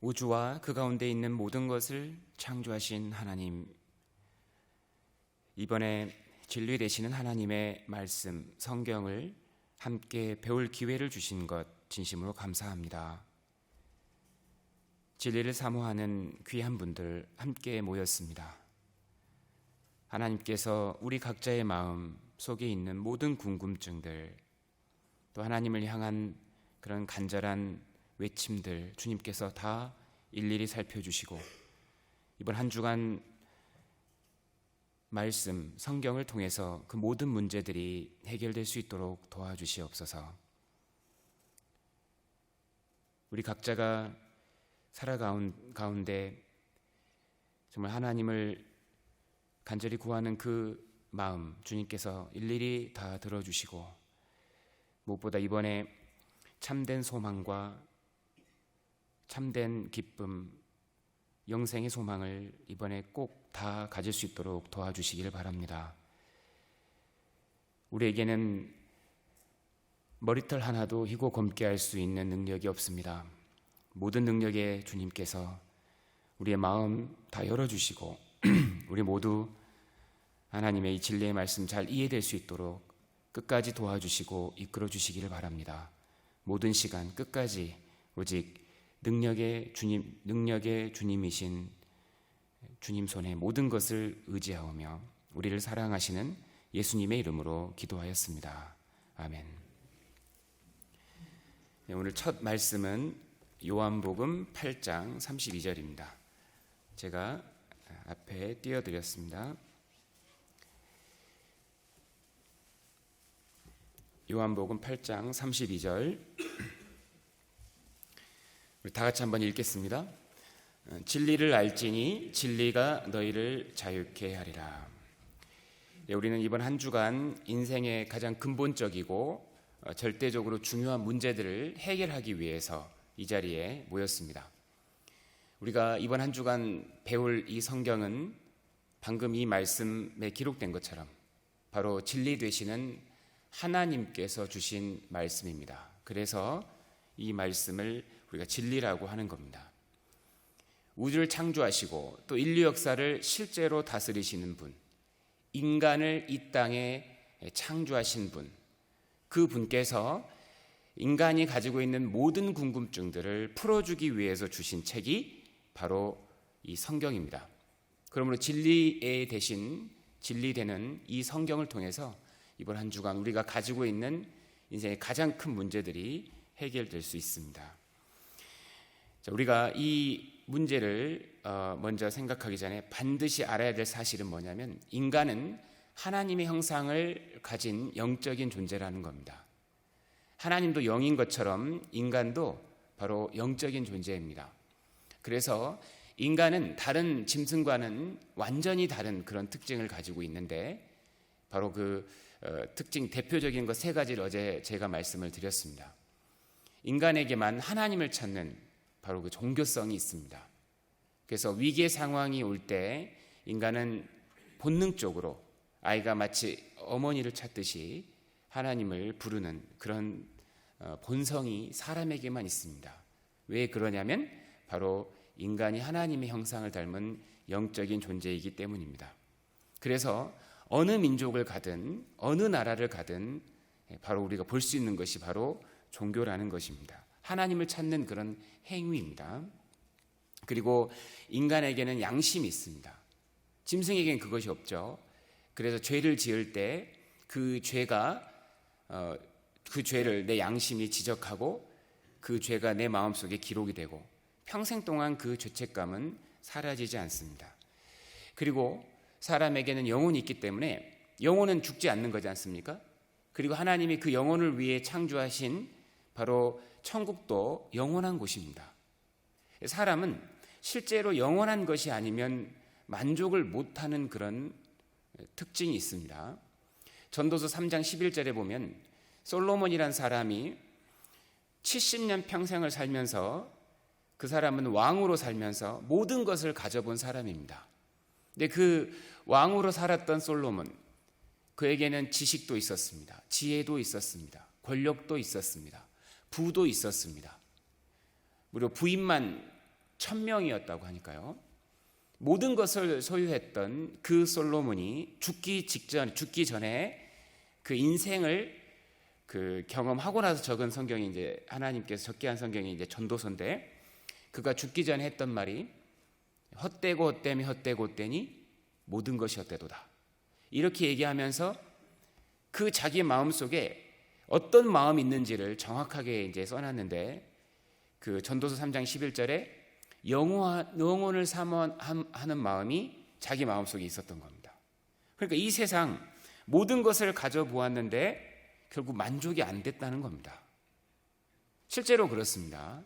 우주와 그 가운데 있는 모든 것을 창조하신 하나님, 이번에 진리 되시는 하나님의 말씀, 성경을 함께 배울 기회를 주신 것 진심으로 감사합니다. 진리를 사모하는 귀한 분들 함께 모였습니다. 하나님께서 우리 각자의 마음 속에 있는 모든 궁금증들, 또 하나님을 향한 그런 간절한 외침들 주님께서 다 일일이 살펴주시고, 이번 한 주간 말씀, 성경을 통해서 그 모든 문제들이 해결될 수 있도록 도와주시옵소서. 우리 각자가 살아가는 가운데 정말 하나님을 간절히 구하는 그 마음 주님께서 일일이 다 들어주시고, 무엇보다 이번에 참된 소망과 참된 기쁨, 영생의 소망을 이번에 꼭 다 가질 수 있도록 도와주시길 바랍니다. 우리에게는 머리털 하나도 희고 검게 할 수 있는 능력이 없습니다. 모든 능력의 주님께서 우리의 마음 다 열어주시고 우리 모두 하나님의 이 진리의 말씀 잘 이해될 수 있도록 끝까지 도와주시고 이끌어 주시기를 바랍니다. 모든 시간 끝까지 오직 능력의 주님이신 주님 손에 모든 것을 의지하오며 우리를 사랑하시는 예수님의 이름으로 기도하였습니다. 아멘. 네, 오늘 첫 말씀은 요한복음 8장 32절입니다. 제가 앞에 띄워드렸습니다. 요한복음 8장 32절, 우리 다 같이 한번 읽겠습니다. 진리를 알지니 진리가 너희를 자유케 하리라. 우리는 이번 한 주간 인생의 가장 근본적이고 절대적으로 중요한 문제들을 해결하기 위해서 이 자리에 모였습니다. 우리가 이번 한 주간 배울 이 성경은 방금 이 말씀에 기록된 것처럼 바로 진리 되시는 하나님께서 주신 말씀입니다. 그래서 이 말씀을 우리가 진리라고 하는 겁니다. 우주를 창조하시고 또 인류 역사를 실제로 다스리시는 분, 인간을 이 땅에 창조하신 분, 그 분께서 인간이 가지고 있는 모든 궁금증들을 풀어주기 위해서 주신 책이 바로 이 성경입니다. 그러므로 진리에 대신 진리되는 이 성경을 통해서 이번 한 주간 우리가 가지고 있는 인생의 가장 큰 문제들이 해결될 수 있습니다. 자, 우리가 이 문제를 먼저 생각하기 전에 반드시 알아야 될 사실은 뭐냐면, 인간은 하나님의 형상을 가진 영적인 존재라는 겁니다. 하나님도 영인 것처럼 인간도 바로 영적인 존재입니다. 그래서 인간은 다른 짐승과는 완전히 다른 그런 특징을 가지고 있는데, 바로 그 특징 대표적인 것 세 가지를 어제 제가 말씀을 드렸습니다. 인간에게만 하나님을 찾는 바로 그 종교성이 있습니다. 그래서 위기의 상황이 올 때 인간은 본능적으로 아이가 마치 어머니를 찾듯이 하나님을 부르는 그런 본성이 사람에게만 있습니다. 왜 그러냐면 바로 인간이 하나님의 형상을 닮은 영적인 존재이기 때문입니다. 그래서 어느 민족을 가든 어느 나라를 가든 바로 우리가 볼 수 있는 것이 바로 종교라는 것입니다. 하나님을 찾는 그런 행위입니다. 그리고 인간에게는 양심이 있습니다. 짐승에게는 그것이 없죠. 그래서 죄를 지을 때 그 죄를 내 양심이 지적하고 그 죄가 내 마음속에 기록이 되고 평생 동안 그 죄책감은 사라지지 않습니다. 그리고 사람에게는 영혼이 있기 때문에 영혼은 죽지 않는 거지 않습니까? 그리고 하나님이 그 영혼을 위해 창조하신 바로 천국도 영원한 곳입니다. 사람은 실제로 영원한 것이 아니면 만족을 못하는 그런 특징이 있습니다. 전도서 3장 11절에 보면 솔로몬이란 사람이 70년 평생을 살면서 그 사람은 왕으로 살면서 모든 것을 가져본 사람입니다. 근데 그 왕으로 살았던 솔로몬, 그에게는 지식도 있었습니다. 지혜도 있었습니다. 권력도 있었습니다. 부도 있었습니다. 무려 부인만 천명이었다고 하니까요. 모든 것을 소유했던 그 솔로몬이 죽기 전에 그 인생을 경험하고 나서 적은 성경이 이제 하나님께서 적게 한 성경이 이제 전도서인데, 그가 죽기 전에 했던 말이 헛되고 헛되미 헛되고 헛되니 모든 것이 헛되도다. 이렇게 얘기하면서 그 자기 마음 속에 어떤 마음이 있는지를 정확하게 이제 써놨는데, 그 전도서 3장 11절에 영혼을 사모하는 마음이 자기 마음 속에 있었던 겁니다. 그러니까 이 세상 모든 것을 가져보았는데 결국 만족이 안 됐다는 겁니다. 실제로 그렇습니다.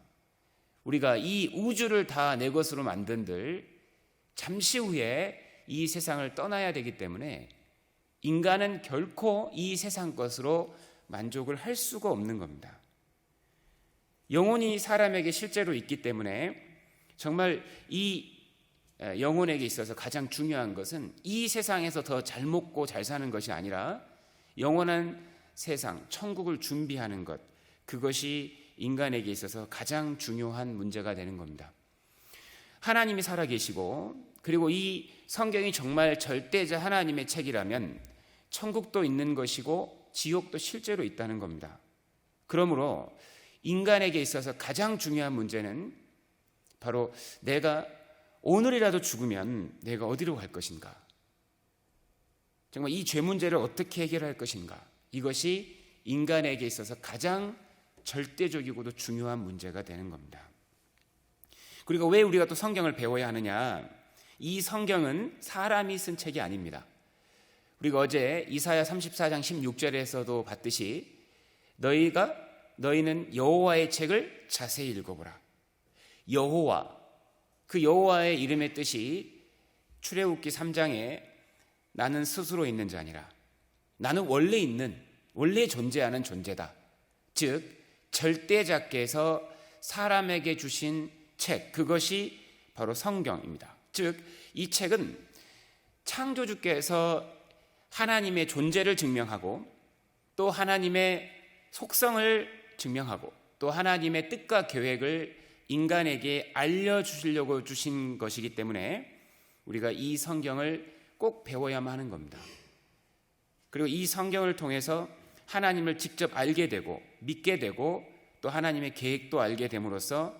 우리가 이 우주를 다 내 것으로 만든들 잠시 후에 이 세상을 떠나야 되기 때문에 인간은 결코 이 세상 것으로 만족을 할 수가 없는 겁니다. 영혼이 사람에게 실제로 있기 때문에 정말 이 영혼에게 있어서 가장 중요한 것은 이 세상에서 더 잘 먹고 잘 사는 것이 아니라 영원한 세상, 천국을 준비하는 것, 그것이 인간에게 있어서 가장 중요한 문제가 되는 겁니다. 하나님이 살아계시고, 그리고 이 성경이 정말 절대자 하나님의 책이라면 천국도 있는 것이고 지옥도 실제로 있다는 겁니다. 그러므로 인간에게 있어서 가장 중요한 문제는 바로 내가 오늘이라도 죽으면 내가 어디로 갈 것인가, 정말 이 죄 문제를 어떻게 해결할 것인가, 이것이 인간에게 있어서 가장 절대적이고도 중요한 문제가 되는 겁니다. 그리고 왜 우리가 또 성경을 배워야 하느냐? 이 성경은 사람이 쓴 책이 아닙니다. 우리가 어제 이사야 34장 16절에서도 봤듯이 너희는 여호와의 책을 자세히 읽어보라. 여호와, 그 여호와의 이름의 뜻이 출애굽기 3장에 나는 스스로 있는 자 아니라 나는 원래 존재하는 존재다. 즉 절대자께서 사람에게 주신 책, 그것이 바로 성경입니다. 즉 이 책은 창조주께서 하나님의 존재를 증명하고 또 하나님의 속성을 증명하고 또 하나님의 뜻과 계획을 인간에게 알려주시려고 주신 것이기 때문에 우리가 이 성경을 꼭 배워야만 하는 겁니다. 그리고 이 성경을 통해서 하나님을 직접 알게 되고 믿게 되고 또 하나님의 계획도 알게 됨으로써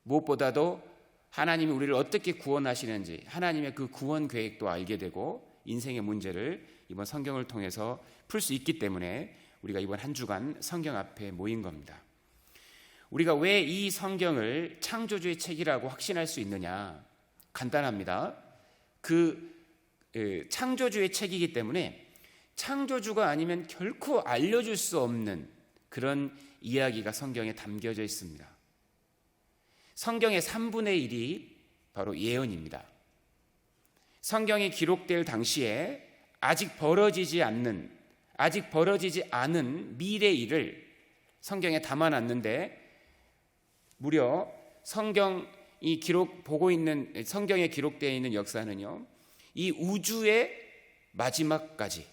무엇보다도 하나님이 우리를 어떻게 구원하시는지 하나님의 그 구원 계획도 알게 되고 인생의 문제를 이번 성경을 통해서 풀 수 있기 때문에 우리가 이번 한 주간 성경 앞에 모인 겁니다. 우리가 왜 이 성경을 창조주의 책이라고 확신할 수 있느냐? 간단합니다. 창조주의 책이기 때문에 창조주가 아니면 결코 알려줄 수 없는 그런 이야기가 성경에 담겨져 있습니다. 성경의 3분의 1이 바로 예언입니다. 성경이 기록될 당시에 아직 벌어지지 않은 미래 일을 성경에 담아놨는데, 무려 성경에 기록되어 있는 역사는요, 이 우주의 마지막까지,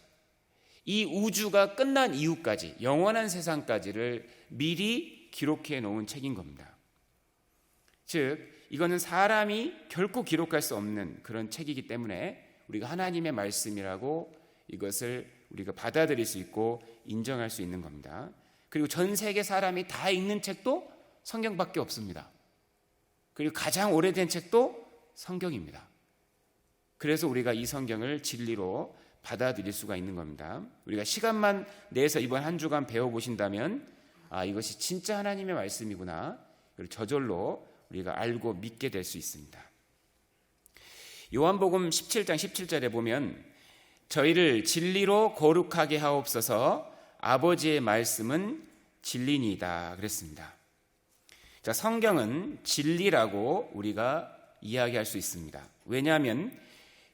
이 우주가 끝난 이후까지, 영원한 세상까지를 미리 기록해 놓은 책인 겁니다. 즉 이거는 사람이 결코 기록할 수 없는 그런 책이기 때문에 우리가 하나님의 말씀이라고 이것을 우리가 받아들일 수 있고 인정할 수 있는 겁니다. 그리고 전 세계 사람이 다 읽는 책도 성경밖에 없습니다. 그리고 가장 오래된 책도 성경입니다. 그래서 우리가 이 성경을 진리로 받아들일 수가 있는 겁니다. 우리가 시간만 내서 이번 한 주간 배워보신다면 이것이 진짜 하나님의 말씀이구나, 그리고 저절로 우리가 알고 믿게 될 수 있습니다. 요한복음 17장 17절에 보면 저희를 진리로 거룩하게 하옵소서, 아버지의 말씀은 진리니이다 그랬습니다. 자, 성경은 진리라고 우리가 이야기할 수 있습니다. 왜냐하면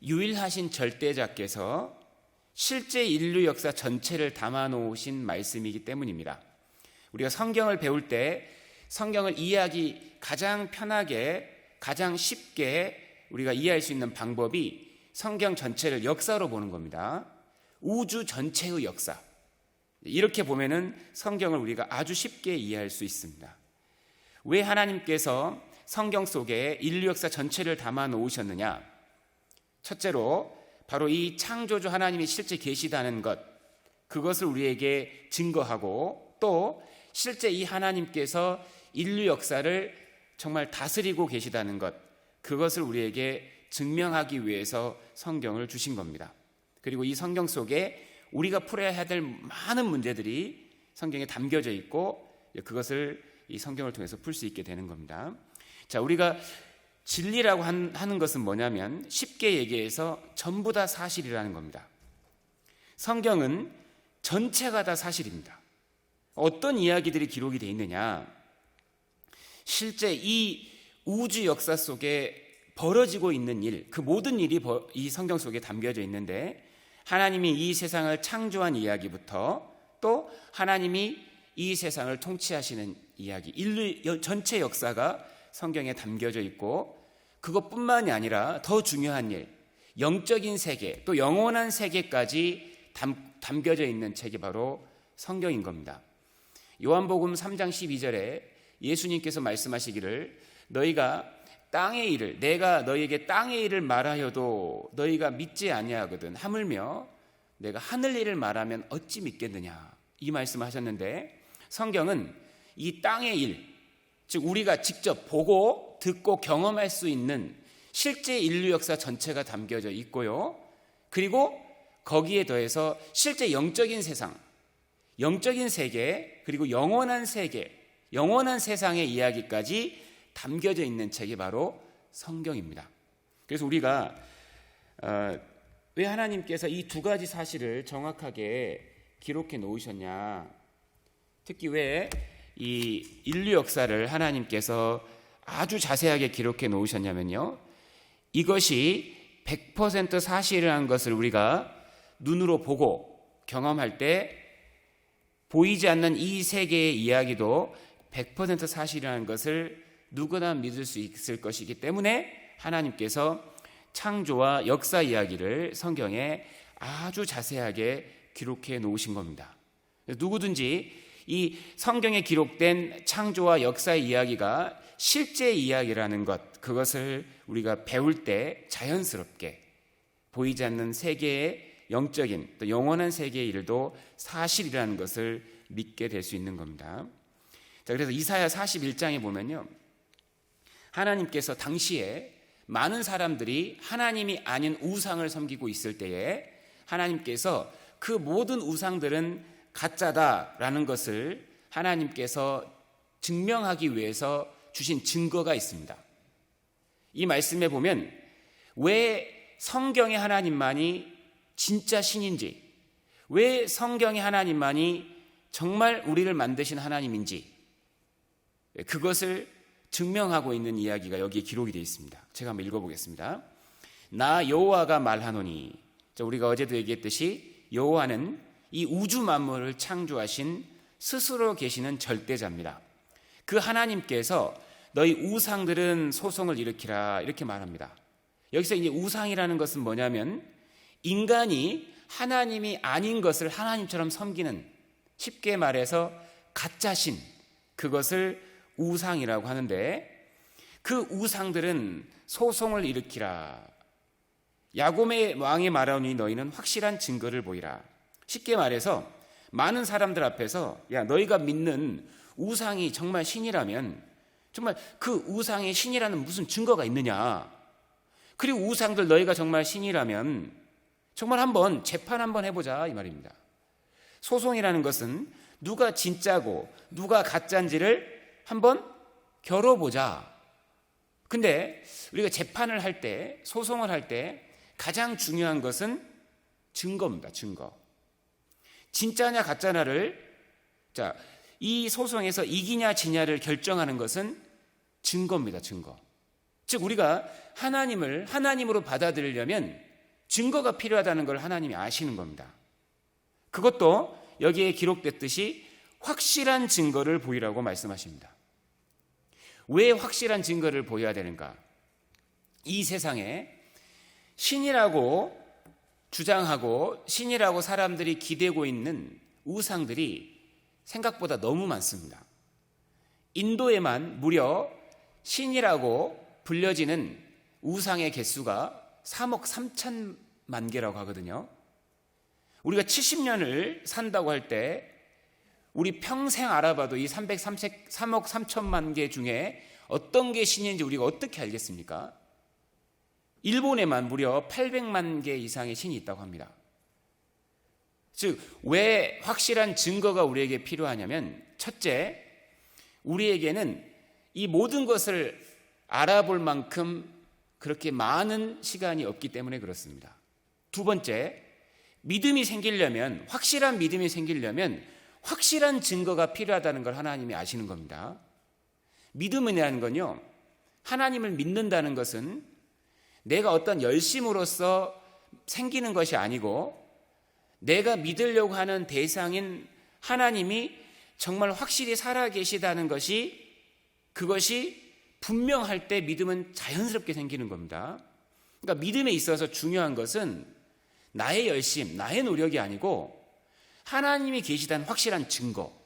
유일하신 절대자께서 실제 인류 역사 전체를 담아놓으신 말씀이기 때문입니다. 우리가 성경을 배울 때 성경을 이해하기 가장 편하게, 가장 쉽게 우리가 이해할 수 있는 방법이 성경 전체를 역사로 보는 겁니다. 우주 전체의 역사. 이렇게 보면은 성경을 우리가 아주 쉽게 이해할 수 있습니다. 왜 하나님께서 성경 속에 인류 역사 전체를 담아 놓으셨느냐? 첫째로 바로 이 창조주 하나님이 실제 계시다는 것, 그것을 우리에게 증거하고, 또 실제 이 하나님께서 인류 역사를 정말 다스리고 계시다는 것, 그것을 우리에게 증명하기 위해서 성경을 주신 겁니다. 그리고 이 성경 속에 우리가 풀어야 될 많은 문제들이 성경에 담겨져 있고, 그것을 이 성경을 통해서 풀 수 있게 되는 겁니다. 자, 우리가 진리라고 하는 것은 뭐냐면 쉽게 얘기해서 전부 다 사실이라는 겁니다. 성경은 전체가 다 사실입니다. 어떤 이야기들이 기록이 되어 있느냐? 실제 이 우주 역사 속에 벌어지고 있는 일, 그 모든 일이 이 성경 속에 담겨져 있는데, 하나님이 이 세상을 창조한 이야기부터 또 하나님이 이 세상을 통치하시는 이야기, 인류 전체 역사가 성경에 담겨져 있고, 그것뿐만이 아니라 더 중요한 일, 영적인 세계, 또 영원한 세계까지 담겨져 있는 책이 바로 성경인 겁니다. 요한복음 3장 12절에 예수님께서 말씀하시기를, 너희가 땅의 일을, 내가 너희에게 땅의 일을 말하여도 너희가 믿지 아니하거든. 하물며 내가 하늘 일을 말하면 어찌 믿겠느냐, 이 말씀하셨는데, 성경은 이 땅의 일, 즉 우리가 직접 보고 듣고 경험할 수 있는 실제 인류 역사 전체가 담겨져 있고요, 그리고 거기에 더해서 실제 영적인 세상, 영적인 세계, 그리고 영원한 세계, 영원한 세상의 이야기까지 담겨져 있는 책이 바로 성경입니다. 그래서 우리가 왜 하나님께서 이 두 가지 사실을 정확하게 기록해 놓으셨냐, 특히 왜 이 인류 역사를 하나님께서 아주 자세하게 기록해 놓으셨냐면요, 이것이 100% 사실이라는 것을 우리가 눈으로 보고 경험할 때 보이지 않는 이 세계의 이야기도 100% 사실이라는 것을 누구나 믿을 수 있을 것이기 때문에 하나님께서 창조와 역사 이야기를 성경에 아주 자세하게 기록해 놓으신 겁니다. 누구든지 이 성경에 기록된 창조와 역사의 이야기가 실제 이야기라는 것, 그것을 우리가 배울 때 자연스럽게 보이지 않는 세계의 영적인 또 영원한 세계의 일도 사실이라는 것을 믿게 될 수 있는 겁니다. 자, 그래서 이사야 41장에 보면요, 하나님께서 당시에 많은 사람들이 하나님이 아닌 우상을 섬기고 있을 때에 하나님께서 그 모든 우상들은 가짜다라는 것을 하나님께서 증명하기 위해서 주신 증거가 있습니다. 이 말씀에 보면 왜 성경의 하나님만이 진짜 신인지, 왜 성경의 하나님만이 정말 우리를 만드신 하나님인지, 그것을 증명하고 있는 이야기가 여기에 기록이 되어 있습니다. 제가 한번 읽어보겠습니다. 나 여호와가 말하노니, 우리가 어제도 얘기했듯이 여호와는 이 우주 만물을 창조하신 스스로 계시는 절대자입니다. 그 하나님께서 너희 우상들은 소송을 일으키라, 이렇게 말합니다. 여기서 이제 우상이라는 것은 뭐냐면 인간이 하나님이 아닌 것을 하나님처럼 섬기는, 쉽게 말해서 가짜신, 그것을 우상이라고 하는데, 그 우상들은 소송을 일으키라. 야곱의 왕이 말하니 너희는 확실한 증거를 보이라. 쉽게 말해서 많은 사람들 앞에서, 야, 너희가 믿는 우상이 정말 신이라면 정말 그 우상이 신이라는 무슨 증거가 있느냐, 그리고 우상들 너희가 정말 신이라면 정말 한번 재판 한번 해보자, 이 말입니다. 소송이라는 것은 누가 진짜고 누가 가짜인지를 한번 겨뤄보자. 근데 우리가 재판을 할 때, 소송을 할 때 가장 중요한 것은 증거입니다. 증거. 진짜냐 가짜냐를, 이 소송에서 이기냐 지냐를 결정하는 것은 증거입니다. 증거. 즉 우리가 하나님을 하나님으로 받아들이려면 증거가 필요하다는 걸 하나님이 아시는 겁니다. 그것도 여기에 기록됐듯이 확실한 증거를 보이라고 말씀하십니다. 왜 확실한 증거를 보여야 되는가? 이 세상에 신이라고 주장하고 신이라고 사람들이 기대고 있는 우상들이 생각보다 너무 많습니다. 인도에만 무려 신이라고 불려지는 우상의 개수가 3억 3천만 개라고 하거든요. 우리가 70년을 산다고 할 때 우리 평생 알아봐도 이 3억 3천만 개 중에 어떤 게 신인지 우리가 어떻게 알겠습니까? 일본에만 무려 800만 개 이상의 신이 있다고 합니다. 즉, 왜 확실한 증거가 우리에게 필요하냐면, 첫째, 우리에게는 이 모든 것을 알아볼 만큼 그렇게 많은 시간이 없기 때문에 그렇습니다. 두 번째, 믿음이 생기려면, 확실한 믿음이 생기려면 확실한 증거가 필요하다는 걸 하나님이 아시는 겁니다. 믿음이라는 건요, 하나님을 믿는다는 것은 내가 어떤 열심으로써 생기는 것이 아니고 내가 믿으려고 하는 대상인 하나님이 정말 확실히 살아계시다는 것이, 그것이 분명할 때 믿음은 자연스럽게 생기는 겁니다. 그러니까 믿음에 있어서 중요한 것은 나의 열심, 나의 노력이 아니고 하나님이 계시다는 확실한 증거,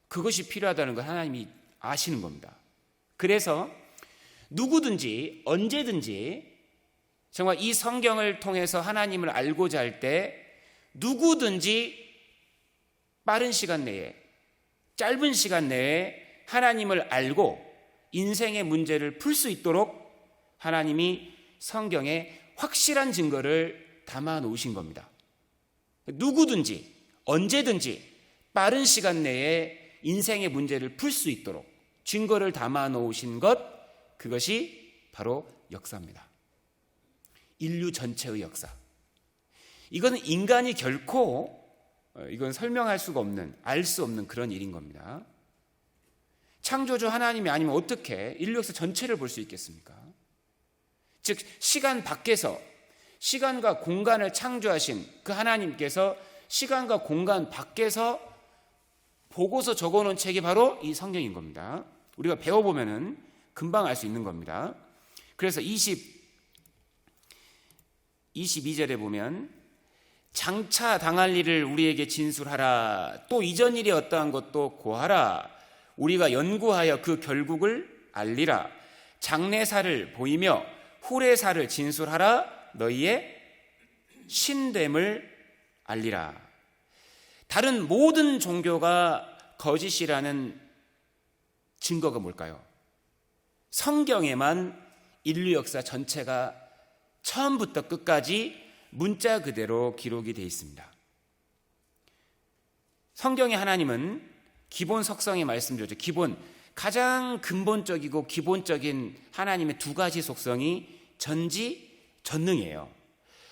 그것이 필요하다는 걸 하나님이 아시는 겁니다. 그래서 누구든지 언제든지 정말 이 성경을 통해서 하나님을 알고자 할 때 누구든지 빠른 시간 내에, 짧은 시간 내에 하나님을 알고 인생의 문제를 풀 수 있도록 하나님이 성경에 확실한 증거를 담아 놓으신 겁니다. 누구든지 언제든지 빠른 시간 내에 인생의 문제를 풀 수 있도록 증거를 담아 놓으신 것, 그것이 바로 역사입니다. 인류 전체의 역사. 이거는 인간이 결코 이건 설명할 수가 없는, 알 수 없는 그런 일인 겁니다. 창조주 하나님이 아니면 어떻게 인류 역사 전체를 볼 수 있겠습니까? 즉, 시간 밖에서 시간과 공간을 창조하신 그 하나님께서 시간과 공간 밖에서 보고서 적어놓은 책이 바로 이 성경인 겁니다. 우리가 배워보면은 금방 알 수 있는 겁니다. 그래서 22절에 보면, 장차 당할 일을 우리에게 진술하라. 또 이전 일이 어떠한 것도 고하라. 우리가 연구하여 그 결국을 알리라. 장래사를 보이며 후래사를 진술하라. 너희의 신됨을 알리라. 다른 모든 종교가 거짓이라는 증거가 뭘까요? 성경에만 인류 역사 전체가 처음부터 끝까지 문자 그대로 기록이 되어 있습니다. 성경의 하나님은 기본 속성이 말씀드렸죠. 가장 근본적이고 기본적인 하나님의 두 가지 속성이 전지전능이에요.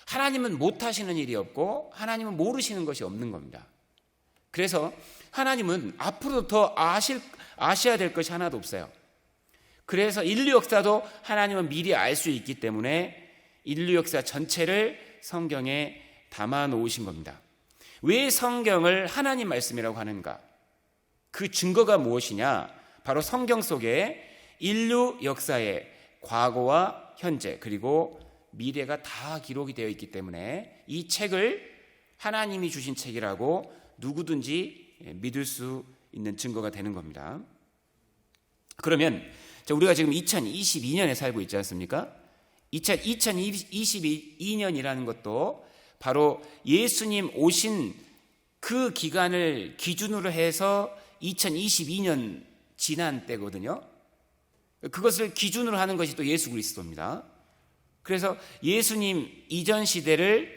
하나님은 못하시는 일이 없고 하나님은 모르시는 것이 없는 겁니다. 그래서 하나님은 앞으로 더 아셔야 될 것이 하나도 없어요. 그래서 인류 역사도 하나님은 미리 알 수 있기 때문에 인류 역사 전체를 성경에 담아 놓으신 겁니다. 왜 성경을 하나님 말씀이라고 하는가? 그 증거가 무엇이냐? 바로 성경 속에 인류 역사의 과거와 현재 그리고 미래가 다 기록이 되어 있기 때문에 이 책을 하나님이 주신 책이라고 누구든지 믿을 수 있는 증거가 되는 겁니다. 그러면 우리가 지금 2022년에 살고 있지 않습니까? 2022년이라는 것도 바로 예수님 오신 그 기간을 기준으로 해서 2022년 지난 때거든요. 그것을 기준으로 하는 것이 또 예수 그리스도입니다. 그래서 예수님 이전 시대를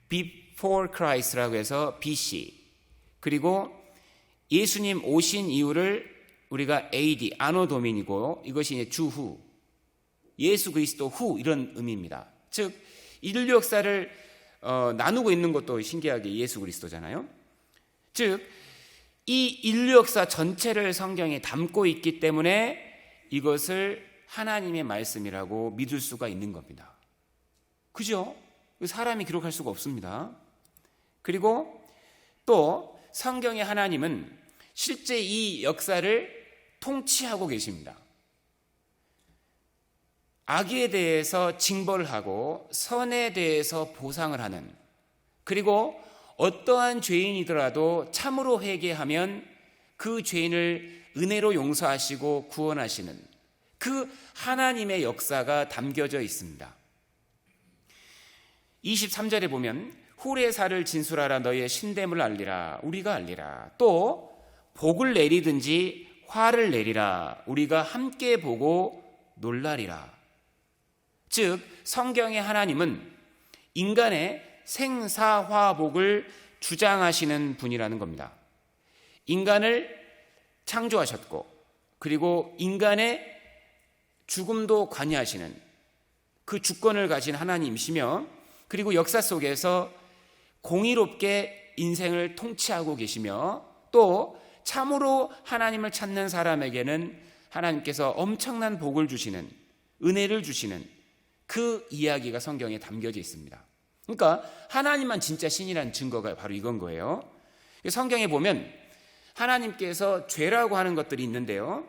Before Christ라고 해서 BC, 그리고 예수님 오신 이후를 우리가 AD, 아노 도민이고, 이것이 이제 주후, 예수 그리스도 후, 이런 의미입니다. 즉 인류 역사를 나누고 있는 것도 신기하게 예수 그리스도잖아요. 즉 이 인류 역사 전체를 성경에 담고 있기 때문에 이것을 하나님의 말씀이라고 믿을 수가 있는 겁니다. 그죠? 사람이 기록할 수가 없습니다. 그리고 또 성경의 하나님은 실제 이 역사를 통치하고 계십니다. 악에 대해서 징벌을 하고 선에 대해서 보상을 하는, 그리고 어떠한 죄인이더라도 참으로 회개하면 그 죄인을 은혜로 용서하시고 구원하시는 그 하나님의 역사가 담겨져 있습니다. 23절에 보면 후레사를 진술하라, 너희의 신됨을 알리라, 우리가 알리라. 또 복을 내리든지 화를 내리라, 우리가 함께 보고 놀라리라. 즉 성경의 하나님은 인간의 생사화복을 주장하시는 분이라는 겁니다. 인간을 창조하셨고, 그리고 인간의 죽음도 관여하시는 그 주권을 가진 하나님이시며, 그리고 역사 속에서 공의롭게 인생을 통치하고 계시며, 또 참으로 하나님을 찾는 사람에게는 하나님께서 엄청난 복을 주시는, 은혜를 주시는 그 이야기가 성경에 담겨져 있습니다. 그러니까 하나님만 진짜 신이라는 증거가 바로 이건 거예요. 성경에 보면 하나님께서 죄라고 하는 것들이 있는데요,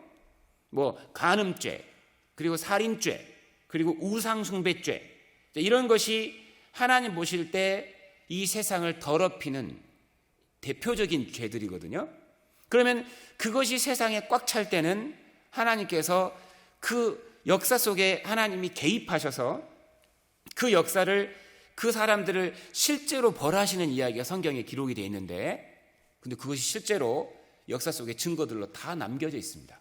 뭐 간음죄, 그리고 살인죄, 그리고 우상숭배죄, 이런 것이 하나님 보실 때 이 세상을 더럽히는 대표적인 죄들이거든요. 그러면 그것이 세상에 꽉 찰 때는 하나님께서 그 역사 속에 하나님이 개입하셔서 그 역사를, 그 사람들을 실제로 벌하시는 이야기가 성경에 기록이 되어 있는데, 근데 그것이 실제로 역사 속에 증거들로 다 남겨져 있습니다.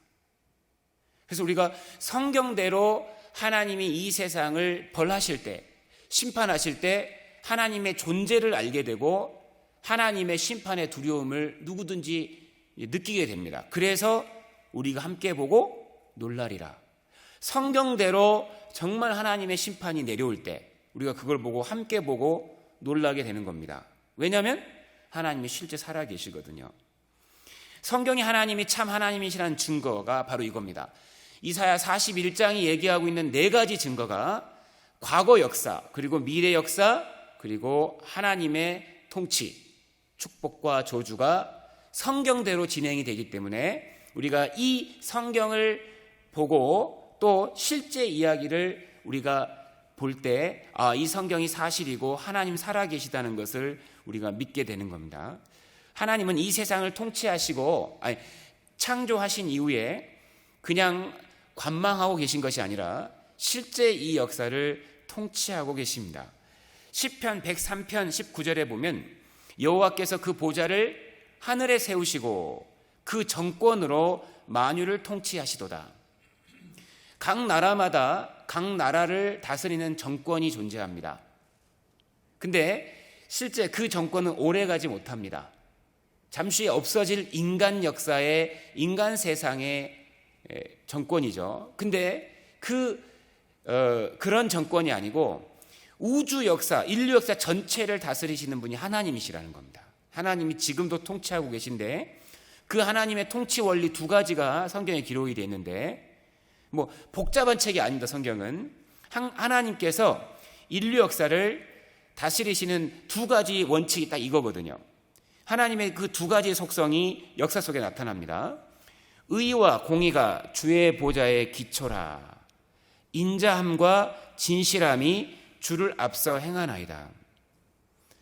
그래서 우리가 성경대로 하나님이 이 세상을 벌하실 때, 심판하실 때 하나님의 존재를 알게 되고 하나님의 심판의 두려움을 누구든지 느끼게 됩니다. 그래서 우리가 함께 보고 놀라리라. 성경대로 정말 하나님의 심판이 내려올 때 우리가 그걸 보고 함께 보고 놀라게 되는 겁니다. 왜냐하면 하나님이 실제 살아계시거든요. 성경이 하나님이 참 하나님이시라는 증거가 바로 이겁니다. 이사야 41장이 얘기하고 있는 4가지 증거가 과거 역사, 그리고 미래 역사, 그리고 하나님의 통치, 축복과 저주가 성경대로 진행이 되기 때문에 우리가 이 성경을 보고 또 실제 이야기를 우리가 볼 때, 이 성경이 사실이고 하나님 살아계시다는 것을 우리가 믿게 되는 겁니다. 하나님은 이 세상을 통치하시고, 창조하신 이후에 그냥 관망하고 계신 것이 아니라 실제 이 역사를 통치하고 계십니다. 시편 103편 19절에 보면 여호와께서 그 보좌를 하늘에 세우시고 그 정권으로 만유를 통치하시도다. 각 나라마다 각 나라를 다스리는 정권이 존재합니다. 근데 실제 그 정권은 오래가지 못합니다. 잠시 없어질 인간 역사의, 인간 세상의 정권이죠. 근데 그런 정권이 아니고 우주 역사, 인류 역사 전체를 다스리시는 분이 하나님이시라는 겁니다. 하나님이 지금도 통치하고 계신데 그 하나님의 통치 원리 2가지가 성경에 기록이 되어 있는데, 뭐 복잡한 책이 아닙니다. 성경은 하나님께서 인류 역사를 다스리시는 2가지 원칙이 딱 이거거든요. 하나님의 그 2가지 속성이 역사 속에 나타납니다. 의와 공의가 주의 보좌의 기초라. 인자함과 진실함이 주를 앞서 행하나이다.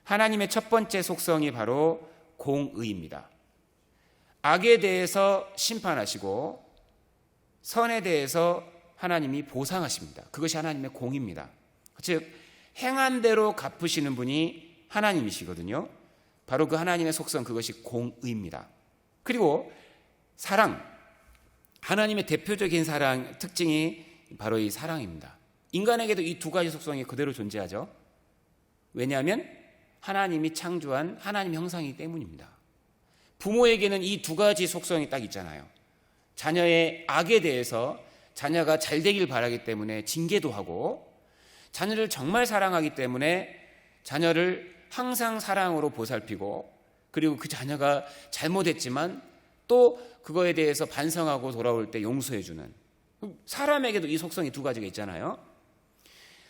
하나님의 첫 번째 속성이 바로 공의입니다. 악에 대해서 심판하시고 선에 대해서 하나님이 보상하십니다. 그것이 하나님의 공의입니다. 즉 행한 대로 갚으시는 분이 하나님이시거든요. 바로 그 하나님의 속성, 그것이 공의입니다. 그리고 사랑, 하나님의 대표적인 사랑 특징이 바로 이 사랑입니다. 인간에게도 이 2가지 속성이 그대로 존재하죠. 왜냐하면 하나님이 창조한 하나님 형상이기 때문입니다. 부모에게는 이 2가지 속성이 딱 있잖아요. 자녀의 악에 대해서 자녀가 잘 되길 바라기 때문에 징계도 하고, 자녀를 정말 사랑하기 때문에 자녀를 항상 사랑으로 보살피고, 그리고 그 자녀가 잘못했지만 또 그거에 대해서 반성하고 돌아올 때 용서해주는, 사람에게도 이 속성이 2가지가 있잖아요.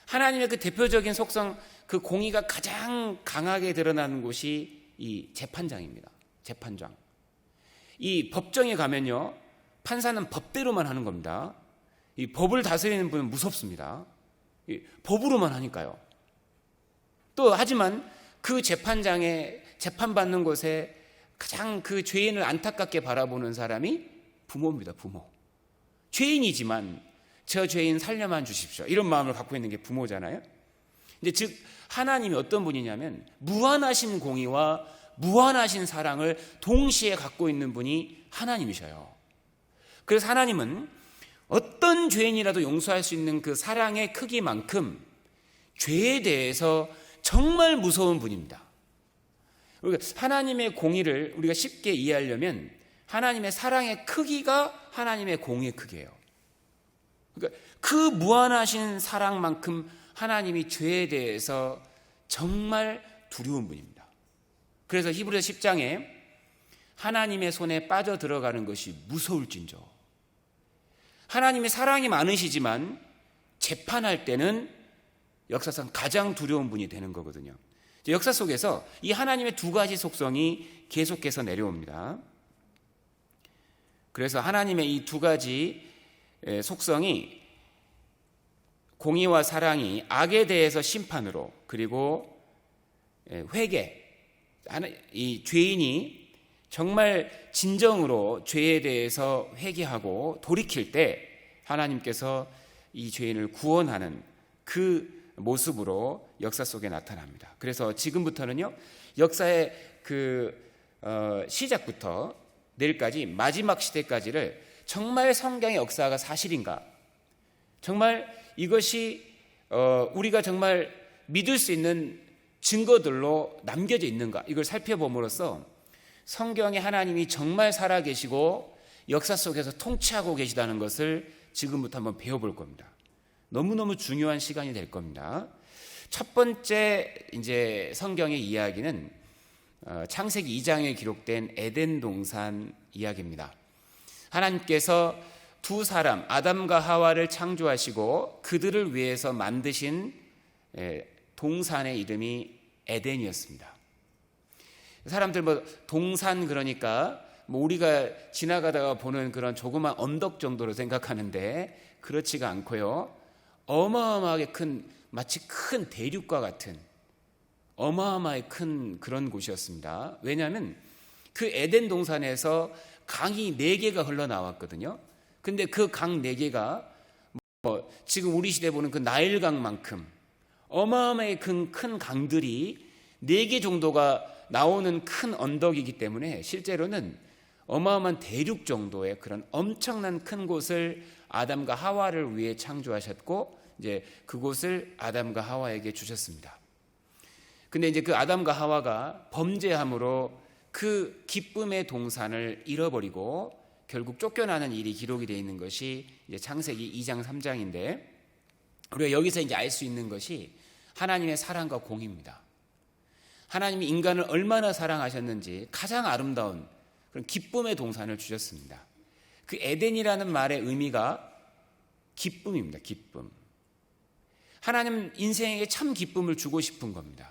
하나님의 그 대표적인 속성, 그 공의가 가장 강하게 드러나는 곳이 이 재판장입니다. 재판장. 이 법정에 가면요, 판사는 법대로만 하는 겁니다. 이 법을 다스리는 분은 무섭습니다. 법으로만 하니까요. 또 하지만 그 재판장에 재판받는 곳에 가장 그 죄인을 안타깝게 바라보는 사람이 부모입니다. 부모. 죄인이지만 저 죄인 살려만 주십시오. 이런 마음을 갖고 있는 게 부모잖아요. 근데 즉 하나님이 어떤 분이냐면 무한하신 공의와 무한하신 사랑을 동시에 갖고 있는 분이 하나님이셔요. 그래서 하나님은 어떤 죄인이라도 용서할 수 있는 그 사랑의 크기만큼 죄에 대해서 정말 무서운 분입니다. 하나님의 공의를 우리가 쉽게 이해하려면 하나님의 사랑의 크기가 하나님의 공의의 크기예요. 그러니까 그 무한하신 사랑만큼 하나님이 죄에 대해서 정말 두려운 분입니다. 그래서 히브리서 10장에 하나님의 손에 빠져 들어가는 것이 무서울진저. 하나님의 사랑이 많으시지만 재판할 때는 역사상 가장 두려운 분이 되는 거거든요. 역사 속에서 이 하나님의 두 가지 속성이 계속해서 내려옵니다. 그래서 하나님의 이 두 가지 속성이 공의와 사랑이 악에 대해서 심판으로 그리고 회개, 이 죄인이 정말 진정으로 죄에 대해서 회개하고 돌이킬 때 하나님께서 이 죄인을 구원하는 그 모습으로 역사 속에 나타납니다. 그래서 지금부터는요, 역사의 시작부터 내일까지 마지막 시대까지를 정말 성경의 역사가 사실인가, 정말 이것이 우리가 정말 믿을 수 있는 증거들로 남겨져 있는가, 이걸 살펴봄으로써 성경에 하나님이 정말 살아계시고 역사 속에서 통치하고 계시다는 것을 지금부터 한번 배워볼 겁니다. 너무너무 중요한 시간이 될 겁니다. 첫 번째 이제 성경의 이야기는 창세기 2장에 기록된 에덴 동산 이야기입니다. 하나님께서 두 사람 아담과 하와를 창조하시고 그들을 위해서 만드신 동산의 이름이 에덴이었습니다. 사람들 동산 그러니까 우리가 지나가다가 보는 그런 조그만 언덕 정도로 생각하는데 그렇지가 않고요. 어마어마하게 큰, 마치 큰 대륙과 같은 어마어마하게 큰 그런 곳이었습니다. 왜냐하면 그 에덴 동산에서 강이 4개가 흘러나왔거든요. 근데 그 강 4개가 지금 우리 시대에 보는 그 나일강만큼 어마어마하게 큰 강들이 4개 정도가 나오는 큰 언덕이기 때문에 실제로는 어마어마한 대륙 정도의 그런 엄청난 큰 곳을 아담과 하와를 위해 창조하셨고 이제 그곳을 아담과 하와에게 주셨습니다. 근데 이제 그 아담과 하와가 범죄함으로 그 기쁨의 동산을 잃어버리고 결국 쫓겨나는 일이 기록이 되어 있는 것이 이제 창세기 2장 3장인데 우리가 여기서 이제 알 수 있는 것이 하나님의 사랑과 공의입니다. 하나님이 인간을 얼마나 사랑하셨는지 가장 아름다운 그런 기쁨의 동산을 주셨습니다. 그 에덴이라는 말의 의미가 기쁨입니다. 기쁨. 하나님은 인생에게 참 기쁨을 주고 싶은 겁니다.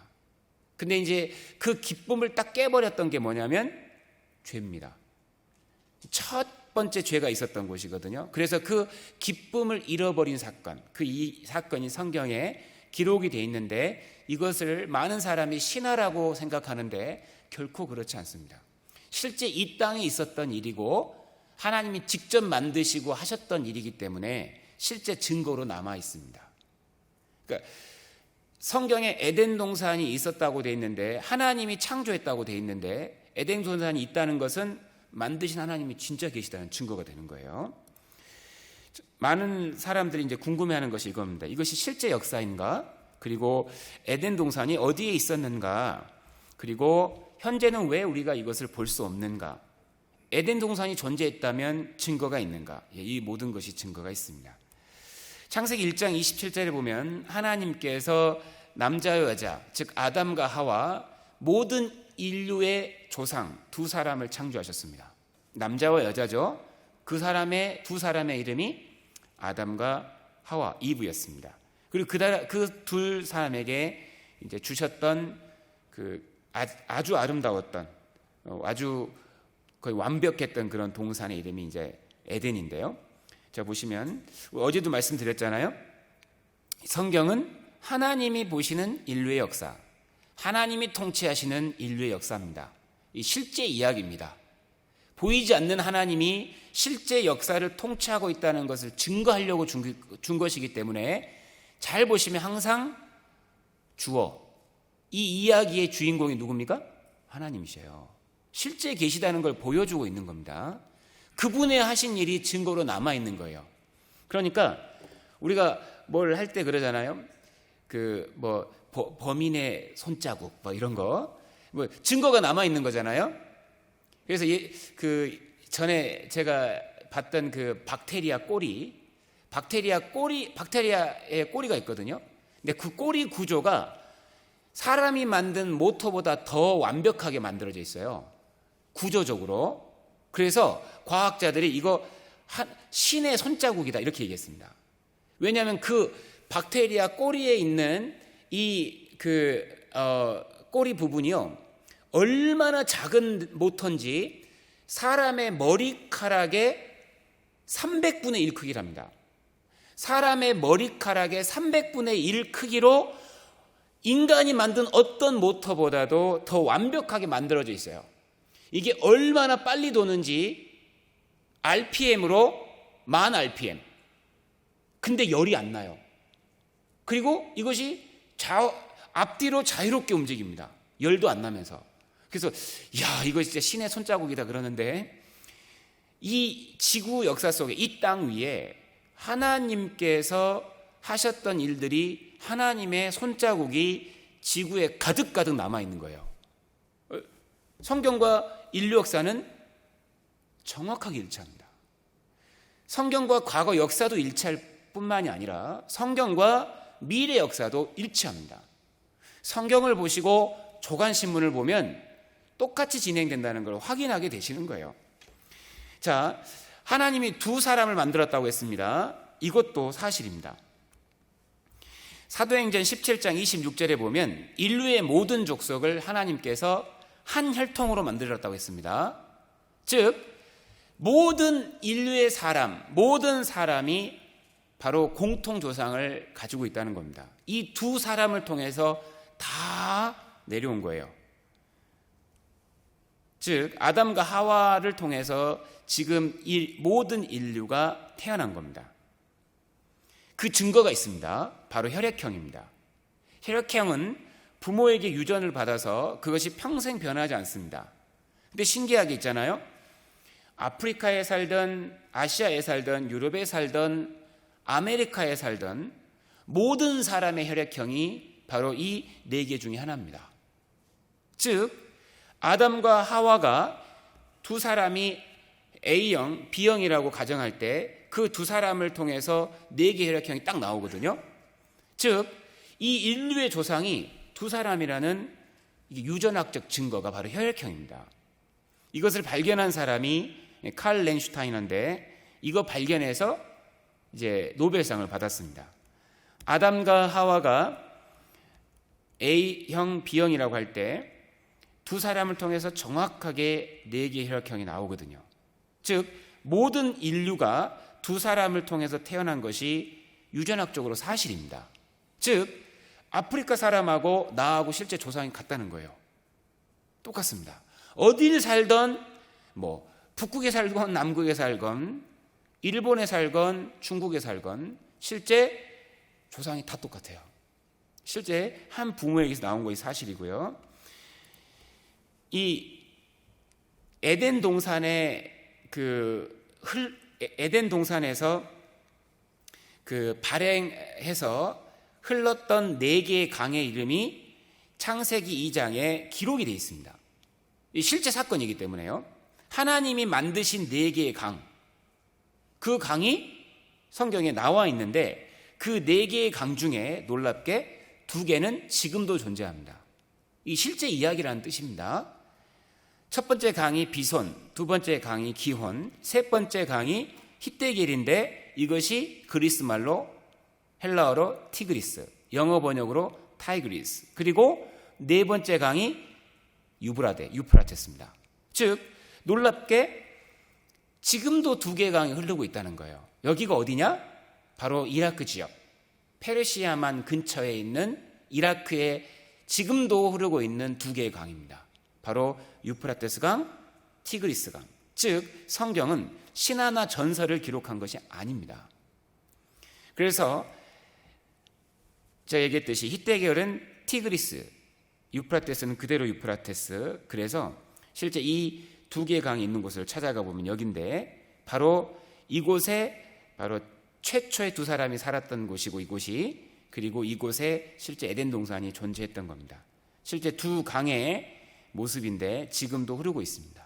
근데 이제 그 기쁨을 딱 깨버렸던 게 뭐냐면 죄입니다. 첫 번째 죄가 있었던 곳이거든요. 그래서 그 기쁨을 잃어버린 사건, 이 사건이 성경에 기록이 되어 있는데 이것을 많은 사람이 신화라고 생각하는데 결코 그렇지 않습니다. 실제 이 땅에 있었던 일이고 하나님이 직접 만드시고 하셨던 일이기 때문에 실제 증거로 남아 있습니다. 그러니까 성경에 에덴 동산이 있었다고 되어 있는데 하나님이 창조했다고 되어 있는데 에덴 동산이 있다는 것은 만드신 하나님이 진짜 계시다는 증거가 되는 거예요. 많은 사람들이 이제 궁금해하는 것이 이겁니다. 이것이 실제 역사인가? 그리고 에덴 동산이 어디에 있었는가? 그리고 현재는 왜 우리가 이것을 볼 수 없는가? 에덴 동산이 존재했다면 증거가 있는가? 이 모든 것이 증거가 있습니다. 창세기 1장 27절에 보면 하나님께서 남자와 여자, 즉 아담과 하와 모든 인류의 조상 두 사람을 창조하셨습니다. 남자와 여자죠. 두 사람의 이름이 아담과 하와, 이브였습니다. 그리고 그 둘 사람에게 이제 주셨던 그 아주 아름다웠던 아주 거의 완벽했던 그런 동산의 이름이 이제 에덴인데요. 자, 보시면 어제도 말씀드렸잖아요. 성경은 하나님이 보시는 인류의 역사, 하나님이 통치하시는 인류의 역사입니다. 이 실제 이야기입니다. 보이지 않는 하나님이 실제 역사를 통치하고 있다는 것을 증거하려고 준 것이기 때문에 잘 보시면 항상 주어, 이 이야기의 주인공이 누굽니까? 하나님이셔요. 실제 계시다는 걸 보여주고 있는 겁니다. 그분의 하신 일이 증거로 남아있는 거예요. 그러니까 우리가 뭘 할 때 그러잖아요. 범인의 손자국 이런 거 증거가 남아있는 거잖아요. 그래서 전에 제가 봤던 그 박테리아의 꼬리가 있거든요. 근데 그 꼬리 구조가 사람이 만든 모터보다 더 완벽하게 만들어져 있어요. 구조적으로. 그래서 과학자들이 이거 신의 손자국이다 이렇게 얘기했습니다. 왜냐하면 그 박테리아 꼬리에 있는 꼬리 부분이요, 얼마나 작은 모터인지 사람의 머리카락의 300분의 1 크기랍니다. 사람의 머리카락의 300분의 1 크기로 인간이 만든 어떤 모터보다도 더 완벽하게 만들어져 있어요. 이게 얼마나 빨리 도는지 RPM으로 10,000 RPM. 근데 열이 안 나요. 그리고 이것이 앞뒤로 자유롭게 움직입니다. 열도 안 나면서. 그래서 이거 진짜 신의 손자국이다 그러는데, 이 지구 역사 속에 이 땅 위에 하나님께서 하셨던 일들이, 하나님의 손자국이 지구에 가득가득 남아있는 거예요. 성경과 인류 역사는 정확하게 일치합니다. 성경과 과거 역사도 일치할 뿐만이 아니라 성경과 미래 역사도 일치합니다. 성경을 보시고 조간신문을 보면 똑같이 진행된다는 걸 확인하게 되시는 거예요. 자, 하나님이 두 사람을 만들었다고 했습니다. 이것도 사실입니다. 사도행전 17장 26절에 보면 인류의 모든 족속을 하나님께서 한 혈통으로 만들었다고 했습니다. 즉 모든 인류의 모든 사람이 바로 공통조상을 가지고 있다는 겁니다. 이 두 사람을 통해서 다 내려온 거예요. 즉 아담과 하와를 통해서 지금 모든 인류가 태어난 겁니다. 그 증거가 있습니다. 바로 혈액형입니다. 혈액형은 부모에게 유전을 받아서 그것이 평생 변하지 않습니다. 근데 신기하게 있잖아요. 아프리카에 살던, 아시아에 살던, 유럽에 살던, 아메리카에 살던 모든 사람의 혈액형이 바로 이 네 개 중에 하나입니다. 즉 아담과 하와가 두 사람이 A형, B형이라고 가정할 때 그 두 사람을 통해서 네 개의 혈액형이 딱 나오거든요. 즉 이 인류의 조상이 두 사람이라는 유전학적 증거가 바로 혈액형입니다. 이것을 발견한 사람이 칼 렌슈타이너인데, 이거 발견해서 이제 노벨상을 받았습니다. 아담과 하와가 A형, B형이라고 할 때 두 사람을 통해서 정확하게 네 개의 혈액형이 나오거든요. 즉 모든 인류가 두 사람을 통해서 태어난 것이 유전학적으로 사실입니다. 즉 아프리카 사람하고 나하고 실제 조상이 같다는 거예요. 똑같습니다. 어딜 살던, 북극에 살건 남극에 살건 일본에 살건 중국에 살건 실제 조상이 다 똑같아요. 실제 한 부모에게서 나온 것이 사실이고요. 이 에덴 동산에서 발행해서 흘렀던 네 개의 강의 이름이 창세기 2장에 기록이 되어 있습니다. 실제 사건이기 때문에요. 하나님이 만드신 네 개의 강, 그 강이 성경에 나와 있는데 그 네 개의 강 중에 놀랍게 두 개는 지금도 존재합니다. 이 실제 이야기라는 뜻입니다. 첫 번째 강이 비손, 두 번째 강이 기혼, 세 번째 강이 히데길인데 이것이 그리스 말로, 헬라어로 티그리스, 영어 번역으로 타이그리스, 그리고 네 번째 강이 유프라테스입니다. 즉 놀랍게 지금도 두 개의 강이 흐르고 있다는 거예요. 여기가 어디냐? 바로 이라크 지역, 페르시아만 근처에 있는 이라크에 지금도 흐르고 있는 두 개의 강입니다. 바로 유프라테스 강, 티그리스 강. 즉 성경은 신화나 전설을 기록한 것이 아닙니다. 그래서 제가 얘기했듯이 히때 계열은 티그리스, 유프라테스는 그대로 유프라테스. 그래서 실제 이 두 개의 강이 있는 곳을 찾아가 보면 여긴데, 바로 이곳에 바로 최초의 두 사람이 살았던 곳이고 이곳이, 그리고 이곳에 실제 에덴 동산이 존재했던 겁니다. 실제 두 강의 모습인데 지금도 흐르고 있습니다.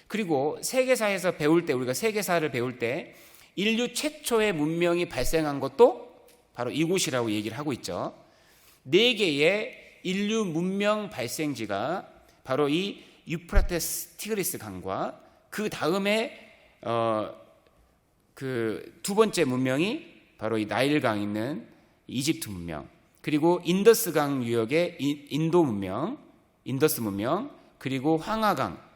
그리고 세계사에서 배울 때, 우리가 세계사를 배울 때 인류 최초의 문명이 발생한 것도 바로 이곳이라고 얘기를 하고 있죠. 4개의 인류 문명 발생지가 바로 이 유프라테스 티그리스 강과 그 다음에 그 두 번째 문명이 바로 이 나일강 있는 이집트 문명, 그리고 인더스강 유역의 인도 문명, 인더스 문명, 그리고 황하강,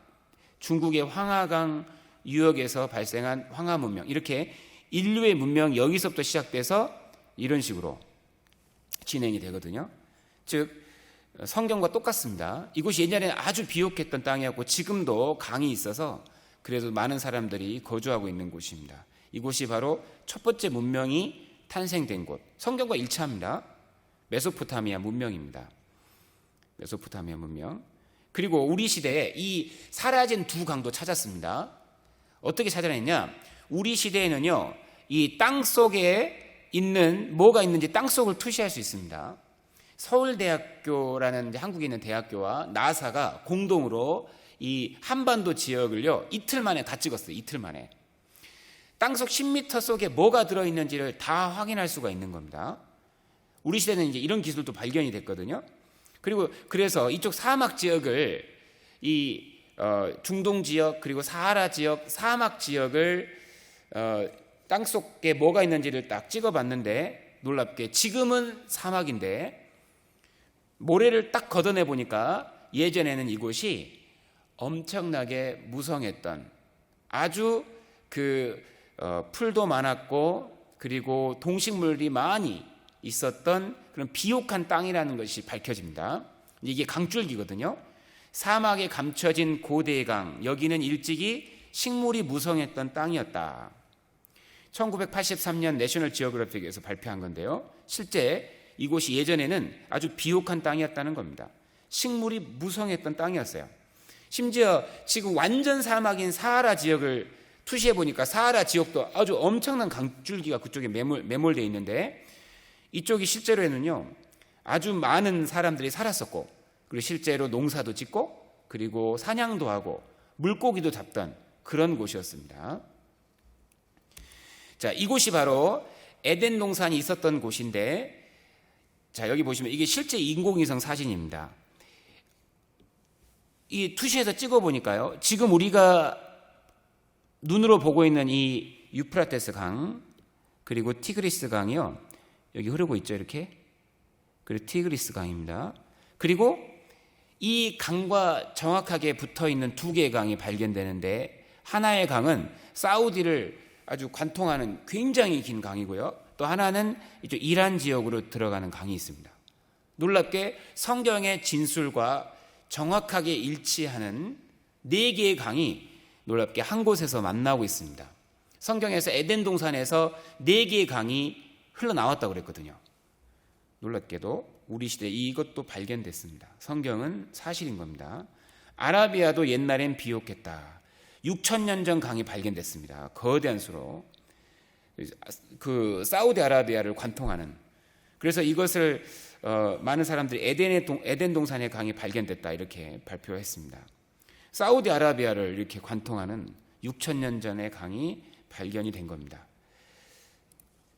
중국의 황하강 유역에서 발생한 황하 문명, 이렇게 인류의 문명이 여기서부터 시작돼서 이런 식으로 진행이 되거든요. 즉 성경과 똑같습니다. 이곳이 예전에는 아주 비옥했던 땅이었고 지금도 강이 있어서 그래도 많은 사람들이 거주하고 있는 곳입니다. 이곳이 바로 첫 번째 문명이 탄생된 곳, 성경과 일치합니다. 메소포타미아 문명입니다. 메소포타미아 문명. 그리고 우리 시대에 이 사라진 두 강도 찾았습니다. 어떻게 찾아냈냐? 우리 시대에는요, 이 땅 속에 있는 뭐가 있는지 땅 속을 투시할 수 있습니다. 서울대학교라는 한국에 있는 대학교와 나사가 공동으로 이 한반도 지역을요 이틀 만에 다 찍었어요. 이틀 만에 땅속 10m 속에 뭐가 들어있는지를 다 확인할 수가 있는 겁니다. 우리 시대는 이제 이런 기술도 발견이 됐거든요. 그리고 그래서 이쪽 사막 지역을 이 중동 지역, 그리고 사하라 지역, 사막 지역을 땅 속에 뭐가 있는지를 딱 찍어봤는데 놀랍게 지금은 사막인데 모래를 딱 걷어내 보니까 예전에는 이곳이 엄청나게 무성했던, 아주 풀도 많았고 그리고 동식물이 많이 있었던 그런 비옥한 땅이라는 것이 밝혀집니다. 이게 강줄기거든요. 사막에 감춰진 고대의 강, 여기는 일찍이 식물이 무성했던 땅이었다. 1983년 내셔널 지오그래픽에서 발표한 건데요, 실제 이곳이 예전에는 아주 비옥한 땅이었다는 겁니다. 식물이 무성했던 땅이었어요. 심지어 지금 완전 사막인 사하라 지역을 투시해 보니까 사하라 지역도 아주 엄청난 강줄기가 그쪽에 매몰되어 있는데, 이쪽이 실제로에는요 아주 많은 사람들이 살았었고, 그리고 실제로 농사도 짓고 그리고 사냥도 하고 물고기도 잡던 그런 곳이었습니다. 자, 이곳이 바로 에덴 동산이 있었던 곳인데, 자, 여기 보시면 이게 실제 인공위성 사진입니다. 이 투시에서 찍어 보니까요, 지금 우리가 눈으로 보고 있는 이 유프라테스 강, 그리고 티그리스 강이요, 여기 흐르고 있죠, 이렇게. 그리고 티그리스 강입니다. 그리고 이 강과 정확하게 붙어 있는 두 개의 강이 발견되는데, 하나의 강은 사우디를 아주 관통하는 굉장히 긴 강이고요, 또 하나는 이쪽 이란 지역으로 들어가는 강이 있습니다. 놀랍게 성경의 진술과 정확하게 일치하는 4개의 강이 놀랍게 한 곳에서 만나고 있습니다. 성경에서 에덴 동산에서 4개의 강이 흘러나왔다고 그랬거든요. 놀랍게도 우리 시대에 이것도 발견됐습니다. 성경은 사실인 겁니다. 아라비아도 옛날엔 비옥했다. 6,000년 전 강이 발견됐습니다. 거대한 수로. 그 사우디아라비아를 관통하는, 그래서 이것을 많은 사람들이 에덴 동산의 강이 발견됐다 이렇게 발표했습니다. 사우디아라비아를 이렇게 관통하는 6,000년 전의 강이 발견이 된 겁니다.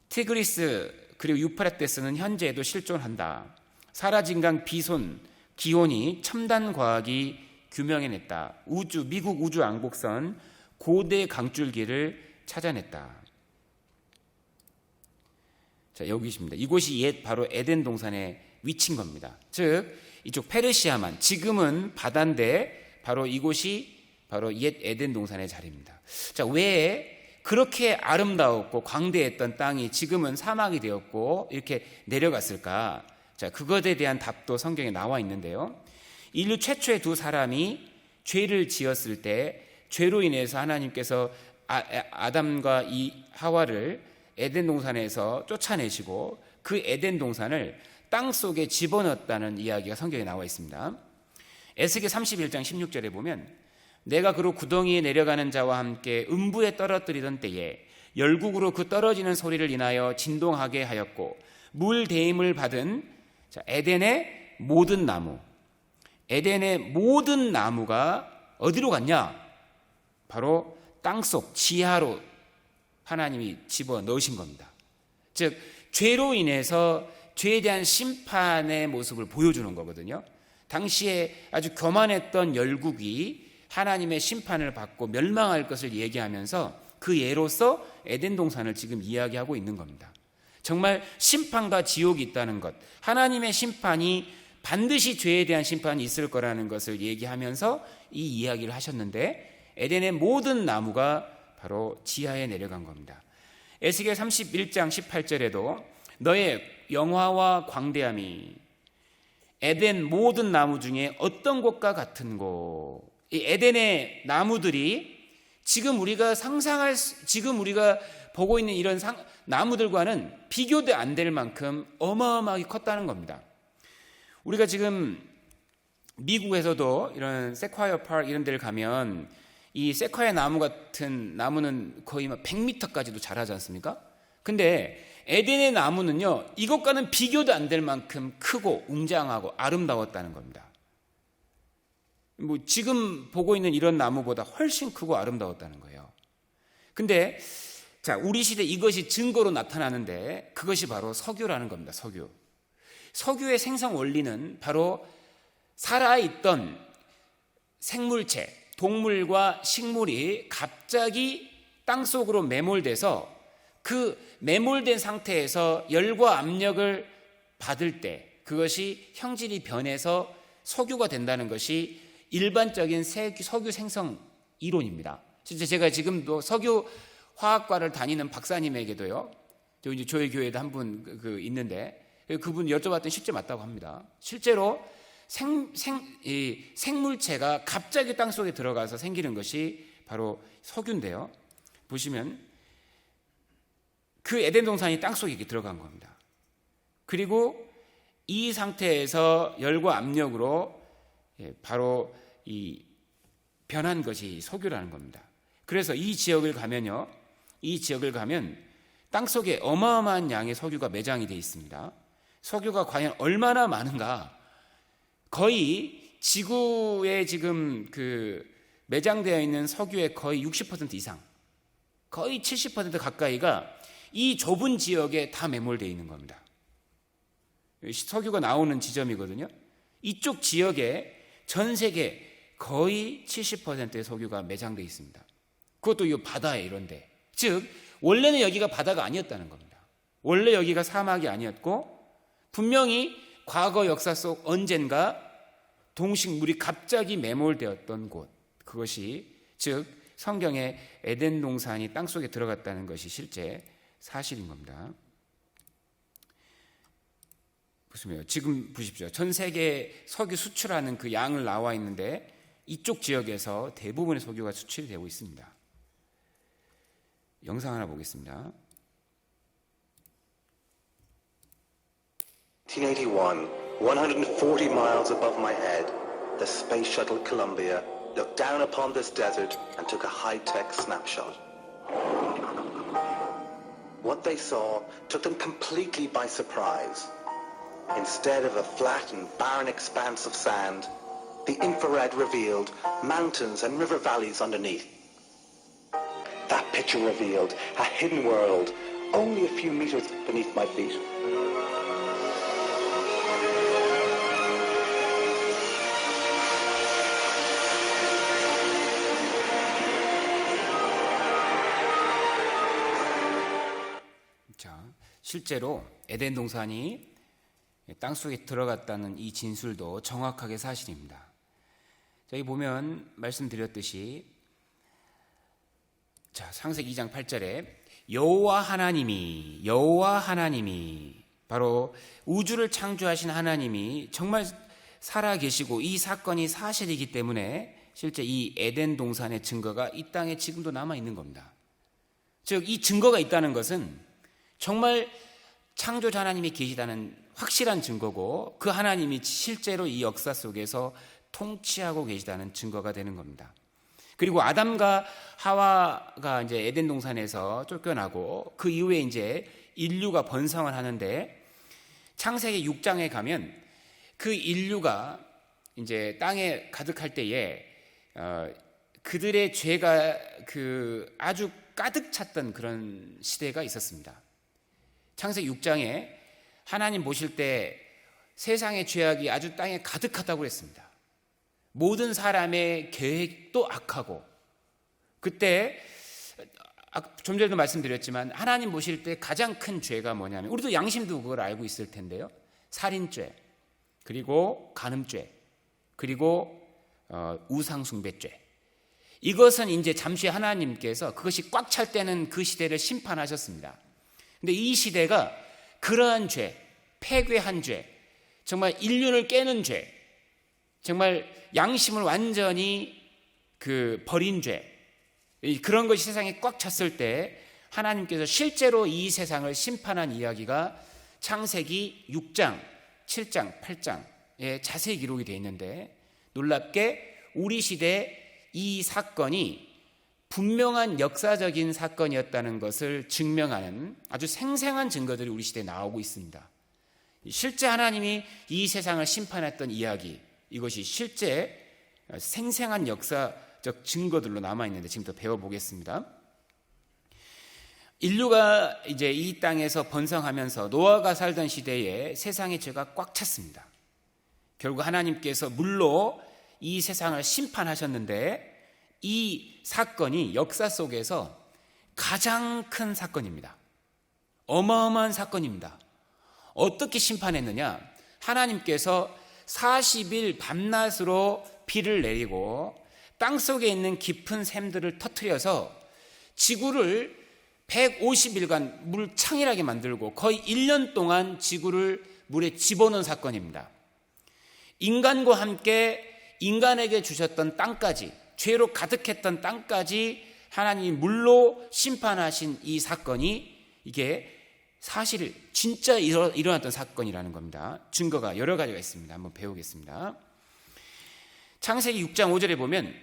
티그리스 그리고 유프라테스는 현재에도 실존한다. 사라진 강 비손 기온이 첨단 과학이 규명해냈다. 미국 우주 왕복선 고대 강줄기를 찾아냈다. 자, 여기십니다. 이곳이 옛 바로 에덴 동산의 위치인 겁니다. 즉 이쪽 페르시아만, 지금은 바다인데 바로 이곳이 바로 옛 에덴 동산의 자리입니다. 자, 왜 그렇게 아름다웠고 광대했던 땅이 지금은 사막이 되었고 이렇게 내려갔을까? 자, 그것에 대한 답도 성경에 나와 있는데요, 인류 최초의 두 사람이 죄를 지었을 때 죄로 인해서 하나님께서 아담과 이 하와를 에덴 동산에서 쫓아내시고 그 에덴 동산을 땅 속에 집어넣었다는 이야기가 성경에 나와 있습니다. 에스겔 31장 16절에 보면 내가 그로 구덩이에 내려가는 자와 함께 음부에 떨어뜨리던 때에 열국으로 그 떨어지는 소리를 인하여 진동하게 하였고 물 대임을 받은 에덴의 모든 나무가 어디로 갔냐? 바로 땅속 지하로 하나님이 집어넣으신 겁니다. 즉 죄로 인해서 죄에 대한 심판의 모습을 보여주는 거거든요. 당시에 아주 교만했던 열국이 하나님의 심판을 받고 멸망할 것을 얘기하면서 그 예로서 에덴 동산을 지금 이야기하고 있는 겁니다. 정말 심판과 지옥이 있다는 것, 하나님의 심판이 반드시 죄에 대한 심판이 있을 거라는 것을 얘기하면서 이 이야기를 하셨는데 에덴의 모든 나무가 바로 지하에 내려간 겁니다. 에스겔 31장 18절에도 너의 영화와 광대함이 에덴 모든 나무 중에 어떤 곳과 같은고. 이 에덴의 나무들이 지금 우리가 보고 있는 이런 나무들과는 비교도 안 될 만큼 어마어마하게 컸다는 겁니다. 우리가 지금 미국에서도 이런 세콰이어 파크 이런 데를 가면 이 세콰이어 나무 같은 나무는 거의 막 100m까지도 자라지 않습니까? 근데 에덴의 나무는요, 이것과는 비교도 안 될 만큼 크고 웅장하고 아름다웠다는 겁니다. 뭐 지금 보고 있는 이런 나무보다 훨씬 크고 아름다웠다는 거예요. 근데 자, 우리 시대 이것이 증거로 나타나는데 그것이 바로 석유라는 겁니다. 석유의 생성 원리는 바로 살아있던 생물체, 동물과 식물이 갑자기 땅속으로 매몰돼서 그 매몰된 상태에서 열과 압력을 받을 때 그것이 형질이 변해서 석유가 된다는 것이 일반적인 석유 생성 이론입니다. 진짜 제가 지금도 석유 화학과를 다니는 박사님에게도요, 저희 교회에도 한 분 있는데 그분 여쭤봤더니 실제 맞다고 합니다. 실제로 생물체가 갑자기 땅속에 들어가서 생기는 것이 바로 석유인데요. 보시면 그 에덴 동산이 땅속에 들어간 겁니다. 그리고 이 상태에서 열과 압력으로 바로 이 변한 것이 석유라는 겁니다. 그래서 이 지역을 가면 땅속에 어마어마한 양의 석유가 매장이 되어 있습니다. 석유가 과연 얼마나 많은가? 거의 지구에 지금 매장되어 있는 석유의 거의 60% 이상, 거의 70% 가까이가 이 좁은 지역에 다 매몰되어 있는 겁니다. 석유가 나오는 지점이거든요. 이쪽 지역에 전 세계 거의 70%의 석유가 매장되어 있습니다. 그것도 이 바다에 이런데. 즉 원래는 여기가 바다가 아니었다는 겁니다. 원래 여기가 사막이 아니었고 분명히 과거 역사 속 언젠가 동식물이 갑자기 매몰되었던 곳, 그것이 즉 성경에 에덴 동산이 땅속에 들어갔다는 것이 실제 사실인 겁니다. 보시면 지금 보십시오. 전 세계 석유 수출하는 그 양을 나와 있는데 이쪽 지역에서 대부분의 석유가 수출이 되고 있습니다. 영상 하나 보겠습니다. 1981, 140 miles above my head, the space shuttle Columbia looked down upon this desert and took a high-tech snapshot. What they saw took them completely by surprise. Instead of a flat and barren expanse of sand, the infrared revealed mountains and river valleys underneath. That picture revealed a hidden world only a few meters beneath my feet. 실제로 에덴 동산이 땅속에 들어갔다는 이 진술도 정확하게 사실입니다. 여기 보면 말씀드렸듯이 창세기 2장 8절에 여호와 하나님이 바로 우주를 창조하신 하나님이 정말 살아계시고 이 사건이 사실이기 때문에 실제 이 에덴 동산의 증거가 이 땅에 지금도 남아 있는 겁니다. 즉 이 증거가 있다는 것은 정말 창조자 하나님이 계시다는 확실한 증거고, 그 하나님이 실제로 이 역사 속에서 통치하고 계시다는 증거가 되는 겁니다. 그리고 아담과 하와가 이제 에덴 동산에서 쫓겨나고 그 이후에 이제 인류가 번성을 하는데, 창세기 6장에 가면 그 인류가 이제 땅에 가득할 때에 그들의 죄가 아주 가득 찼던 그런 시대가 있었습니다. 창세기 6장에 하나님 보실 때 세상의 죄악이 아주 땅에 가득하다고 했습니다. 모든 사람의 계획도 악하고, 그때 좀 전에도 말씀드렸지만 하나님 보실 때 가장 큰 죄가 뭐냐면, 우리도 양심도 그걸 알고 있을 텐데요, 살인죄, 그리고 간음죄, 그리고 우상숭배죄. 이것은 이제 잠시 하나님께서 그것이 꽉 찰 때는 그 시대를 심판하셨습니다. 근데 이 시대가 그러한 죄, 폐괴한 죄, 정말 인륜을 깨는 죄, 정말 양심을 완전히 버린 죄, 그런 것이 세상에 꽉 찼을 때 하나님께서 실제로 이 세상을 심판한 이야기가 창세기 6장, 7장, 8장에 자세히 기록이 되어 있는데, 놀랍게 우리 시대 이 사건이 분명한 역사적인 사건이었다는 것을 증명하는 아주 생생한 증거들이 우리 시대에 나오고 있습니다. 실제 하나님이 이 세상을 심판했던 이야기, 이것이 실제 생생한 역사적 증거들로 남아있는데 지금부터 배워보겠습니다. 인류가 이제 이 땅에서 번성하면서 노아가 살던 시대에 세상의 죄가 꽉 찼습니다. 결국 하나님께서 물로 이 세상을 심판하셨는데, 이 사건이 역사 속에서 가장 큰 사건입니다. 어마어마한 사건입니다. 어떻게 심판했느냐? 하나님께서 40일 밤낮으로 비를 내리고 땅속에 있는 깊은 샘들을 터뜨려서 지구를 150일간 물창일하게 만들고 거의 1년 동안 지구를 물에 집어넣은 사건입니다. 인간과 함께 인간에게 주셨던 땅까지, 죄로 가득했던 땅까지 하나님이 물로 심판하신 이 사건이, 이게 사실 진짜 일어났던 사건이라는 겁니다. 증거가 여러 가지가 있습니다. 한번 배우겠습니다. 창세기 6장 5절에 보면,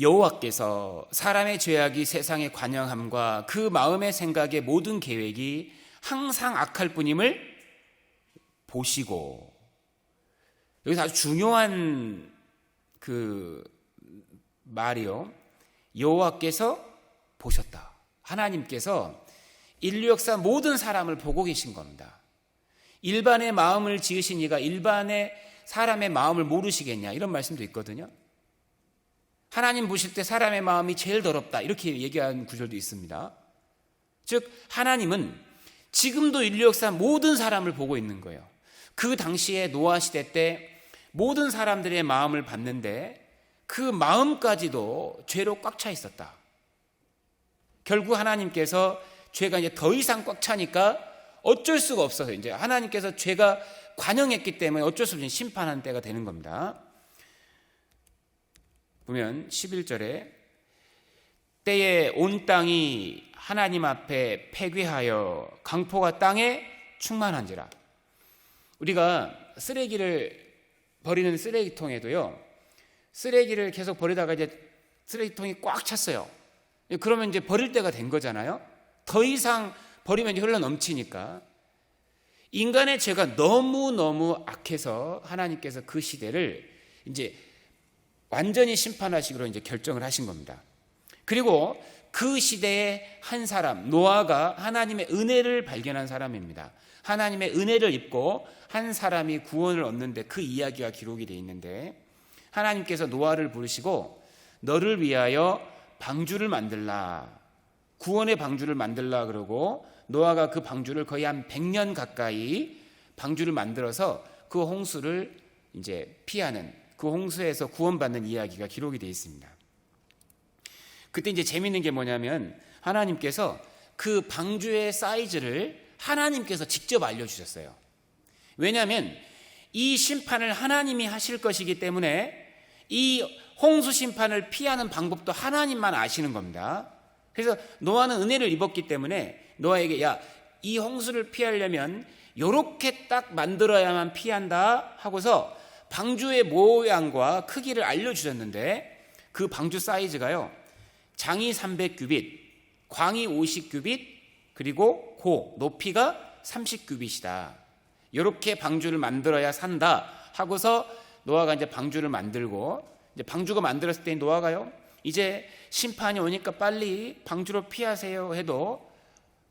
여호와께서 사람의 죄악이 세상에 관영함과 그 마음의 생각의 모든 계획이 항상 악할 뿐임을 보시고, 여기서 아주 중요한 말이요, 여호와께서 보셨다. 하나님께서 인류 역사 모든 사람을 보고 계신 겁니다. 일반의 마음을 지으신 이가 일반의 사람의 마음을 모르시겠냐, 이런 말씀도 있거든요. 하나님 보실 때 사람의 마음이 제일 더럽다, 이렇게 얘기하는 구절도 있습니다. 즉 하나님은 지금도 인류 역사 모든 사람을 보고 있는 거예요. 그 당시에 노아 시대 때 모든 사람들의 마음을 봤는데 그 마음까지도 죄로 꽉 차 있었다. 결국 하나님께서 죄가 이제 더 이상 꽉 차니까 어쩔 수가 없어서 이제 하나님께서 죄가 관영했기 때문에 어쩔 수 없이 심판하는 때가 되는 겁니다. 보면 11절에 때에 온 땅이 하나님 앞에 폐괴하여 강포가 땅에 충만한지라. 우리가 쓰레기를 버리는 쓰레기통에도요, 쓰레기를 계속 버리다가 이제 쓰레기통이 꽉 찼어요. 그러면 이제 버릴 때가 된 거잖아요. 더 이상 버리면 이제 흘러 넘치니까. 인간의 죄가 너무너무 악해서 하나님께서 그 시대를 이제 완전히 심판하시기로 이제 결정을 하신 겁니다. 그리고 그 시대의 한 사람, 노아가 하나님의 은혜를 발견한 사람입니다. 하나님의 은혜를 입고 한 사람이 구원을 얻는데 그 이야기가 기록이 되어 있는데, 하나님께서 노아를 부르시고 너를 위하여 방주를 만들라, 구원의 방주를 만들라 그러고, 노아가 그 방주를 거의 한 100년 가까이 방주를 만들어서 그 홍수를 이제 피하는, 그 홍수에서 구원받는 이야기가 기록이 되어 있습니다. 그때 이제 재밌는 게 뭐냐면, 하나님께서 그 방주의 사이즈를 하나님께서 직접 알려주셨어요. 왜냐하면 이 심판을 하나님이 하실 것이기 때문에 이 홍수 심판을 피하는 방법도 하나님만 아시는 겁니다. 그래서 노아는 은혜를 입었기 때문에 노아에게 야, 이 홍수를 피하려면 요렇게 딱 만들어야만 피한다 하고서 방주의 모양과 크기를 알려주셨는데 그 방주 사이즈가요, 장이 300규빗, 광이 50규빗, 그리고 높이가 30규빗이다. 이렇게 방주를 만들어야 산다 하고서 노아가 이제 방주를 만들고, 이제 방주가 만들었을 때 노아가요, 이제 심판이 오니까 빨리 방주로 피하세요 해도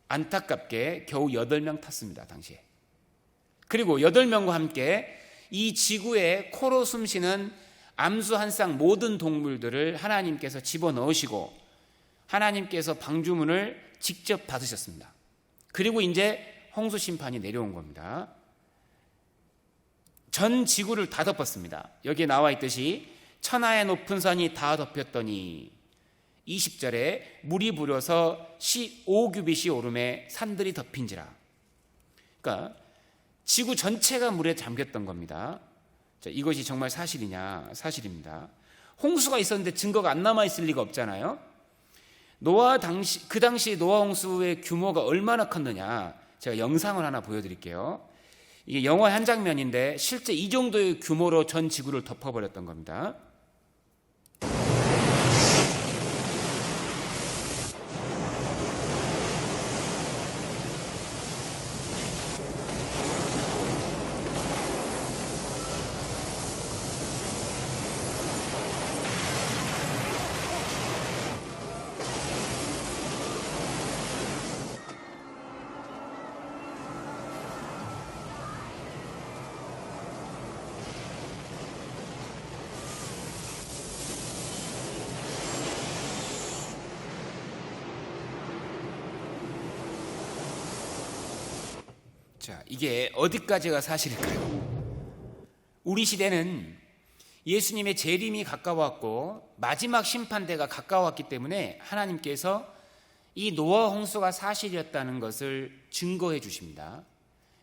안타깝게 겨우 8명 탔습니다, 당시에. 그리고 8명과 함께 이 지구에 코로 숨쉬는 암수 한 쌍 모든 동물들을 하나님께서 집어넣으시고 하나님께서 방주문을 직접 닫으셨습니다. 그리고 이제 홍수 심판이 내려온 겁니다. 전 지구를 다 덮었습니다. 여기에 나와 있듯이 천하의 높은 산이 다 덮였더니 20절에 물이 불어서 15규빗이 오름에 산들이 덮인지라. 그러니까 지구 전체가 물에 잠겼던 겁니다. 자, 이것이 정말 사실이냐? 사실입니다. 홍수가 있었는데 증거가 안 남아있을 리가 없잖아요. 그 당시 노아 홍수의 규모가 얼마나 컸느냐, 제가 영상을 하나 보여드릴게요. 이게 영화의 한 장면인데 실제 이 정도의 규모로 전 지구를 덮어버렸던 겁니다. 자, 이게 어디까지가 사실일까요? 우리 시대는 예수님의 재림이 가까웠고 마지막 심판대가 가까웠기 때문에 하나님께서 이 노아 홍수가 사실이었다는 것을 증거해 주십니다.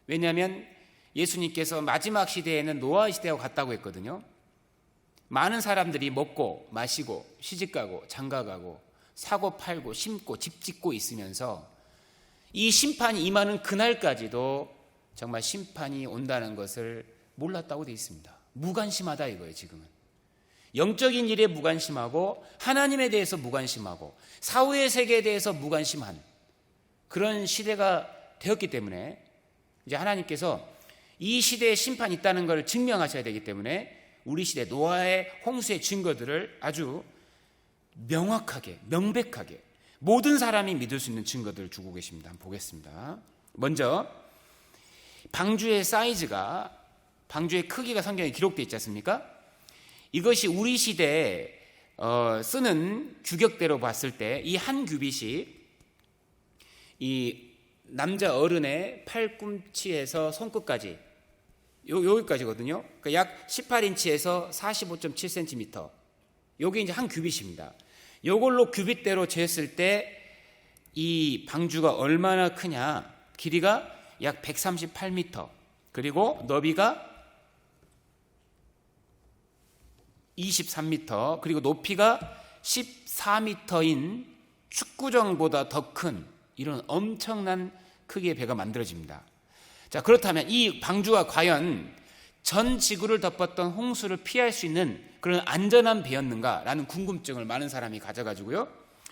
왜냐하면 예수님께서 마지막 시대에는 노아 시대와 같다고 했거든요. 많은 사람들이 먹고 마시고 시집가고 장가가고 사고 팔고 심고 집 짓고 있으면서 이 심판이 임하는 그날까지도 정말 심판이 온다는 것을 몰랐다고 되어 있습니다. 무관심하다 이거예요. 지금은 영적인 일에 무관심하고 하나님에 대해서 무관심하고 사후의 세계에 대해서 무관심한 그런 시대가 되었기 때문에 이제 하나님께서 이 시대에 심판이 있다는 것을 증명하셔야 되기 때문에 우리 시대 노아의 홍수의 증거들을 아주 명확하게 명백하게 모든 사람이 믿을 수 있는 증거들을 주고 계십니다. 한번 보겠습니다. 먼저 방주의 사이즈가, 방주의 크기가 성경에 기록되어 있지 않습니까? 이것이 우리 시대에 쓰는 규격대로 봤을 때 이 한 규빗이 이 남자 어른의 팔꿈치에서 손끝까지 여기까지거든요. 그러니까 약 18인치에서 45.7cm. 요게 이제 한 규빗입니다. 요걸로 규빗대로 쟀을 때 이 방주가 얼마나 크냐? 길이가 약 138m, 그리고 너비가 23m, 그리고 높이가 14m인 축구장보다 더 큰 이런 엄청난 크기의 배가 만들어집니다. 자, 그렇다면 이 방주가 과연 전 지구를 덮었던 홍수를 피할 수 있는 그런 안전한 배였는가라는 궁금증을 많은 사람이 가져가지고요,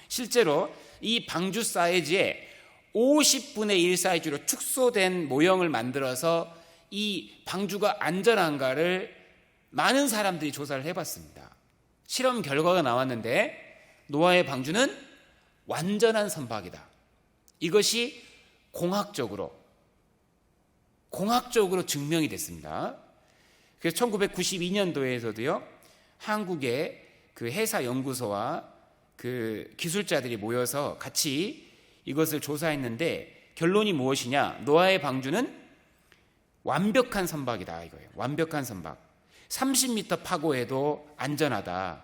실제로 이 방주 사이즈에 50분의 1 사이즈로 축소된 모형을 만들어서 이 방주가 안전한가를 많은 사람들이 조사를 해봤습니다. 실험 결과가 나왔는데 노아의 방주는 완전한 선박이다. 이것이 공학적으로 증명이 됐습니다. 그래서 1992년도에서도요, 한국의 그 해사 연구소와 그 기술자들이 모여서 같이 이것을 조사했는데 결론이 무엇이냐? 노아의 방주는 완벽한 선박이다 이거예요. 완벽한 선박. 30m 파고해도 안전하다.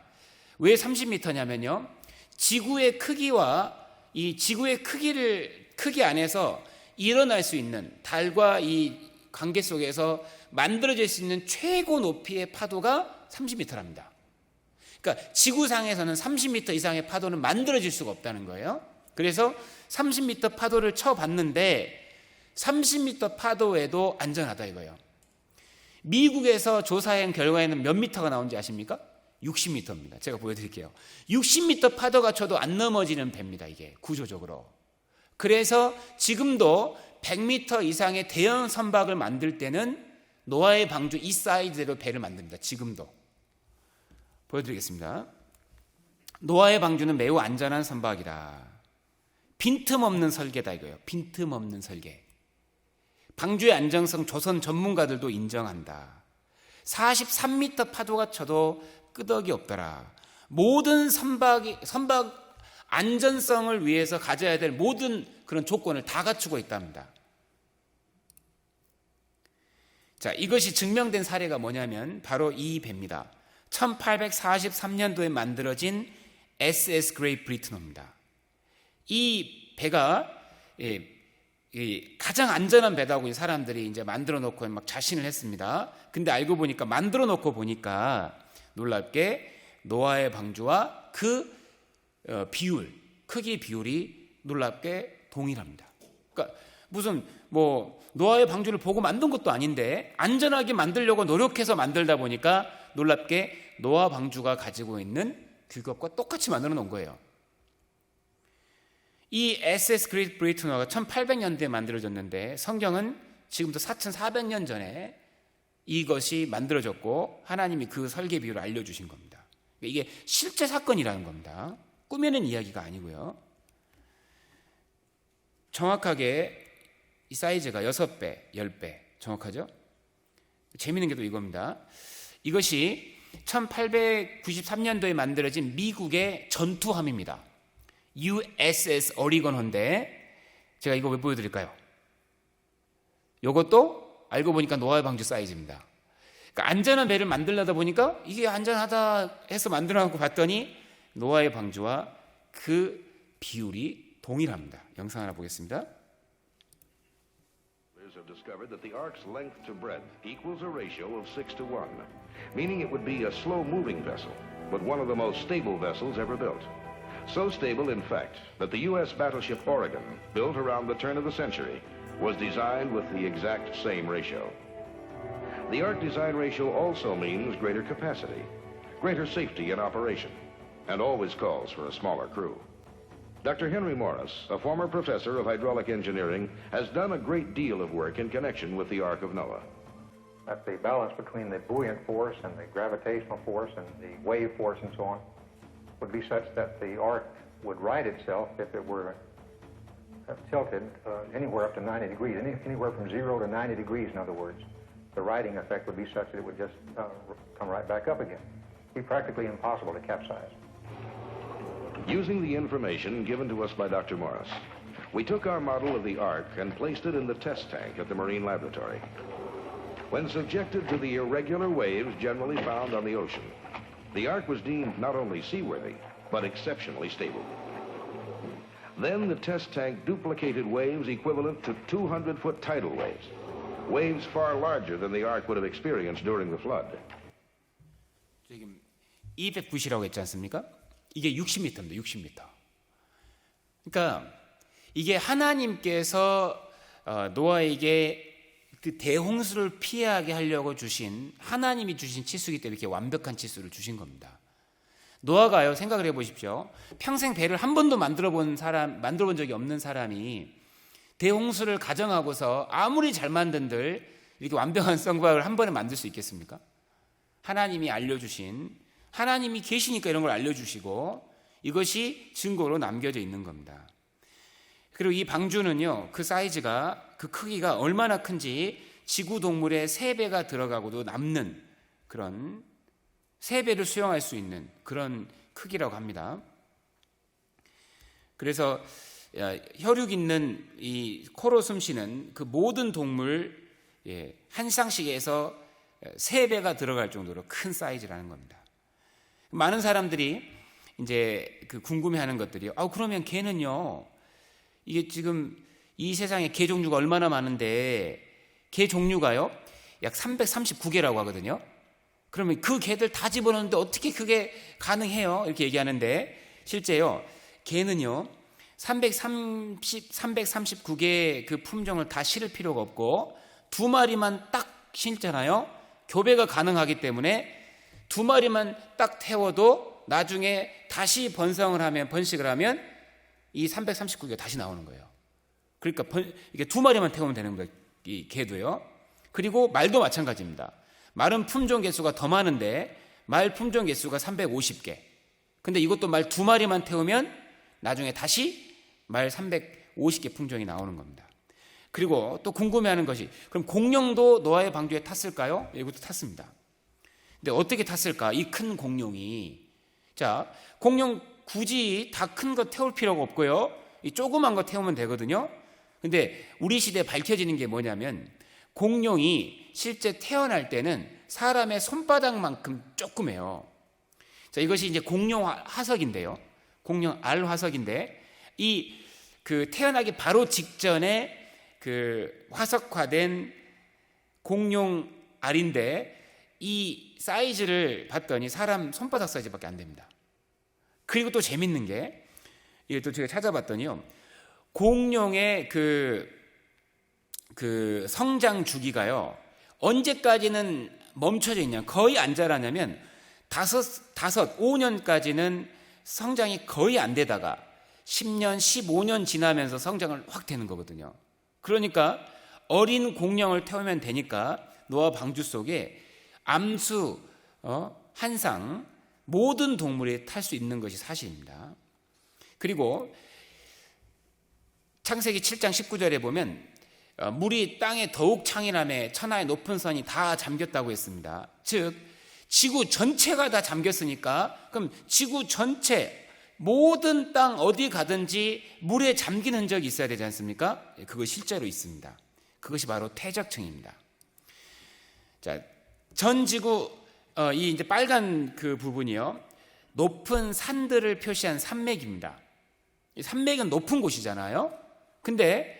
왜 30m냐면요, 지구의 크기와 이 지구의 크기 안에서 일어날 수 있는 달과 이 관계 속에서 만들어질 수 있는 최고 높이의 파도가 30m랍니다. 그러니까 지구상에서는 30m 이상의 파도는 만들어질 수가 없다는 거예요. 그래서 30m 파도를 쳐봤는데 30m 파도에도 안전하다 이거예요. 미국에서 조사한 결과에는 몇 미터가 나온지 아십니까? 60m입니다. 제가 보여드릴게요. 60m 파도가 쳐도 안 넘어지는 배입니다. 이게 구조적으로. 그래서 지금도 100m 이상의 대형 선박을 만들 때는 노아의 방주 이 사이즈로 배를 만듭니다. 지금도. 보여드리겠습니다. 노아의 방주는 매우 안전한 선박이라. 빈틈없는 설계다 이거예요. 빈틈없는 설계. 방주의 안정성 조선 전문가들도 인정한다. 43m 파도가 쳐도 끄덕이 없더라. 모든 선박 안전성을 위해서 가져야 될 모든 그런 조건을 다 갖추고 있답니다. 자, 이것이 증명된 사례가 뭐냐면 바로 이 배입니다. 1843년도에 만들어진 SS 그레이트 브리튼호입니다. 이 배가 가장 안전한 배다고 사람들이 이제 만들어 놓고 막 자신을 했습니다. 근데 알고 보니까 만들어 놓고 보니까 놀랍게 노아의 방주와 그 비율, 크기 비율이 놀랍게 동일합니다. 그러니까 무슨 뭐 노아의 방주를 보고 만든 것도 아닌데 안전하게 만들려고 노력해서 만들다 보니까 놀랍게 노아 방주가 가지고 있는 그것과 똑같이 만들어 놓은 거예요. 이 SS 그레이트 브리튼호가 1800년대에 만들어졌는데 성경은 지금부터 4400년 전에 이것이 만들어졌고 하나님이 그 설계 비율을 알려주신 겁니다. 이게 실제 사건이라는 겁니다. 꾸며낸 이야기가 아니고요. 정확하게 이 사이즈가 6배, 10배 정확하죠? 재미있는 게 또 이겁니다. 이것이 1893년도에 만들어진 미국의 전투함입니다. USS 어리건호인데 제가 이거 왜 보여드릴까요? 이것도 알고 보니까 노아의 방주 사이즈입니다. 그러니까 안전한 배를 만들려다 보니까 이게 안전하다 해서 만들어갖고 봤더니 노아의 방주와 그 비율이 동일합니다. 영상 하나 보겠습니다. Have discovered that the ark's length to breadth equals a ratio of 6:1, meaning it would be a slow-moving vessel, but one of the most stable vessels ever built. So stable, in fact, that the U.S. battleship Oregon, built around the turn of the century, was designed with the exact same ratio. The ark design ratio also means greater capacity, greater safety in operation, and always calls for a smaller crew. Dr. Henry Morris, a former professor of hydraulic engineering, has done a great deal of work in connection with the Ark of Noah. That the balance between the buoyant force and the gravitational force and the wave force and so on would be such that the Ark would right itself if it were tilted anywhere up to 90 degrees, anywhere from 0 to 90 degrees, in other words. The righting effect would be such that it would just come right back up again. It would be practically impossible to capsize. Using the information given to us by Dr. Morris, we took our model of the Ark and placed it in the test tank at the Marine Laboratory. When subjected to the irregular waves generally found on the ocean, the Ark was deemed not only seaworthy, but exceptionally stable. Then the test tank duplicated waves equivalent to 200-foot tidal waves, waves far larger than the Ark would have experienced during the flood. 지금 290이라고 했지 않습니까? 이게 60m입니다. 60m. 그러니까 이게 하나님께서 노아에게 그 대홍수를 피하게 하려고 주신 하나님이 주신 치수이기 때문에 이렇게 완벽한 치수를 주신 겁니다. 노아가요, 생각을 해보십시오. 평생 배를 한 번도 만들어 본 적이 없는 사람이 대홍수를 가정하고서 아무리 잘 만든들 이렇게 완벽한 선박을 한 번에 만들 수 있겠습니까? 하나님이 알려주신, 하나님이 계시니까 이런 걸 알려주시고 이것이 증거로 남겨져 있는 겁니다. 그리고 이 방주는요, 그 사이즈가, 그 크기가 얼마나 큰지 지구 동물의 3배가 들어가고도 남는 그런 3배를 수용할 수 있는 그런 크기라고 합니다. 그래서 혈육 있는 이 코로 숨쉬는 그 모든 동물 한 쌍씩에서 3배가 들어갈 정도로 큰 사이즈라는 겁니다. 많은 사람들이 이제 그 궁금해하는 것들이, 그러면 개는요, 이게 지금 이 세상에 개 종류가 얼마나 많은데 개 종류가요 약 339개라고 하거든요. 그러면 그 개들 다 집어넣는데 어떻게 그게 가능해요? 이렇게 얘기하는데 실제요, 개는요 339개의 그 품종을 다 실을 필요가 없고 2마리만 딱 심잖아요. 교배가 가능하기 때문에 2마리만 딱 태워도 나중에 다시 번식을 하면 이 339개가 다시 나오는 거예요. 그러니까 이게 2마리만 태우면 되는 거예요, 이 개도요. 그리고 말도 마찬가지입니다. 말은 품종 개수가 더 많은데 말 품종 개수가 350개. 근데 이것도 말 2마리만 태우면 나중에 다시 말 350개 품종이 나오는 겁니다. 그리고 또 궁금해하는 것이, 그럼 공룡도 노아의 방주에 탔을까요? 이것도 탔습니다. 근데 어떻게 탔을까? 이 큰 공룡이. 자, 공룡 굳이 다 큰 거 태울 필요가 없고요. 이 조그만 거 태우면 되거든요. 근데 우리 시대에 밝혀지는 게 뭐냐면 공룡이 실제 태어날 때는 사람의 손바닥만큼 조그매요. 자, 이것이 이제 공룡 화석인데요. 공룡 알 화석인데 이 그 태어나기 바로 직전에 그 화석화된 공룡 알인데 이 사이즈를 봤더니 사람 손바닥 사이즈밖에 안 됩니다. 그리고 또 재밌는 게, 이게 또 제가 찾아봤더니요, 공룡의 그 성장 주기가요 언제까지는 멈춰져 있냐, 거의 안 자라냐면 5년까지는 성장이 거의 안 되다가 10년, 15년 지나면서 성장을 확 되는 거거든요. 그러니까 어린 공룡을 태우면 되니까 노아 방주 속에 암수, 한상 모든 동물이 탈 수 있는 것이 사실입니다. 그리고 창세기 7장 19절에 보면 물이 땅에 더욱 창이라며 천하의 높은 선이 다 잠겼다고 했습니다. 즉 지구 전체가 다 잠겼으니까 그럼 지구 전체 모든 땅 어디 가든지 물에 잠긴 흔적이 있어야 되지 않습니까? 그거 실제로 있습니다. 그것이 바로 퇴적층입니다. 자, 전 지구 이 이제 빨간 그 부분이요, 높은 산들을 표시한 산맥입니다. 이 산맥은 높은 곳이잖아요. 근데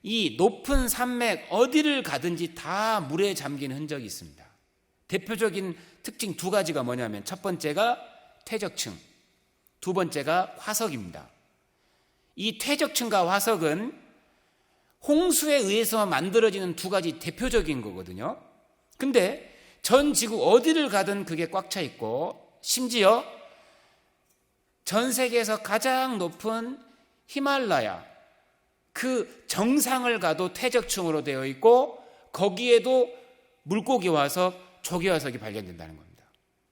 이 높은 산맥 어디를 가든지 다 물에 잠긴 흔적이 있습니다. 대표적인 특징 2가지가 뭐냐면 첫 번째가 퇴적층, 두 번째가 화석입니다. 이 퇴적층과 화석은 홍수에 의해서 만들어지는 2가지 대표적인 거거든요. 근데 전 지구 어디를 가든 그게 꽉 차 있고, 심지어 전 세계에서 가장 높은 히말라야 그 정상을 가도 퇴적층으로 되어 있고 거기에도 물고기 화석, 조개 화석이 발견된다는 겁니다.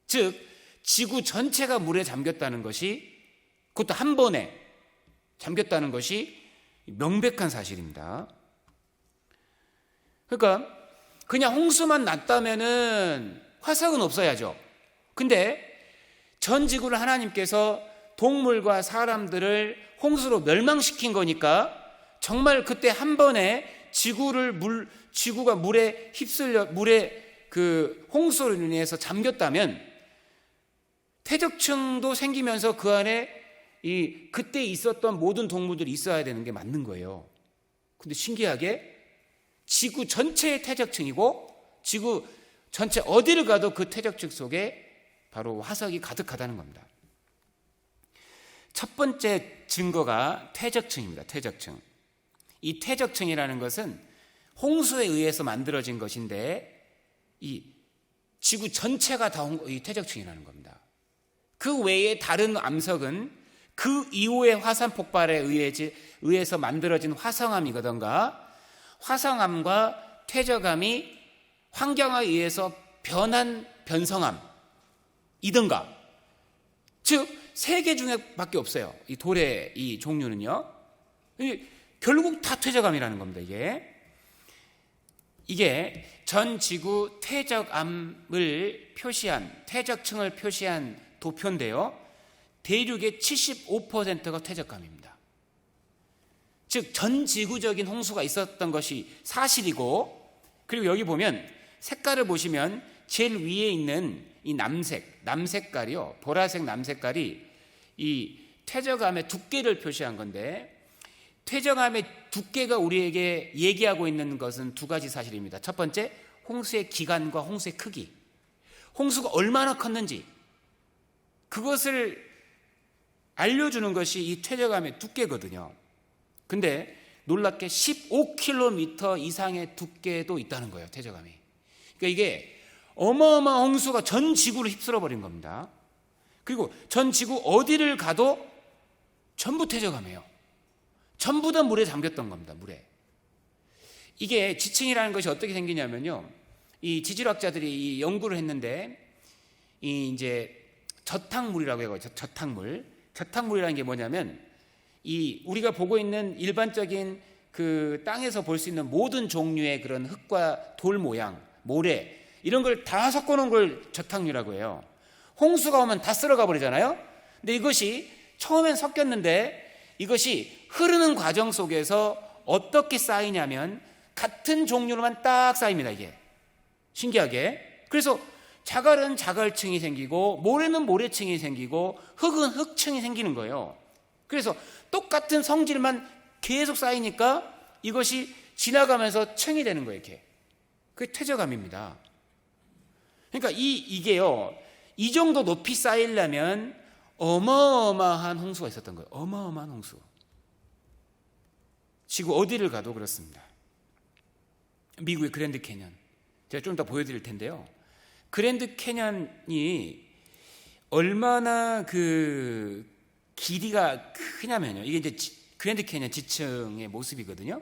즉 지구 전체가 물에 잠겼다는 것이, 그것도 한 번에 잠겼다는 것이 명백한 사실입니다. 그러니까 그냥 홍수만 났다면은 화석은 없어야죠. 근데 전 지구를 하나님께서 동물과 사람들을 홍수로 멸망시킨 거니까 정말 그때 한 번에 지구가 물에 휩쓸려 물에 그 홍수로 인해서 잠겼다면 퇴적층도 생기면서 그 안에 그때 있었던 모든 동물들이 있어야 되는 게 맞는 거예요. 근데 신기하게 지구 전체의 퇴적층이고 지구 전체 어디를 가도 그 퇴적층 속에 바로 화석이 가득하다는 겁니다. 첫 번째 증거가 퇴적층입니다. 퇴적층. 이 퇴적층이라는 것은 홍수에 의해서 만들어진 것인데 이 지구 전체가 다 이 퇴적층이라는 겁니다. 그 외에 다른 암석은 그 이후의 화산 폭발에 의해서 만들어진 화성암이거든가, 화성암과 퇴적암이 환경에 의해서 변한 변성암이든가, 즉 3개 중에 밖에 없어요. 이 돌의 이 종류는요. 결국 다 퇴적암이라는 겁니다. 이게 전 지구 퇴적암을 표시한, 퇴적층을 표시한 도표인데요. 대륙의 75%가 퇴적암입니다. 즉 전 지구적인 홍수가 있었던 것이 사실이고, 그리고 여기 보면 색깔을 보시면 제일 위에 있는 이 남색깔이요, 보라색 남색깔이 이 퇴적암의 두께를 표시한 건데, 퇴적암의 두께가 우리에게 얘기하고 있는 것은 2가지 사실입니다. 첫 번째, 홍수의 기간과 홍수의 크기. 홍수가 얼마나 컸는지 그것을 알려주는 것이 이 퇴적암의 두께거든요. 근데 놀랍게 15km 이상의 두께도 있다는 거예요, 퇴적암이. 그러니까 이게 어마어마한 홍수가 전 지구를 휩쓸어 버린 겁니다. 그리고 전 지구 어디를 가도 전부 퇴적암이에요. 전부 다 물에 잠겼던 겁니다, 물에. 이게 지층이라는 것이 어떻게 생기냐면요, 이 지질학자들이 이 연구를 했는데, 이 이제 저탕물이라고 해요. 저탕물이라는 게 뭐냐면, 이 우리가 보고 있는 일반적인 그 땅에서 볼 수 있는 모든 종류의 그런 흙과 돌 모양, 모래 이런 걸 다 섞어 놓은 걸 저탕류라고 해요. 홍수가 오면 다 쓸어가 버리잖아요. 근데 이것이 처음엔 섞였는데 이것이 흐르는 과정 속에서 어떻게 쌓이냐면 같은 종류로만 딱 쌓입니다, 이게. 신기하게. 그래서 자갈은 자갈층이 생기고 모래는 모래층이 생기고 흙은 흙층이 생기는 거예요. 그래서 똑같은 성질만 계속 쌓이니까 이것이 지나가면서 층이 되는 거예요, 이렇게. 그게 퇴적암입니다. 그러니까 이게요, 이 정도 높이 쌓이려면 어마어마한 홍수가 있었던 거예요. 어마어마한 홍수. 지구 어디를 가도 그렇습니다. 미국의 그랜드 캐년, 제가 좀 이따 보여드릴 텐데요. 그랜드 캐년이 얼마나 그 길이가 크냐면요, 이게 이제 그랜드 캐년 지층의 모습이거든요.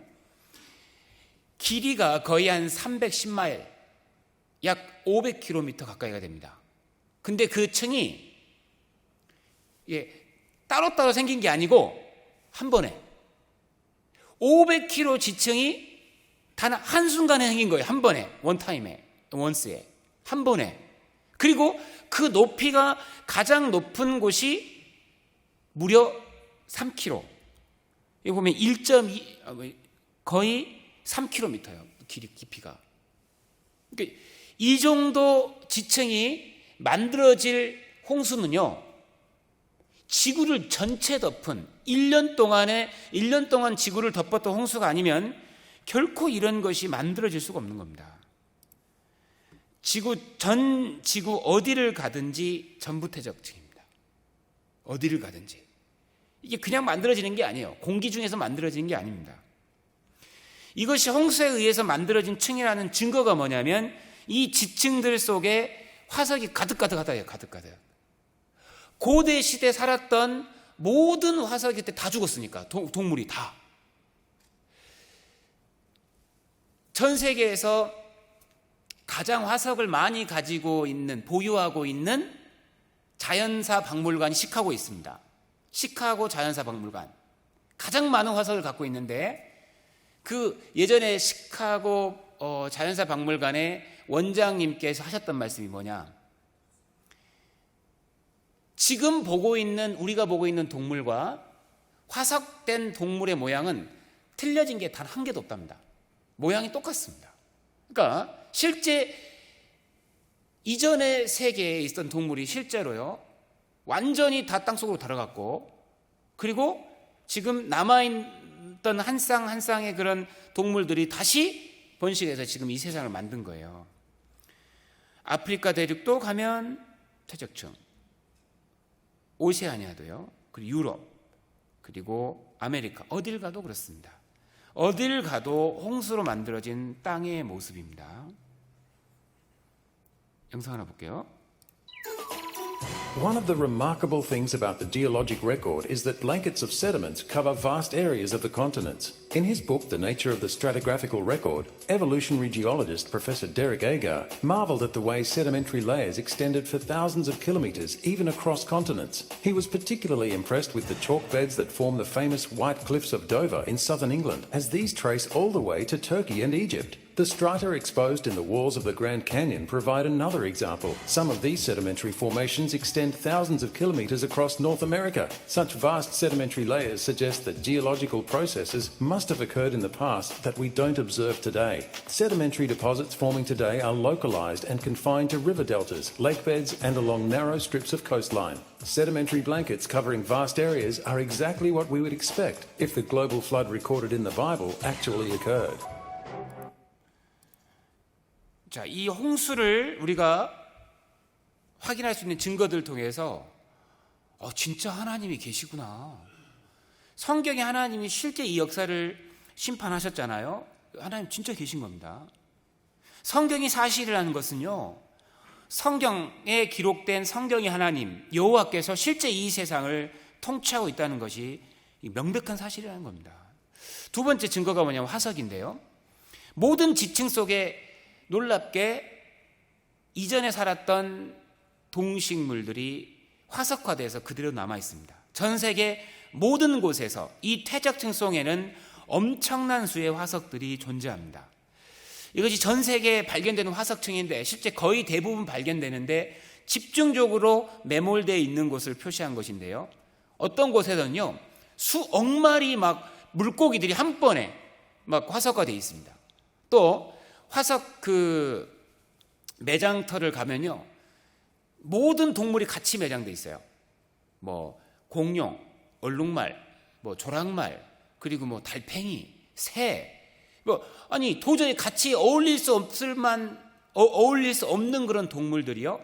길이가 거의 한 310마일, 약 500km 가까이가 됩니다. 근데 그 층이 따로따로 생긴 게 아니고 한 번에 500km 지층이 단 한순간에 생긴 거예요. 한 번에, 원스에 한 번에. 그리고 그 높이가 가장 높은 곳이 무려 3km. 여기 보면 1.2, 거의 3km예요. 깊이가. 그러니까 이 정도 지층이 만들어질 홍수는요, 지구를 전체 덮은 1년 동안 지구를 덮었던 홍수가 아니면 결코 이런 것이 만들어질 수가 없는 겁니다. 전 지구 어디를 가든지 전부 퇴적층입니다. 어디를 가든지. 이게 그냥 만들어지는 게 아니에요. 공기 중에서 만들어지는 게 아닙니다. 이것이 홍수에 의해서 만들어진 층이라는 증거가 뭐냐면 이 지층들 속에 화석이 가득가득하다예요. 가득가득. 고대 시대 살았던 모든 화석이 그때 다 죽었으니까, 동물이 다. 전 세계에서 가장 화석을 많이 가지고 있는, 보유하고 있는 자연사 박물관이 시카고에 있습니다. 시카고 자연사 박물관. 가장 많은 화석을 갖고 있는데, 그 예전에 시카고 자연사 박물관의 원장님께서 하셨던 말씀이 뭐냐? 지금 우리가 보고 있는 동물과 화석된 동물의 모양은 틀려진 게 단 한 개도 없답니다. 모양이 똑같습니다. 그러니까 실제 이전의 세계에 있던 동물이 실제로요, 완전히 다 땅속으로 들어갔고, 그리고 지금 남아있던 한 쌍 한 쌍의 그런 동물들이 다시 번식해서 지금 이 세상을 만든 거예요. 아프리카 대륙도 가면 퇴적층, 오세아니아도요, 그리고 유럽, 그리고 아메리카, 어딜 가도 그렇습니다. 어딜 가도 홍수로 만들어진 땅의 모습입니다. 영상 하나 볼게요. One of the remarkable things about the geologic record is that blankets of sediments cover vast areas of the continents. In his book, The Nature of the Stratigraphical Record, evolutionary geologist Professor Derek Agar marveled at the way sedimentary layers extended for thousands of kilometers, even across continents. He was particularly impressed with the chalk beds that form the famous White Cliffs of Dover in southern England, as these trace all the way to Turkey and Egypt. The strata exposed in the walls of the Grand Canyon provide another example. Some of these sedimentary formations extend thousands of kilometers across North America. Such vast sedimentary layers suggest that geological processes must have occurred in the past that we don't observe today. Sedimentary deposits forming today are localized and confined to river deltas, lake beds, and along narrow strips of coastline. Sedimentary blankets covering vast areas are exactly what we would expect if the global flood recorded in the Bible actually occurred. 자, 이 홍수를 우리가 확인할 수 있는 증거들을 통해서 진짜 하나님이 계시구나. 성경에 하나님이 실제 이 역사를 심판하셨잖아요. 하나님 진짜 계신 겁니다. 성경이 사실이라는 것은요, 성경에 기록된 성경의 하나님 여호와께서 실제 이 세상을 통치하고 있다는 것이 명백한 사실이라는 겁니다. 두 번째 증거가 뭐냐면 화석인데요, 모든 지층 속에 놀랍게 이전에 살았던 동식물들이 화석화돼서 그대로 남아 있습니다. 전 세계 모든 곳에서 이 퇴적층 속에는 엄청난 수의 화석들이 존재합니다. 이것이 전 세계에 발견되는 화석층인데 실제 거의 대부분 발견되는데 집중적으로 매몰되어 있는 곳을 표시한 것인데요, 어떤 곳에서는요 수억 마리 막 물고기들이 한 번에 막 화석화되어 있습니다. 또 화석 매장터를 가면요 모든 동물이 같이 매장되어 있어요. 뭐 공룡, 얼룩말, 뭐 조랑말, 그리고 뭐 달팽이, 새, 아니 도저히 같이 어울릴 수 없는 그런 동물들이요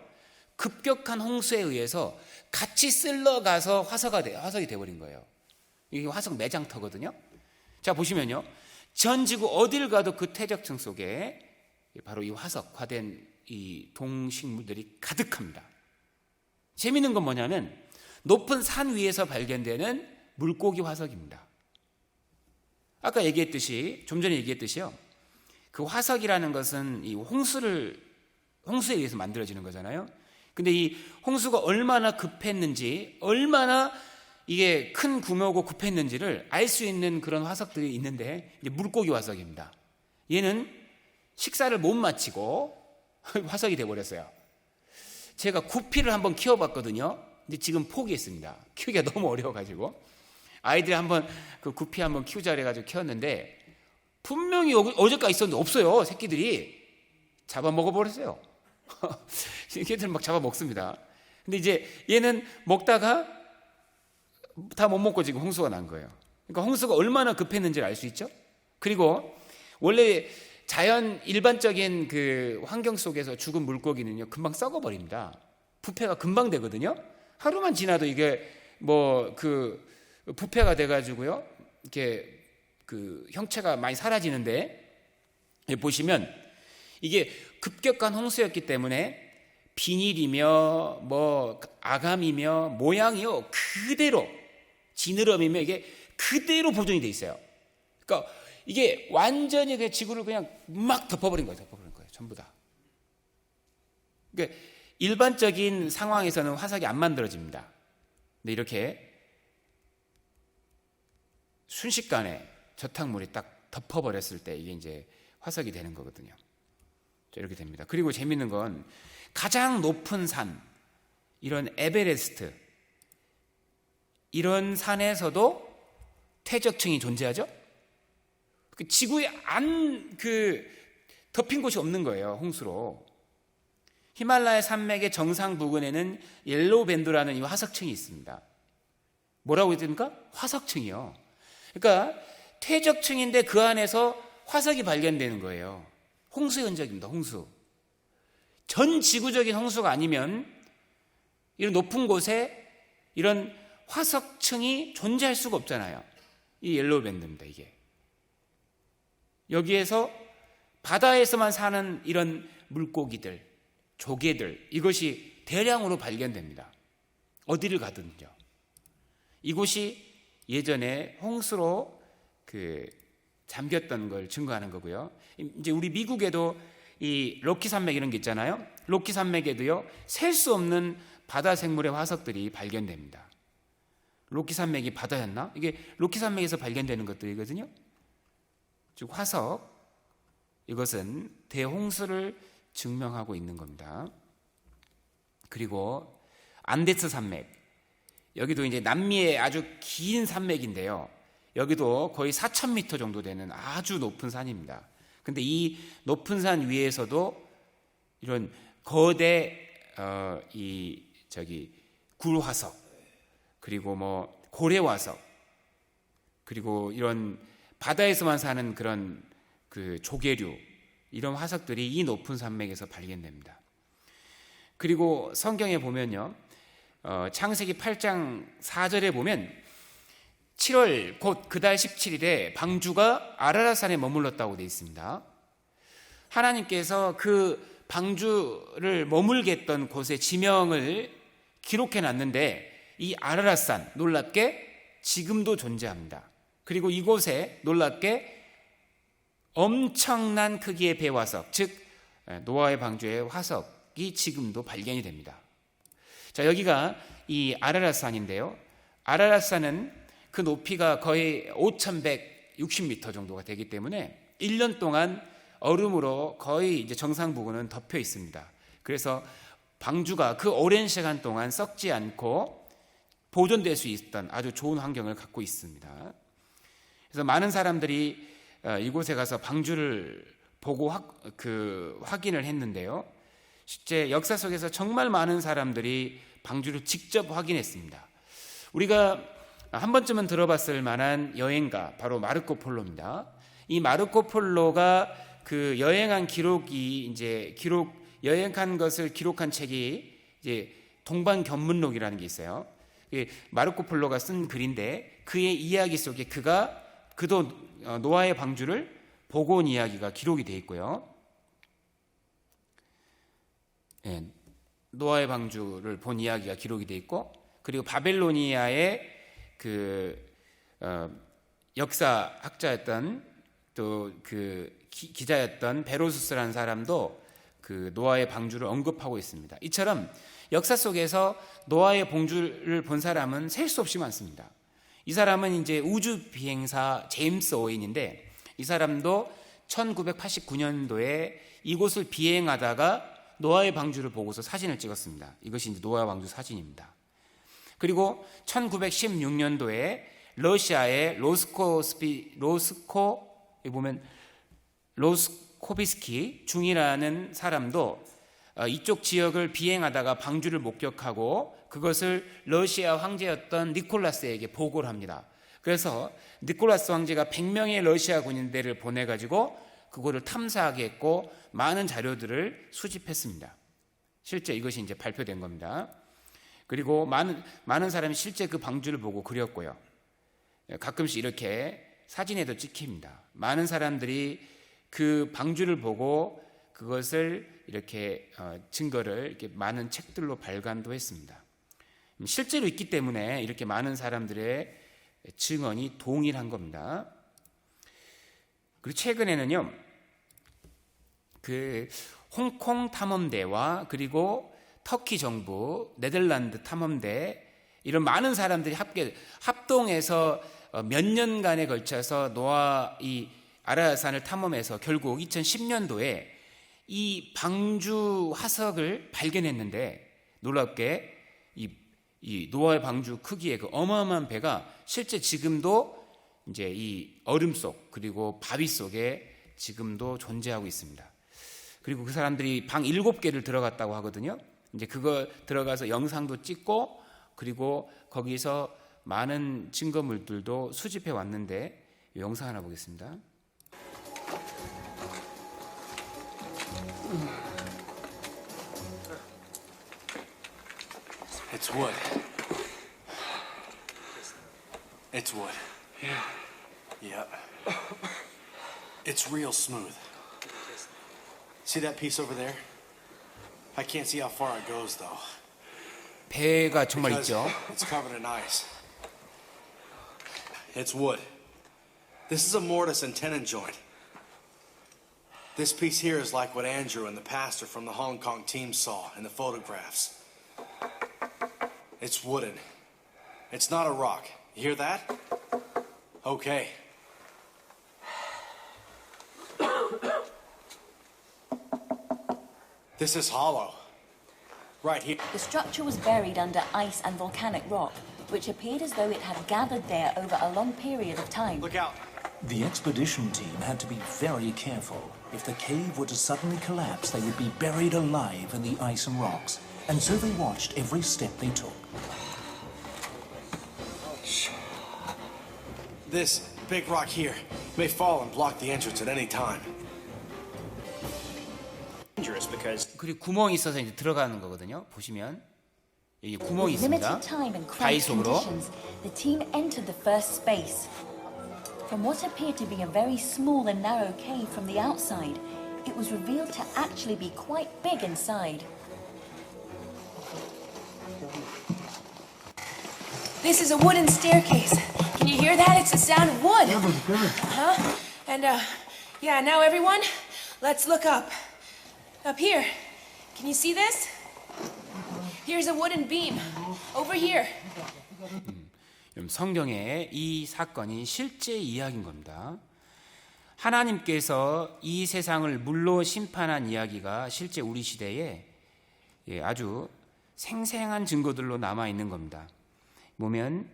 급격한 홍수에 의해서 같이 쓸려가서 화석이 되어버린 거예요. 이게 화석 매장터거든요. 자, 보시면요, 전 지구 어딜 가도 그 퇴적층 속에 바로 이 화석화된 이 동식물들이 가득합니다. 재미있는 건 뭐냐면 높은 산 위에서 발견되는 물고기 화석입니다. 아까 좀 전에 얘기했듯이요, 그 화석이라는 것은 이 홍수에 의해서 만들어지는 거잖아요. 근데 이 홍수가 얼마나 급했는지, 얼마나 이게 큰 규모고 급했는지를 알 수 있는 그런 화석들이 있는데, 이제 물고기 화석입니다. 얘는 식사를 못 마치고 화석이 돼버렸어요. 제가 구피를 한번 키워봤거든요. 근데 지금 포기했습니다. 키우기가 너무 어려워가지고. 아이들이 한번 그 구피 한번 키우자 그래가지고 키웠는데 분명히 어제까지 있었는데 없어요. 새끼들이 잡아먹어버렸어요. 새끼들 막 잡아먹습니다. 근데 이제 얘는 먹다가 다 못 먹고 지금 홍수가 난 거예요. 그러니까 홍수가 얼마나 급했는지를 알 수 있죠. 그리고 원래 자연 일반적인 그 환경 속에서 죽은 물고기는요 금방 썩어버립니다. 부패가 금방 되거든요. 하루만 지나도 이게 부패가 돼가지고요 이렇게 그 형체가 많이 사라지는데, 보시면 이게 급격한 홍수였기 때문에 비닐이며 아감이며 모양이요 그대로 지느러미며 이게 그대로 보존이 돼 있어요. 그러니까 이게 완전히 그 지구를 그냥 막 덮어버린 거예요. 전부 다. 그러니까 일반적인 상황에서는 화석이 안 만들어집니다. 근데 이렇게 순식간에 저탕물이 딱 덮어버렸을 때 이게 이제 화석이 되는 거거든요. 이렇게 됩니다. 그리고 재밌는 건 가장 높은 산, 이런 에베레스트, 이런 산에서도 퇴적층이 존재하죠. 지구에 덮인 곳이 없는 거예요, 홍수로. 히말라야 산맥의 정상 부근에는 옐로우 밴드라는 이 화석층이 있습니다. 뭐라고 해야 됩니까? 화석층이요. 그러니까 퇴적층인데 그 안에서 화석이 발견되는 거예요. 홍수의 흔적입니다. 홍수. 전 지구적인 홍수가 아니면 이런 높은 곳에 이런 화석층이 존재할 수가 없잖아요. 이 옐로우 밴드입니다. 이게 여기에서 바다에서만 사는 이런 물고기들, 조개들, 이것이 대량으로 발견됩니다. 어디를 가든요. 이곳이 예전에 홍수로 잠겼던 걸 증거하는 거고요. 이제 우리 미국에도 이 로키 산맥 이런 게 있잖아요. 로키 산맥에도요 셀 수 없는 바다 생물의 화석들이 발견됩니다. 로키 산맥이 바다였나? 이게 로키 산맥에서 발견되는 것들이거든요. 즉 화석, 이것은 대홍수를 증명하고 있는 겁니다. 그리고 안데스 산맥, 여기도 이제 남미의 아주 긴 산맥인데요. 여기도 거의 4,000m 정도 되는 아주 높은 산입니다. 근데 이 높은 산 위에서도 이런 거대 굴화석, 그리고 고래화석, 그리고 이런 바다에서만 사는 그런 조개류, 이런 화석들이 이 높은 산맥에서 발견됩니다. 그리고 성경에 보면요, 창세기 8장 4절에 보면 7월 곧 그달 17일에 방주가 아라랏산에 머물렀다고 되어 있습니다. 하나님께서 그 방주를 머물게 했던 곳의 지명을 기록해 놨는데 이 아라랏산 놀랍게 지금도 존재합니다. 그리고 이곳에 놀랍게 엄청난 크기의 배화석, 즉 노아의 방주의 화석이 지금도 발견이 됩니다. 자, 여기가 이 아라랏산인데요. 아라랏산은 그 높이가 거의 5,160m 정도가 되기 때문에 1년 동안 얼음으로 거의 이제 정상 부근은 덮여 있습니다. 그래서 방주가 그 오랜 시간 동안 썩지 않고 보존될 수 있던 아주 좋은 환경을 갖고 있습니다. 그래서 많은 사람들이 이곳에 가서 방주를 보고 확인을 했는데요. 실제 역사 속에서 정말 많은 사람들이 방주를 직접 확인했습니다. 우리가 한 번쯤은 들어봤을 만한 여행가, 바로 마르코 폴로입니다. 이 마르코 폴로가 그 여행한 기록이 이제 여행한 것을 기록한 책이 이제 동반견문록이라는 게 있어요. 마르코 폴로가 쓴 글인데 그의 이야기 속에 그도 노아의 방주를 보고 온 이야기가 기록이 되어 있고요. 네, 노아의 방주를 본 이야기가 기록이 되어 있고, 그리고 바벨로니아의 역사학자였던 또 기자였던 베로수스라는 사람도 그 노아의 방주를 언급하고 있습니다. 이처럼 역사 속에서 노아의 방주를 본 사람은 셀 수 없이 많습니다. 이 사람은 이제 우주 비행사 제임스 오웬인데, 이 사람도 1989년도에 이곳을 비행하다가 노아의 방주를 보고서 사진을 찍었습니다. 이것이 이제 노아의 방주 사진입니다. 그리고 1916년도에 러시아의 로스코비스키 중이라는 사람도 이쪽 지역을 비행하다가 방주를 목격하고 그것을 러시아 황제였던 니콜라스에게 보고를 합니다. 그래서 니콜라스 황제가 100명의 러시아 군인들을 보내가지고 그거를 탐사하게 했고 많은 자료들을 수집했습니다. 실제 이것이 이제 발표된 겁니다. 그리고 많은 사람이 실제 그 방주를 보고 그렸고요. 가끔씩 이렇게 사진에도 찍힙니다. 많은 사람들이 그 방주를 보고 그것을 이렇게 증거를 이렇게 많은 책들로 발간도 했습니다. 실제로 있기 때문에 이렇게 많은 사람들의 증언이 동일한 겁니다. 그리고 최근에는요, 그 홍콩 탐험대와 그리고 터키 정부, 네덜란드 탐험대, 이런 많은 사람들이 합동해서 몇 년간에 걸쳐서 노아 이 아라랏산을 탐험해서 결국 2010년도에 이 방주 화석을 발견했는데, 놀랍게 이 노아의 방주 크기의 그 어마어마한 배가 실제 지금도 이제 이 얼음 속 그리고 바위 속에 지금도 존재하고 있습니다. 그리고 그 사람들이 방 7개를 들어갔다고 하거든요. 이제 그거 들어가서 영상도 찍고 그리고 거기서 많은 증거물들도 수집해 왔는데, 이 영상 하나 보겠습니다. It's wood. It's wood. Yeah. Yep. It's real smooth. See that piece over there? I can't see how far it goes though. 배가 정말 Because 있죠. it's covered in ice. It's wood. This is a mortise and tenon joint. This piece here is like what Andrew and the pastor from the Hong Kong team saw in the photographs. It's wooden. It's not a rock. You hear that? Okay. This is hollow. Right here. The structure was buried under ice and volcanic rock, which appeared as though it had gathered there over a long period of time. Look out. The expedition team had to be very careful. If the cave were to suddenly collapse, they would be buried alive in the ice and rocks. And so they watched every step they took. This big rock here may fall and block the entrance at any time. Dangerous because 그리고 구멍이 있어서 이제 들어가는 거거든요. 보시면 여기 구멍이 With 있습니다. limited time and 바위 cramped 속으로. conditions, the team entered the first space. From what appeared to be a very small and narrow cave from the outside, it was revealed to actually be quite big inside. This is a wooden staircase. Can you hear that? It's the sound of wood. And, yeah, now everyone, let's look up. Up here. Can you see this? Here's a wooden beam. Over here. 성경에 이 사건이 실제 이야기인 겁니다. 하나님께서 이 세상을 물로 심판한 이야기가 실제 우리 시대에 아주 생생한 증거들로 남아 있는 겁니다. 보면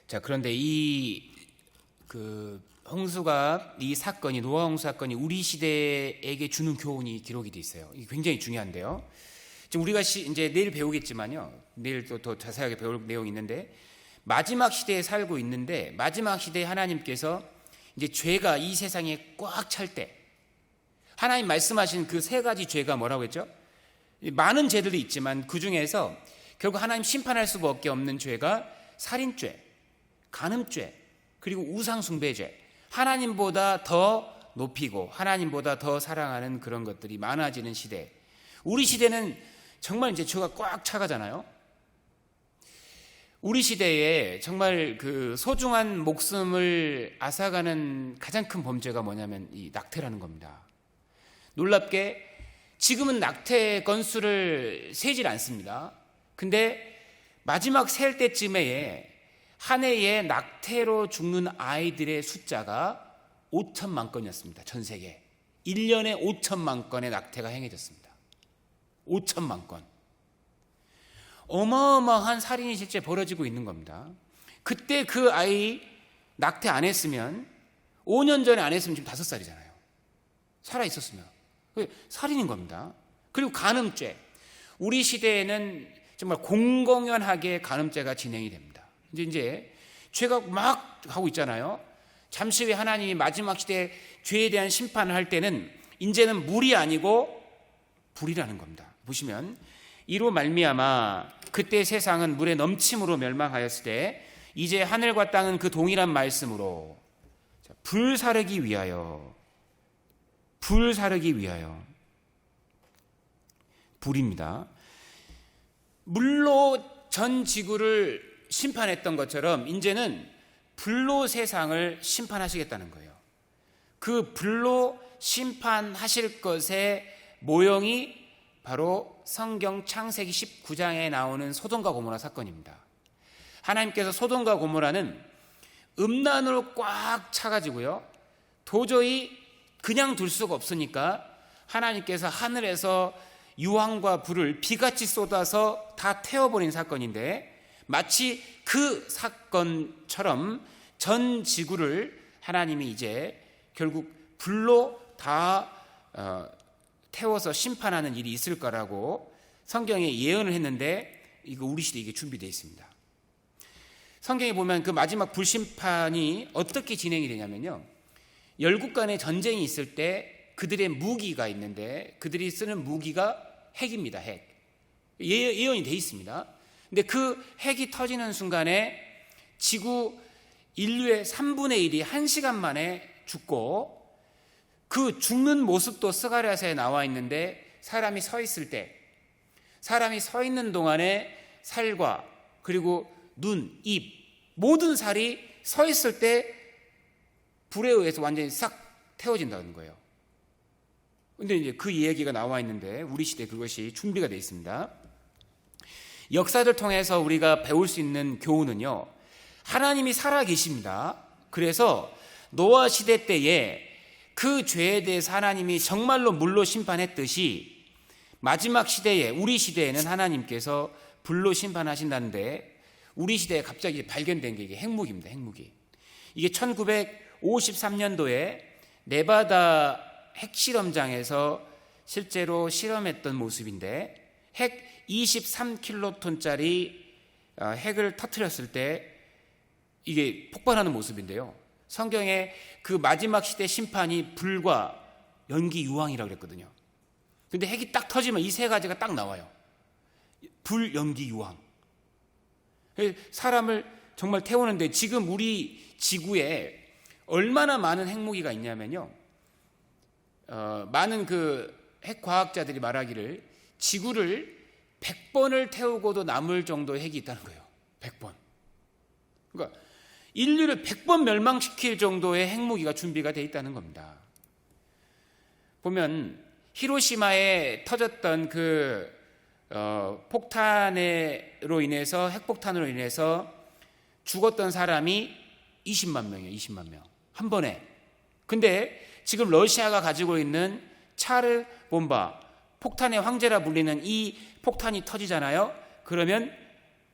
자, 그런데 홍수가 이 사건이 노아 홍수 사건이 우리 시대에게 주는 교훈이 기록이 돼 있어요. 이게 굉장히 중요한데요. 지금 우리가 이제 내일 배우겠지만요. 내일 또 더 자세하게 배울 내용이 있는데 마지막 시대에 살고 있는데 마지막 시대에 하나님께서 이제 죄가 이 세상에 꽉 찰 때 하나님 말씀하신 그 세 가지 죄가 뭐라고 했죠? 많은 죄들이 있지만 그 중에서 결국 하나님 심판할 수밖에 없는 죄가 살인죄, 간음죄, 그리고 우상숭배죄, 하나님보다 더 높이고 하나님보다 더 사랑하는 그런 것들이 많아지는 시대. 우리 시대는 정말 이제 죄가 꽉 차가잖아요. 우리 시대에 정말 그 소중한 목숨을 앗아가는 가장 큰 범죄가 뭐냐면 이 낙태라는 겁니다. 놀랍게 지금은 낙태 건수를 세질 않습니다. 근데 마지막 셀 때쯤에 한 해에 낙태로 죽는 아이들의 숫자가 5천만 건이었습니다. 전 세계 1년에 5천만 건의 낙태가 행해졌습니다. 5천만 건. 어마어마한 살인이 실제 벌어지고 있는 겁니다. 그때 그 아이 낙태 안 했으면 5년 전에 안 했으면 지금 5살이잖아요. 살아있었으면. 살인인 겁니다. 그리고 간음죄. 우리 시대에는 정말 공공연하게 간음죄가 진행이 됩니다. 이제 죄가 막 하고 있잖아요. 잠시 후에 하나님이 마지막 시대에 죄에 대한 심판을 할 때는 이제는 물이 아니고 불이라는 겁니다. 보시면 이로 말미암아 그때 세상은 물의 넘침으로 멸망하였을 때 이제 하늘과 땅은 그 동일한 말씀으로 불사르기 위하여 불입니다. 물로 전 지구를 심판했던 것처럼 이제는 불로 세상을 심판하시겠다는 거예요. 그 불로 심판하실 것의 모형이 바로 성경 창세기 19장에 나오는 소돔과 고모라 사건입니다. 하나님께서 소돔과 고모라는 음란으로 꽉 차가지고요. 도저히 그냥 둘 수가 없으니까 하나님께서 하늘에서 유황과 불을 비같이 쏟아서 다 태워버린 사건인데 마치 그 사건처럼 전 지구를 하나님이 이제 결국 불로 다 태워서 심판하는 일이 있을 거라고 성경에 예언을 했는데 이거 우리 시대에 이게 준비되어 있습니다. 성경에 보면 그 마지막 불심판이 어떻게 진행이 되냐면요. 열국 간의 전쟁이 있을 때 그들의 무기가 있는데 그들이 쓰는 무기가 핵입니다. 핵. 예언이 되어 있습니다. 근데 그 핵이 터지는 순간에 지구 인류의 3분의 1이 1시간 만에 죽고 그 죽는 모습도 스가랴서에 나와 있는데 사람이 서 있을 때 사람이 서 있는 동안에 살과 그리고 눈, 입 모든 살이 서 있을 때 불에 의해서 완전히 싹 태워진다는 거예요. 근데 이제 그 이야기가 나와 있는데 우리 시대에 그것이 준비가 되어 있습니다. 역사를 통해서 우리가 배울 수 있는 교훈은요. 하나님이 살아 계십니다. 그래서 노아 시대 때에 그 죄에 대해서 하나님이 정말로 물로 심판했듯이 마지막 시대에 우리 시대에는 하나님께서 불로 심판하신다는데 우리 시대에 갑자기 발견된 게 이게 핵무기입니다. 핵무기. 이게 1953년도에 네바다 핵실험장에서 실제로 실험했던 모습인데 핵 23킬로톤짜리 핵을 터뜨렸을 때 이게 폭발하는 모습인데요. 성경에 그 마지막 시대 심판이 불과 연기 유황이라고 그랬거든요. 근데 핵이 딱 터지면 이 세 가지가 딱 나와요. 불, 연기, 유황. 사람을 정말 태우는데 지금 우리 지구에 얼마나 많은 핵무기가 있냐면요. 많은 그 핵과학자들이 말하기를 지구를 100번을 태우고도 남을 정도의 핵이 있다는 거예요. 100번. 그러니까 인류를 100번 멸망시킬 정도의 핵무기가 준비가 되어 있다는 겁니다. 보면 히로시마에 터졌던 그 폭탄으로 인해서 핵폭탄으로 인해서 죽었던 사람이 20만 명이에요. 20만 명. 한 번에. 근데 지금 러시아가 가지고 있는 차르 본바, 폭탄의 황제라 불리는 이 폭탄이 터지잖아요. 그러면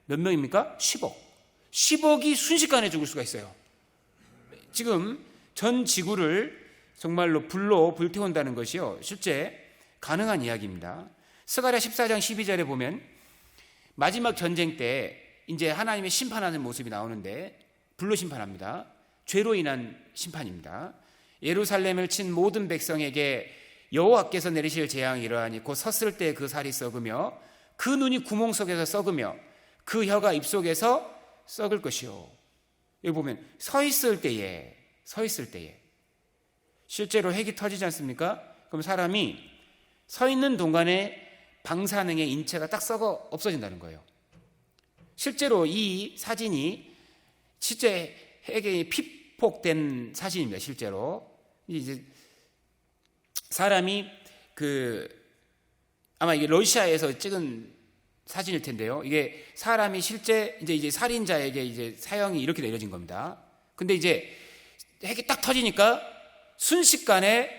몇 명입니까? 10억. 10억이 순식간에 죽을 수가 있어요. 지금 전 지구를 정말로 불로 불태운다는 것이요, 실제 가능한 이야기입니다. 스가랴 14장 12절에 보면 마지막 전쟁 때 이제 하나님의 심판하는 모습이 나오는데 불로 심판합니다. 죄로 인한 심판입니다. 예루살렘을 친 모든 백성에게 여호와께서 내리실 재앙이 이러하니 곧 섰을 때 그 살이 썩으며 그 눈이 구멍 속에서 썩으며 그 혀가 입속에서 썩을 것이요. 여기 보면 서 있을 때에 실제로 핵이 터지지 않습니까? 그럼 사람이 서 있는 동안에 방사능의 인체가 딱 썩어 없어진다는 거예요. 실제로 이 사진이 실제 핵에 피폭된 사진입니다. 실제로 이제 사람이 아마 이게 러시아에서 찍은 사진일 텐데요. 이게 사람이 실제 이제 살인자에게 이제 사형이 이렇게 내려진 겁니다. 근데 이제 핵이 딱 터지니까 순식간에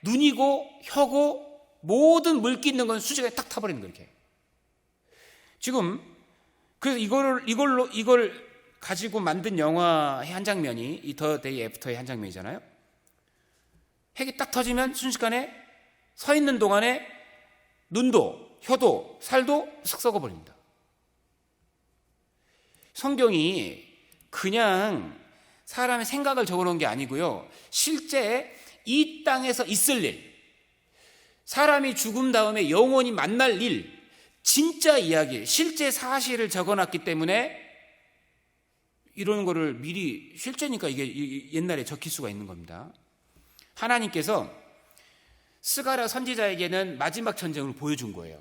눈이고 혀고 모든 물기 있는 건 순식간에 딱 타버리는 거예요. 이렇게. 지금 그래서 이걸 가지고 만든 영화의 한 장면이 이 더 데이 애프터의 한 장면이잖아요. 핵이 딱 터지면 순식간에 서 있는 동안에 눈도 혀도 살도 쓱 썩어버립니다. 성경이 그냥 사람의 생각을 적어놓은 게 아니고요, 실제 이 땅에서 있을 일, 사람이 죽음 다음에 영원히 만날 일, 진짜 이야기, 실제 사실을 적어놨기 때문에 이런 거를 미리, 실제니까 이게 옛날에 적힐 수가 있는 겁니다. 하나님께서 스가랴 선지자에게는 마지막 전쟁을 보여준 거예요.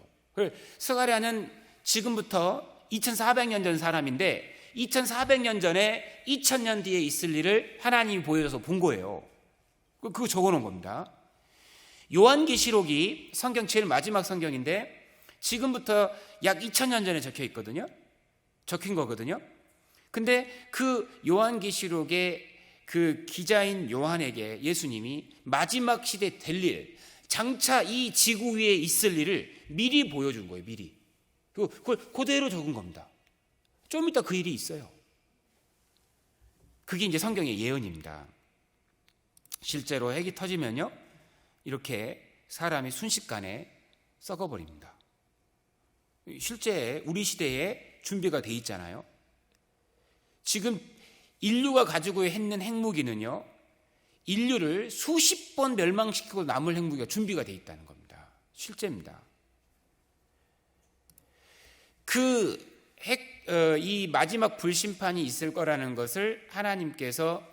스가랴는 지금부터 2400년 전 사람인데 2400년 전에 2000년 뒤에 있을 일을 하나님이 보여줘서 본 거예요. 그거 적어놓은 겁니다. 요한계시록이 성경 제일 마지막 성경인데 지금부터 약 2000년 전에 적혀 있거든요. 적힌 거거든요. 근데 그 요한계시록의 그 기자인 요한에게 예수님이 마지막 시대 될 일, 장차 이 지구 위에 있을 일을 미리 보여준 거예요. 미리. 그걸 그대로 적은 겁니다. 좀 이따 그 일이 있어요. 그게 이제 성경의 예언입니다. 실제로 핵이 터지면요, 이렇게 사람이 순식간에 썩어버립니다. 실제 우리 시대에 준비가 돼 있잖아요. 지금 인류가 가지고 있는 핵무기는요, 인류를 수십 번 멸망시키고 남을 핵무기가 준비가 돼 있다는 겁니다. 실제입니다. 이 마지막 불심판이 있을 거라는 것을 하나님께서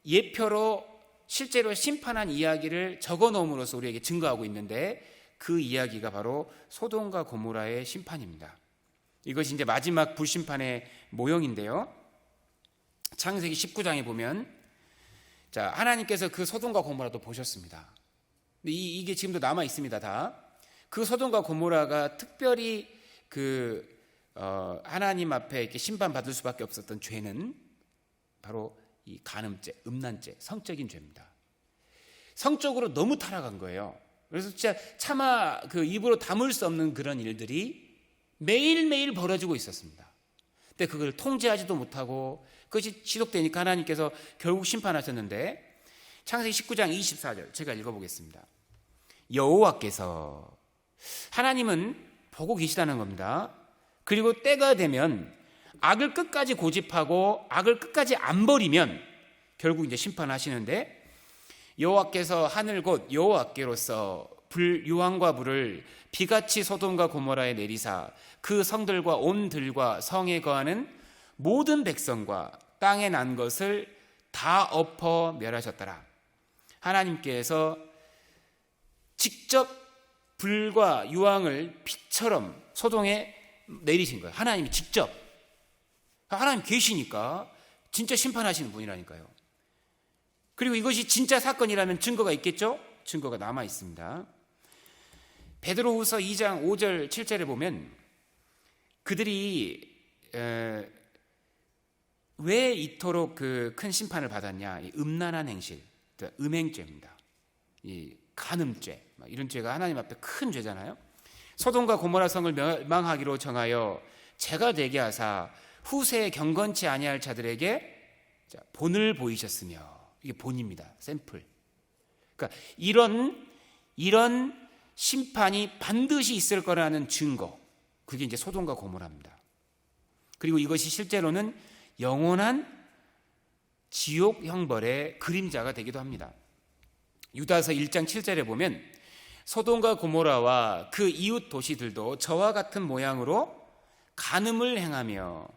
예표로 실제로 심판한 이야기를 적어 놓음으로써 우리에게 증거하고 있는데, 그 이야기가 바로 소돔과 고모라의 심판입니다. 이것이 이제 마지막 불심판의 모형인데요. 창세기 19장에 보면, 자, 하나님께서 그 소돔과 고모라도 보셨습니다. 근데 이게 지금도 남아 있습니다. 다. 그 소돔과 고모라가 특별히 하나님 앞에 이렇게 심판받을 수밖에 없었던 죄는 바로 이 간음죄, 음란죄, 성적인 죄입니다. 성적으로 너무 타락한 거예요. 그래서 진짜 차마 입으로 담을 수 없는 그런 일들이 매일매일 벌어지고 있었습니다. 근데 그걸 통제하지도 못하고 그것이 지속되니까 하나님께서 결국 심판하셨는데, 창세기 19장 24절 제가 읽어보겠습니다. 여호와께서, 하나님은 보고 계시다는 겁니다. 그리고 때가 되면 악을 끝까지 고집하고 악을 끝까지 안 버리면 결국 이제 심판하시는데, 여호와께서 하늘 곧 여호와께로서 유황과 불을 비같이 소돔과 고모라에 내리사 그 성들과 온 들과 성에 거하는 모든 백성과 땅에 난 것을 다 엎어 멸하셨더라. 하나님께서 직접 불과 유황을 빛처럼 소돔에 내리신 거예요. 하나님이 직접. 하나님 계시니까 진짜 심판하시는 분이라니까요. 그리고 이것이 진짜 사건이라면 증거가 있겠죠? 증거가 남아 있습니다. 베드로후서 2장 5절 7절에 보면 그들이 왜 이토록 그 큰 심판을 받았냐? 이 음란한 행실, 음행죄입니다. 이 간음죄, 이런 죄가 하나님 앞에 큰 죄잖아요. 소돔과 고모라 성을 멸망하기로 정하여 죄가 되게 하사 후세에 경건치 아니할 자들에게 본을 보이셨으며, 이게 본입니다. 샘플. 그러니까 이런 심판이 반드시 있을 거라는 증거, 그게 이제 소돔과 고모라입니다. 그리고 이것이 실제로는 영원한 지옥 형벌의 그림자가 되기도 합니다. 유다서 1장 7절에 보면 소돔과 고모라와 그 이웃 도시들도 저와 같은 모양으로 간음을 행하며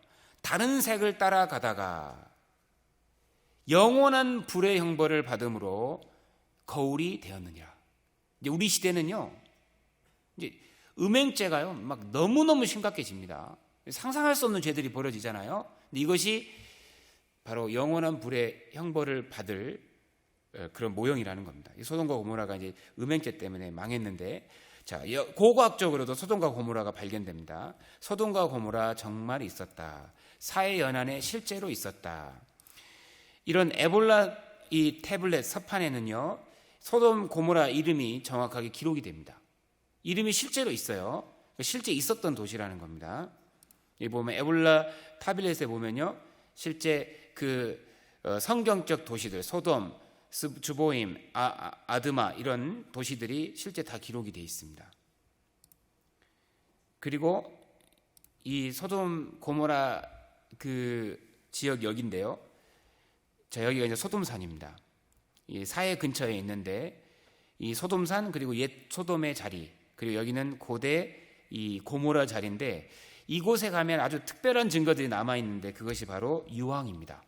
다른 색을 따라가다가 영원한 불의 형벌을 받음으로 거울이 되었느니라. 이제 우리 시대는요, 이제 음행죄가요, 막 너무너무 심각해집니다. 상상할 수 없는 죄들이 벌어지잖아요. 근데 이것이 바로 영원한 불의 형벌을 받을 그런 모형이라는 겁니다. 소돔과 고모라가 이제 음행죄 때문에 망했는데, 자, 고고학적으로도 소돔과 고모라가 발견됩니다. 소돔과 고모라 정말 있었다. 사회 연안에 실제로 있었다. 이런 에볼라 이 태블릿 서판에는요, 소돔 고모라 이름이 정확하게 기록이 됩니다. 이름이 실제로 있어요. 실제 있었던 도시라는 겁니다. 이 보면 에볼라 타블렛에 보면요, 실제 그 성경적 도시들, 소돔, 주보임, 아드마, 이런 도시들이 실제 다 기록이 되어 있습니다. 그리고 이 소돔 고모라 그 지역 여기인데요, 자, 여기가 이제 소돔산입니다. 이 사해 근처에 있는데, 이 소돔산, 그리고 옛 소돔의 자리, 그리고 여기는 고대 이 고모라 자리인데, 이곳에 가면 아주 특별한 증거들이 남아 있는데, 그것이 바로 유황입니다.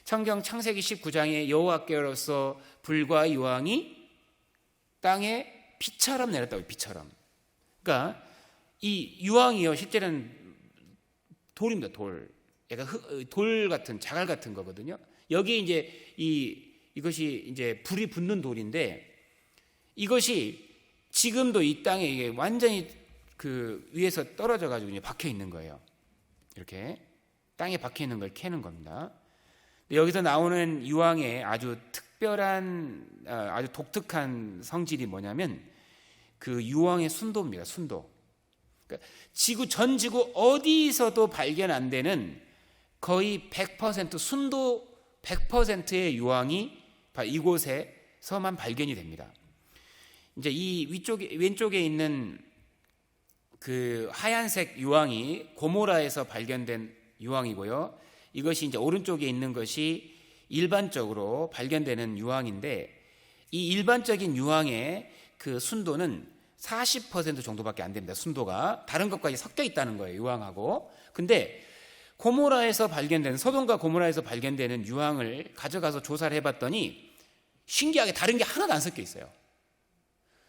성경 창세기 19장에 여호와께로서 불과 유황이 땅에 비처럼 내렸다고, 비처럼. 그러니까 이 유황이요, 실제는 돌입니다. 돌. 약간 돌 같은, 자갈 같은 거거든요. 여기에 이제 이것이 이제 불이 붙는 돌인데, 이것이 지금도 이 땅에 이게 완전히 그 위에서 떨어져 가지고 이제 박혀 있는 거예요. 이렇게 땅에 박혀 있는 걸 캐는 겁니다. 여기서 나오는 유황의 아주 특별한, 아주 독특한 성질이 뭐냐면 그 유황의 순도입니다. 순도. 그러니까 전 지구 어디서도 발견 안 되는 거의 100% 순도 100%의 유황이 이곳에서만 발견이 됩니다. 이제 이 왼쪽에 있는 그 하얀색 유황이 고모라에서 발견된 유황이고요. 이것이 이제 오른쪽에 있는 것이 일반적으로 발견되는 유황인데, 이 일반적인 유황의 그 순도는 40% 정도밖에 안 됩니다. 순도가 다른 것까지 섞여 있다는 거예요, 유황하고. 근데 고모라에서 발견된, 소돔과 고모라에서 발견되는 유황을 가져가서 조사를 해봤더니 신기하게 다른 게 하나도 안 섞여 있어요.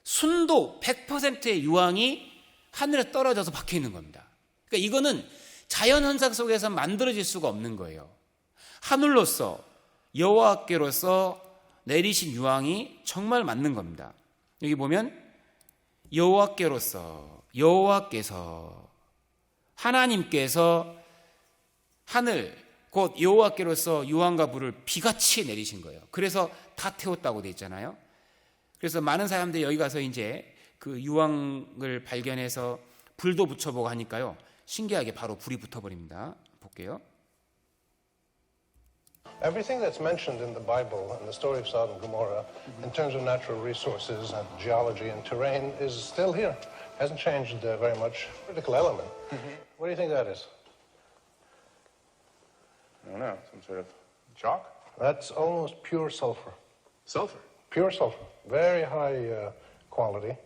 순도 100%의 유황이 하늘에 떨어져서 박혀 있는 겁니다. 그러니까 이거는 자연현상 속에서 만들어질 수가 없는 거예요. 하늘로서, 여호와께로서 내리신 유황이 정말 맞는 겁니다. 여기 보면 여호와께로서, 여호와께서, 하나님께서 하늘 곧 여호와께로서 유황과 불을 비같이 내리신 거예요. 그래서 다 태웠다고 돼 있잖아요. 그래서 많은 사람들이 여기 가서 이제 그 유황을 발견해서 불도 붙여보고 하니까요, 신기하게 바로 불이 붙어버립니다. 볼게요. Everything that's mentioned in the Bible and the story of Sodom and Gomorrah in terms of natural resources and geology and terrain is still here. Hasn't changed very much. Critical element. What do you think that is? I don't know, some sort of chalk? That's almost pure sulfur. Sulfur? Pure sulfur. Very high quality.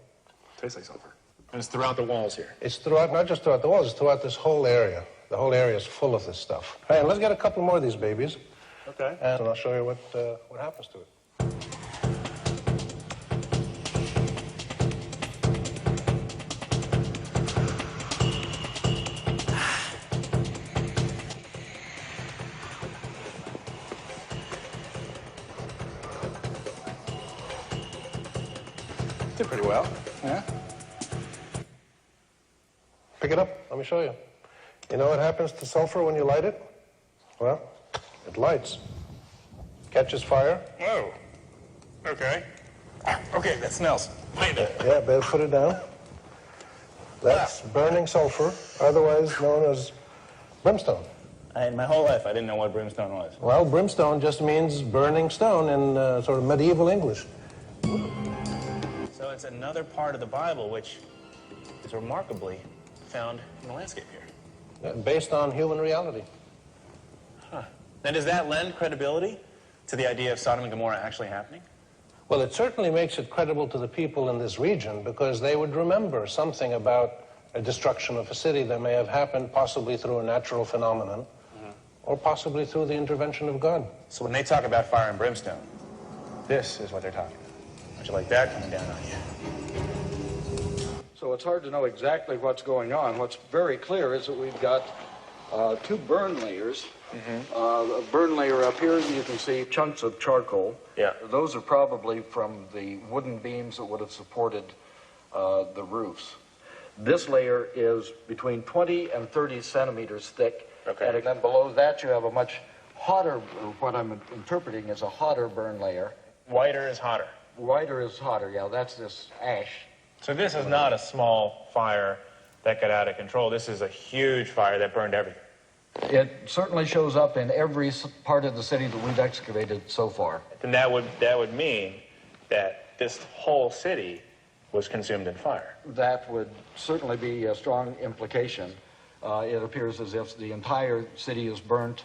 Tastes like sulfur. And it's throughout the walls here. It's throughout, not just throughout the walls, it's throughout this whole area. The whole area is full of this stuff. Hey, and let's get a couple more of these babies. Okay. And I'll show you what happens to it. Did pretty well. Yeah. Pick it up. Let me show you. You know what happens to sulfur when you light it? Well, it lights. Catches fire. Whoa. Okay. Okay, that's Nelson. Find it. Yeah, better put it down. That's burning sulfur, otherwise known as brimstone. My whole life, I didn't know what brimstone was. Well, brimstone just means burning stone in sort of medieval English. So it's another part of the Bible which is remarkably found in the landscape here. Based on human reality. Huh. Now, does that lend credibility to the idea of Sodom and Gomorrah actually happening? Well, it certainly makes it credible to the people in this region because they would remember something about a destruction of a city that may have happened possibly through a natural phenomenon or possibly through the intervention of God. So when they talk about fire and brimstone, this is what they're talking about. How'd you like that coming down on you? So it's hard to know exactly what's going on. What's very clear is that we've got two burn layers. A burn layer up here, you can see chunks of charcoal. Yeah. Those are probably from the wooden beams that would have supported the roofs. This layer is between 20 and 30 centimeters thick. Okay. And then below that you have a much hotter, what I'm interpreting is a hotter burn layer. Whiter is hotter. Whiter is hotter, yeah, that's this ash. So this is not a small fire that got out of control. This is a huge fire that burned everything. It certainly shows up in every part of the city that we've excavated so far. Then that would mean that this whole city was consumed in fire. That would certainly be a strong implication. It appears as if the entire city is burnt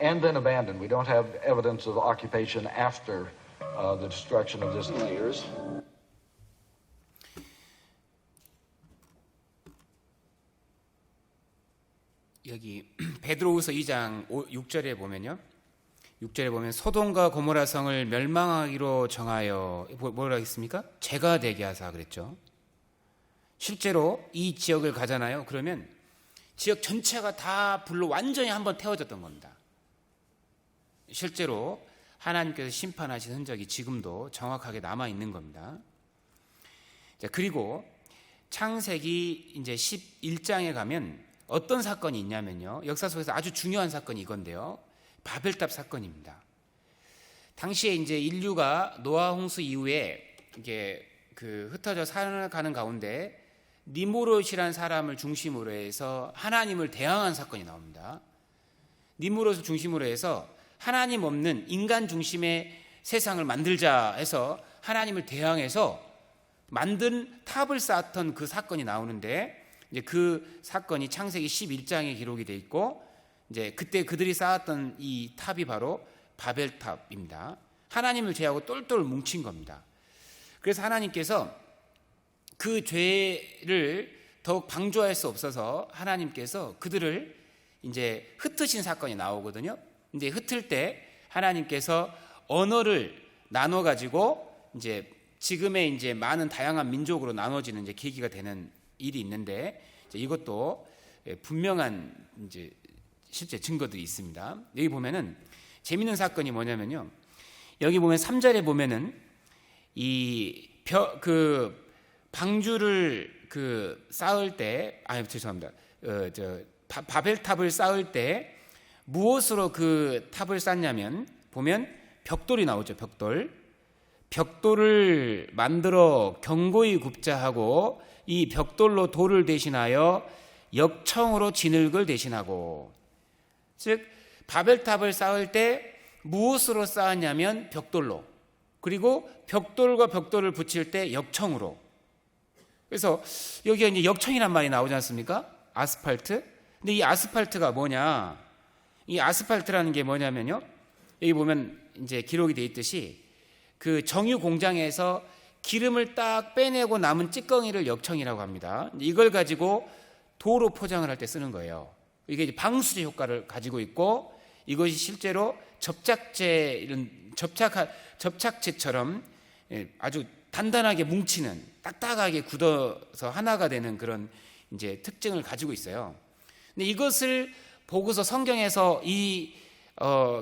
and then abandoned. We don't have evidence of occupation after the destruction of these layers. 여기 베드로후서 2장 6절에 보면요. 6절에 보면 소돔과 고모라 성을 멸망하기로 정하여 뭐라 했습니까? 재가 되게 하사 그랬죠. 실제로 이 지역을 가잖아요. 그러면 지역 전체가 다 불로 완전히 한번 태워졌던 겁니다. 실제로 하나님께서 심판하신 흔적이 지금도 정확하게 남아 있는 겁니다. 자, 그리고 창세기 이제 11장에 가면 어떤 사건이 있냐면요. 역사 속에서 아주 중요한 사건이 이건데요. 바벨탑 사건입니다. 당시에 이제 인류가 노아 홍수 이후에 이게 흩어져 살아가는 가운데 니무롯이라는 사람을 중심으로 해서 하나님을 대항한 사건이 나옵니다. 니무롯을 중심으로 해서 하나님 없는 인간 중심의 세상을 만들자 해서 하나님을 대항해서 만든 탑을 쌓았던 그 사건이 나오는데 이제 그 사건이 창세기 11장에 기록이 돼 있고 이제 그때 그들이 쌓았던 이 탑이 바로 바벨탑입니다. 하나님을 제하고 똘똘 뭉친 겁니다. 그래서 하나님께서 그 죄를 더욱 방조할 수 없어서 하나님께서 그들을 이제 흩으신 사건이 나오거든요. 이제 흩을 때 하나님께서 언어를 나눠 가지고 이제 지금의 이제 많은 다양한 민족으로 나눠지는 이제 계기가 되는 일이 있는데 이것도 분명한 이제 실제 증거들이 있습니다. 여기 보면은 재밌는 사건이 뭐냐면요. 여기 보면 3절에 보면은 방주를 쌓을 때 죄송합니다. 바벨탑을 쌓을 때 무엇으로 그 탑을 쌓냐면 보면 벽돌이 나오죠. 벽돌을 만들어 견고히 굽자 하고 이 벽돌로 돌을 대신하여 역청으로 진흙을 대신하고 즉 바벨탑을 쌓을 때 무엇으로 쌓았냐면 벽돌로, 그리고 벽돌과 벽돌을 붙일 때 역청으로. 그래서 여기가 이제 역청이란 말이 나오지 않습니까? 아스팔트. 근데 이 아스팔트가 뭐냐? 이 아스팔트라는 게 뭐냐면요, 여기 보면 이제 기록이 돼 있듯이 그 정유 공장에서 기름을 딱 빼내고 남은 찌꺼기를 역청이라고 합니다. 이걸 가지고 도로 포장을 할 때 쓰는 거예요. 이게 이제 방수제 효과를 가지고 있고, 이것이 실제로 접착제처럼 아주 단단하게 뭉치는, 딱딱하게 굳어서 하나가 되는 그런 이제 특징을 가지고 있어요. 근데 이것을 보고서 성경에서 이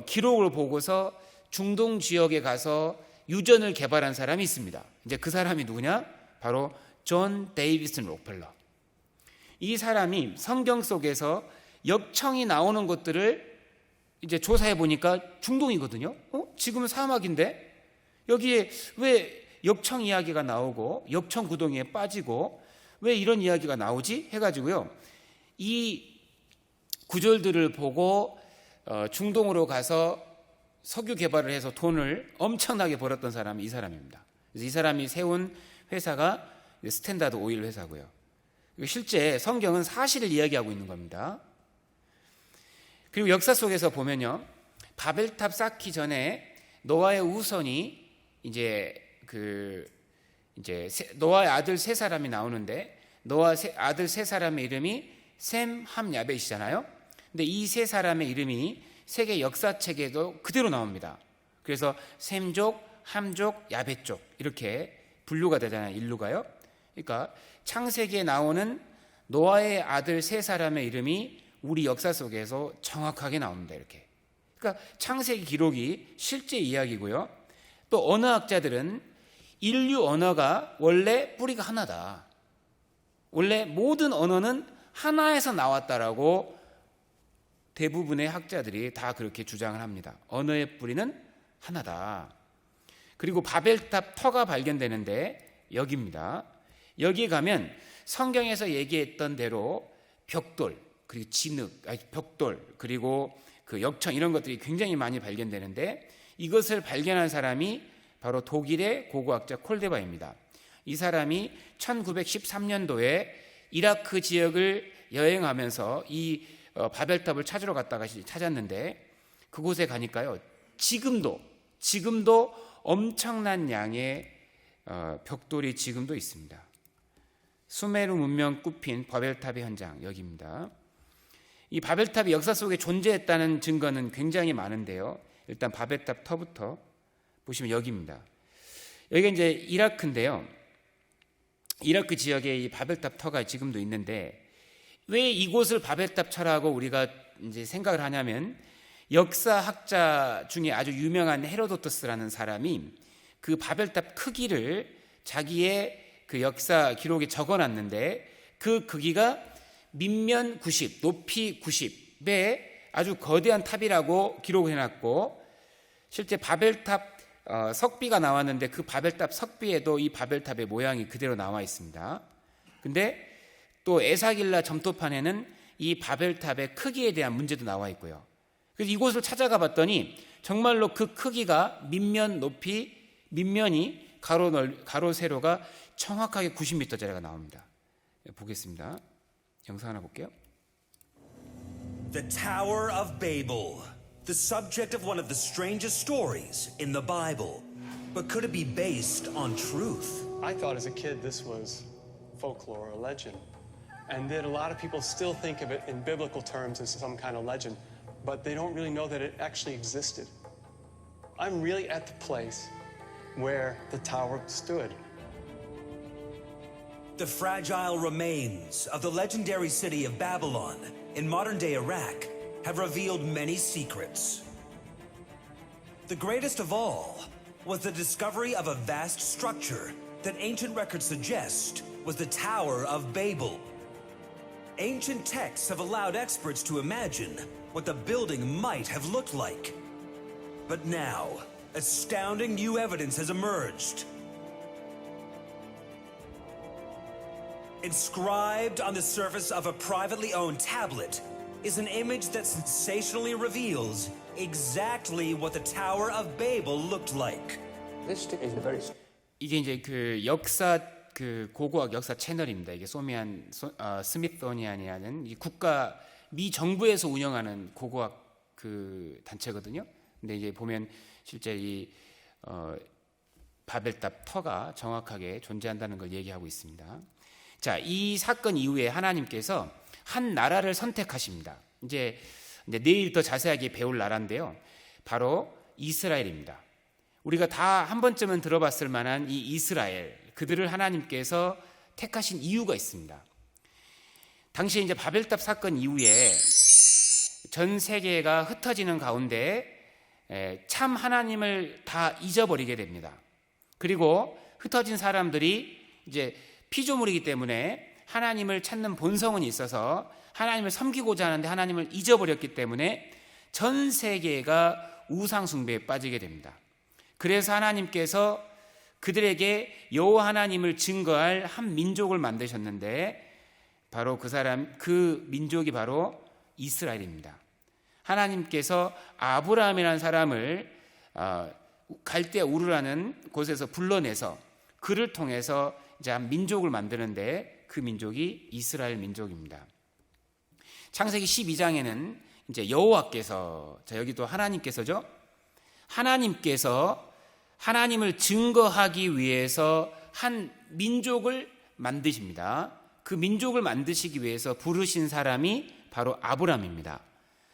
기록을 보고서 중동 지역에 가서 유전을 개발한 사람이 있습니다. 이제 그 사람이 누구냐? 바로 존 데이비슨 록펠러. 이 사람이 성경 속에서 역청이 나오는 것들을 이제 조사해 보니까 중동이거든요. 지금은 사막인데 여기에 왜 역청 이야기가 나오고 역청 구덩이에 빠지고 왜 이런 이야기가 나오지? 해가지고요, 이 구절들을 보고 중동으로 가서 석유 개발을 해서 돈을 엄청나게 벌었던 사람이 이 사람입니다. 그래서 이 사람이 세운 회사가 스탠다드 오일 회사고요. 실제 성경은 사실을 이야기하고 있는 겁니다. 그리고 역사 속에서 보면요, 바벨탑 쌓기 전에 노아의 후손이 노아의 아들 세 사람이 나오는데, 노아 아들 세 사람의 이름이 셈, 함, 야벳이잖아요. 근데 이 세 사람의 이름이 세계 역사책에도 그대로 나옵니다. 그래서 셈족, 함족, 야벳족 이렇게 분류가 되잖아요, 인류가요. 그러니까 창세기에 나오는 노아의 아들 세 사람의 이름이 우리 역사 속에서 정확하게 나옵니다. 이렇게. 그러니까 창세기 기록이 실제 이야기고요. 또 언어학자들은 인류 언어가 원래 뿌리가 하나다. 원래 모든 언어는 하나에서 나왔다라고 대부분의 학자들이 다 그렇게 주장을 합니다. 언어의 뿌리는 하나다. 그리고 바벨탑 터가 발견되는데 여기입니다. 여기 가면 성경에서 얘기했던 대로 벽돌, 그리고 벽돌, 그리고 그 역청 이런 것들이 굉장히 많이 발견되는데, 이것을 발견한 사람이 바로 독일의 고고학자 콜데바입니다. 이 사람이 1913년도에 이라크 지역을 여행하면서 이 바벨탑을 찾으러 갔다가 찾았는데, 그곳에 가니까요, 지금도 엄청난 양의 벽돌이 지금도 있습니다. 수메르 문명 굽힌 바벨탑의 현장, 여기입니다. 이 바벨탑이 역사 속에 존재했다는 증거는 굉장히 많은데요, 일단 바벨탑 터부터 보시면 여기입니다. 여기가 이제 이라크인데요, 이라크 지역에 이 바벨탑 터가 지금도 있는데, 왜 이곳을 바벨탑 터라고 우리가 이제 생각을 하냐면, 역사학자 중에 아주 유명한 헤로도토스라는 사람이 그 바벨탑 크기를 자기의 그 역사 기록에 적어놨는데, 그 크기가 밑면 90, 높이 90의 아주 거대한 탑이라고 기록을 해놨고, 실제 바벨탑 석비가 나왔는데 그 바벨탑 석비에도 이 바벨탑의 모양이 그대로 나와 있습니다. 근데 또 에사길라 점토판에는 이 바벨탑의 크기에 대한 문제도 나와 있고요. 그래서 이곳을 찾아가 봤더니 정말로 그 크기가 밑면 높이, 밑면이 가로 세로가 정확하게 90m짜리가 나옵니다. 보겠습니다. 영상 하나 볼게요. The Tower of Babel, the subject of one of the strangest stories in the Bible. But could it be based on truth? I thought as a kid this was folklore or legend. And that a lot of people still think of it in biblical terms as some kind of legend, but they don't really know that it actually existed. I'm really at the place where the tower stood. The fragile remains of the legendary city of Babylon in modern-day Iraq have revealed many secrets. The greatest of all was the discovery of a vast structure that ancient records suggest was the Tower of Babel. Ancient texts have allowed experts to imagine what the building might have looked like. But now, astounding new evidence has emerged. Inscribed on the surface of a privately owned tablet is an image that sensationally reveals exactly what the Tower of Babel looked like. 이게 이제 그 역사 그 고고학 역사 채널입니다. 이게 스미소니안이라는 이 국가 미 정부에서 운영하는 고고학 그 단체거든요. 근데 이제 보면 실제 이 바벨탑 터가 정확하게 존재한다는 걸 얘기하고 있습니다. 자, 이 사건 이후에 하나님께서 한 나라를 선택하십니다. 이제 내일 더 자세하게 배울 나라인데요. 바로 이스라엘입니다. 우리가 다 한 번쯤은 들어봤을 만한 이 이스라엘, 그들을 하나님께서 택하신 이유가 있습니다. 당시에 이제 바벨탑 사건 이후에 전 세계가 흩어지는 가운데 참 하나님을 다 잊어버리게 됩니다. 그리고 흩어진 사람들이 이제 피조물이기 때문에 하나님을 찾는 본성은 있어서 하나님을 섬기고자 하는데 하나님을 잊어버렸기 때문에 전 세계가 우상 숭배에 빠지게 됩니다. 그래서 하나님께서 그들에게 여호와 하나님을 증거할 한 민족을 만드셨는데 바로 그 민족이 바로 이스라엘입니다. 하나님께서 아브라함이라는 사람을 갈대 우르라는 곳에서 불러내서 그를 통해서 이제 한 민족을 만드는데 그 민족이 이스라엘 민족입니다. 창세기 12장에는 이제 여호와께서, 자 여기도 하나님께서죠. 하나님께서 하나님을 증거하기 위해서 한 민족을 만드십니다. 그 민족을 만드시기 위해서 부르신 사람이 바로 아브라함입니다.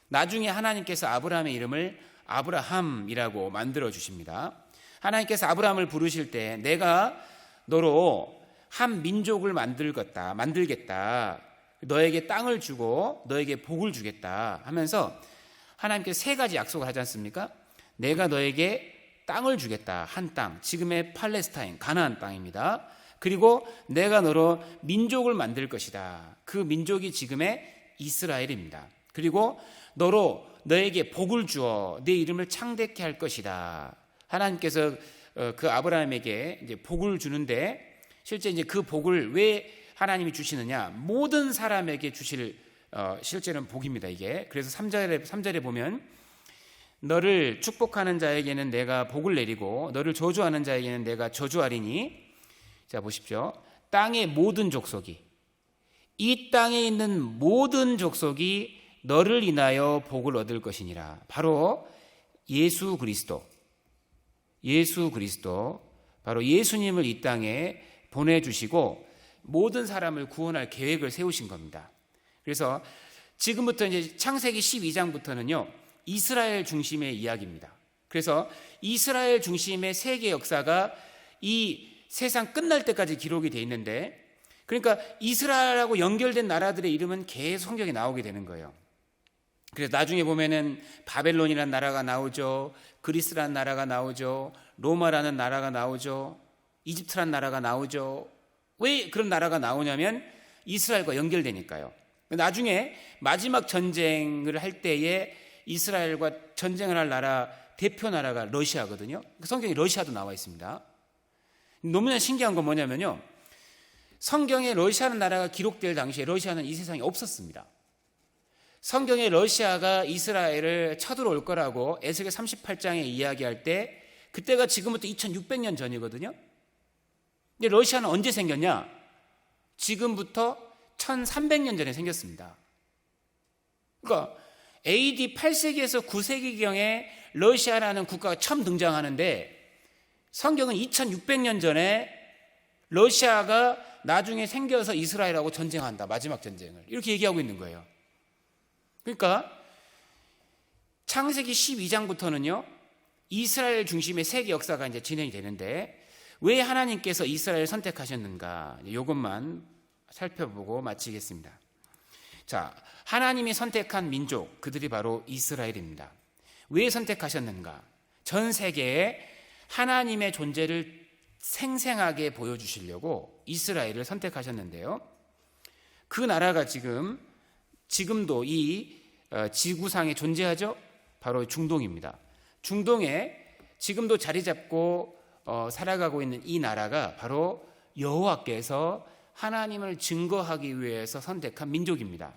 나중에 하나님께서 아브라함의 이름을 아브라함이라고 만들어 주십니다. 하나님께서 아브라함을 부르실 때 내가 너로 한 민족을 만들겠다. 너에게 땅을 주고 너에게 복을 주겠다 하면서 하나님께서 세 가지 약속을 하지 않습니까? 내가 너에게 땅을 주겠다. 한 땅. 지금의 팔레스타인, 가나안 땅입니다. 그리고 내가 너로 민족을 만들 것이다. 그 민족이 지금의 이스라엘입니다. 그리고 너에게 복을 주어 내 이름을 창대케 할 것이다. 하나님께서 그 아브라함에게 이제 복을 주는데 실제 이제 그 복을 왜 하나님이 주시느냐? 모든 사람에게 주실 실제는 복입니다, 이게. 그래서 3절에 보면 너를 축복하는 자에게는 내가 복을 내리고 너를 저주하는 자에게는 내가 저주하리니. 자, 보십시오. 땅의 모든 족속이, 이 땅에 있는 모든 족속이 너를 인하여 복을 얻을 것이니라. 바로 예수 그리스도, 바로 예수님을 이 땅에 보내주시고 모든 사람을 구원할 계획을 세우신 겁니다. 그래서 지금부터 이제 창세기 12장부터는요 이스라엘 중심의 이야기입니다. 그래서 이스라엘 중심의 세계 역사가 이 세상 끝날 때까지 기록이 돼 있는데, 그러니까 이스라엘하고 연결된 나라들의 이름은 계속 성경에 나오게 되는 거예요. 그래서 나중에 보면은 바벨론이라는 나라가 나오죠, 그리스라는 나라가 나오죠, 로마라는 나라가 나오죠, 이집트라는 나라가 나오죠. 왜 그런 나라가 나오냐면 이스라엘과 연결되니까요. 나중에 마지막 전쟁을 할 때에 이스라엘과 전쟁을 할 나라 대표 나라가 러시아거든요. 성경에 러시아도 나와 있습니다. 너무나 신기한 건 뭐냐면요, 성경에 러시아라는 나라가 기록될 당시에 러시아는 이 세상에 없었습니다. 성경에 러시아가 이스라엘을 쳐들어올 거라고 에스겔 38장에 이야기할 때 그때가 지금부터 2600년 전이거든요. 근데 러시아는 언제 생겼냐? 지금부터 1300년 전에 생겼습니다. 그러니까 AD 8세기에서 9세기경에 러시아라는 국가가 처음 등장하는데 성경은 2600년 전에 러시아가 나중에 생겨서 이스라엘하고 전쟁한다, 마지막 전쟁을, 이렇게 얘기하고 있는 거예요. 그러니까 창세기 12장부터는요 이스라엘 중심의 세계 역사가 이제 진행이 되는데 왜 하나님께서 이스라엘을 선택하셨는가, 이것만 살펴보고 마치겠습니다. 자, 하나님이 선택한 민족, 그들이 바로 이스라엘입니다. 왜 선택하셨는가? 전 세계에 하나님의 존재를 생생하게 보여주시려고 이스라엘을 선택하셨는데요. 그 나라가 지금도 이 지구상에 존재하죠. 바로 중동입니다. 중동에 지금도 자리 잡고 살아가고 있는 이 나라가 바로 여호와께서 하나님을 증거하기 위해서 선택한 민족입니다.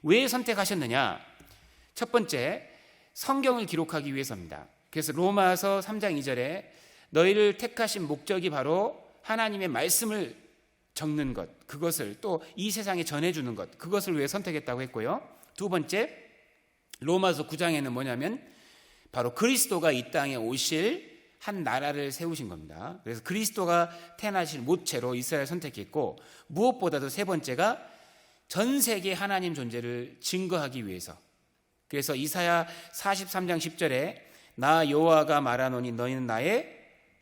왜 선택하셨느냐? 첫 번째, 성경을 기록하기 위해서입니다. 그래서 로마서 3장 2절에 너희를 택하신 목적이 바로 하나님의 말씀을 적는 것, 그것을 또 이 세상에 전해주는 것, 그것을 위해 선택했다고 했고요. 두 번째, 로마서 9장에는 뭐냐면 바로 그리스도가 이 땅에 오실 한 나라를 세우신 겁니다. 그래서 그리스도가 태어나실 모체로 이스라엘을 선택했고, 무엇보다도 세 번째가 전 세계 하나님 존재를 증거하기 위해서. 그래서 이사야 43장 10절에 나 여호와가 말하노니 너희는 나의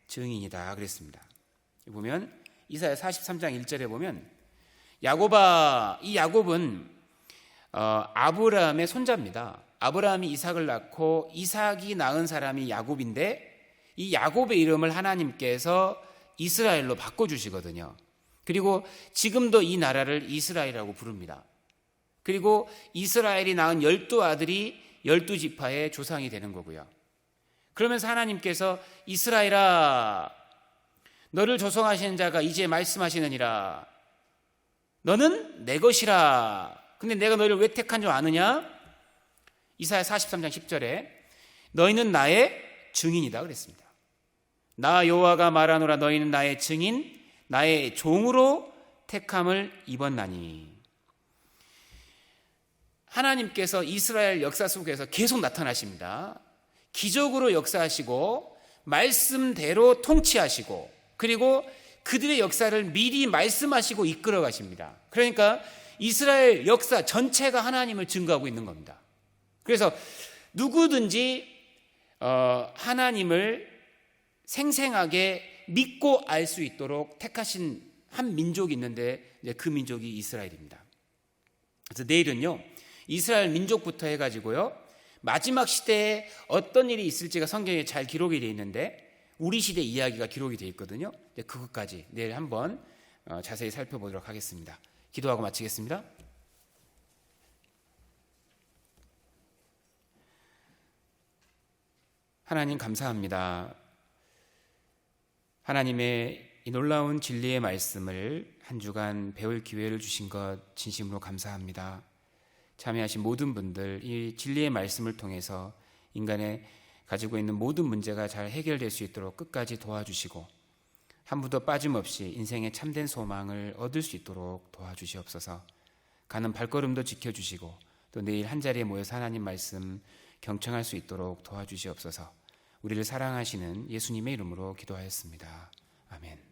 증인이다 그랬습니다. 보면 이사야 43장 1절에 보면 야곱아, 이 야곱은 아브라함의 손자입니다. 아브라함이 이삭을 낳고 이삭이 낳은 사람이 야곱인데, 이 야곱의 이름을 하나님께서 이스라엘로 바꿔주시거든요. 그리고 지금도 이 나라를 이스라엘이라고 부릅니다. 그리고 이스라엘이 낳은 12아들이 12지파의 조상이 되는 거고요. 그러면서 하나님께서 이스라엘아, 너를 조성하시는 자가 이제 말씀하시느니라. 너는 내 것이라. 근데 내가 너희를 왜 택한 줄 아느냐? 이사야 43장 10절에 너희는 나의 증인이다 그랬습니다. 나 여호와가 말하노라 너희는 나의 증인, 나의 종으로 택함을 입었나니. 하나님께서 이스라엘 역사 속에서 계속 나타나십니다. 기적으로 역사하시고 말씀대로 통치하시고, 그리고 그들의 역사를 미리 말씀하시고 이끌어 가십니다. 그러니까 이스라엘 역사 전체가 하나님을 증거하고 있는 겁니다. 그래서 누구든지 하나님을 생생하게 믿고 알 수 있도록 택하신 한 민족이 있는데, 그 민족이 이스라엘입니다. 그래서 내일은요, 이스라엘 민족부터 해가지고요, 마지막 시대에 어떤 일이 있을지가 성경에 잘 기록이 되어 있는데 우리 시대 이야기가 기록이 되어 있거든요. 그것까지 내일 한번 자세히 살펴보도록 하겠습니다. 기도하고 마치겠습니다. 하나님 감사합니다. 하나님의 이 놀라운 진리의 말씀을 한 주간 배울 기회를 주신 것 진심으로 감사합니다. 참여하신 모든 분들, 이 진리의 말씀을 통해서 인간의 가지고 있는 모든 문제가 잘 해결될 수 있도록 끝까지 도와주시고, 한 분도 빠짐없이 인생의 참된 소망을 얻을 수 있도록 도와주시옵소서. 가는 발걸음도 지켜주시고, 또 내일 한자리에 모여서 하나님 말씀 경청할 수 있도록 도와주시옵소서. 우리를 사랑하시는 예수님의 이름으로 기도하였습니다. 아멘.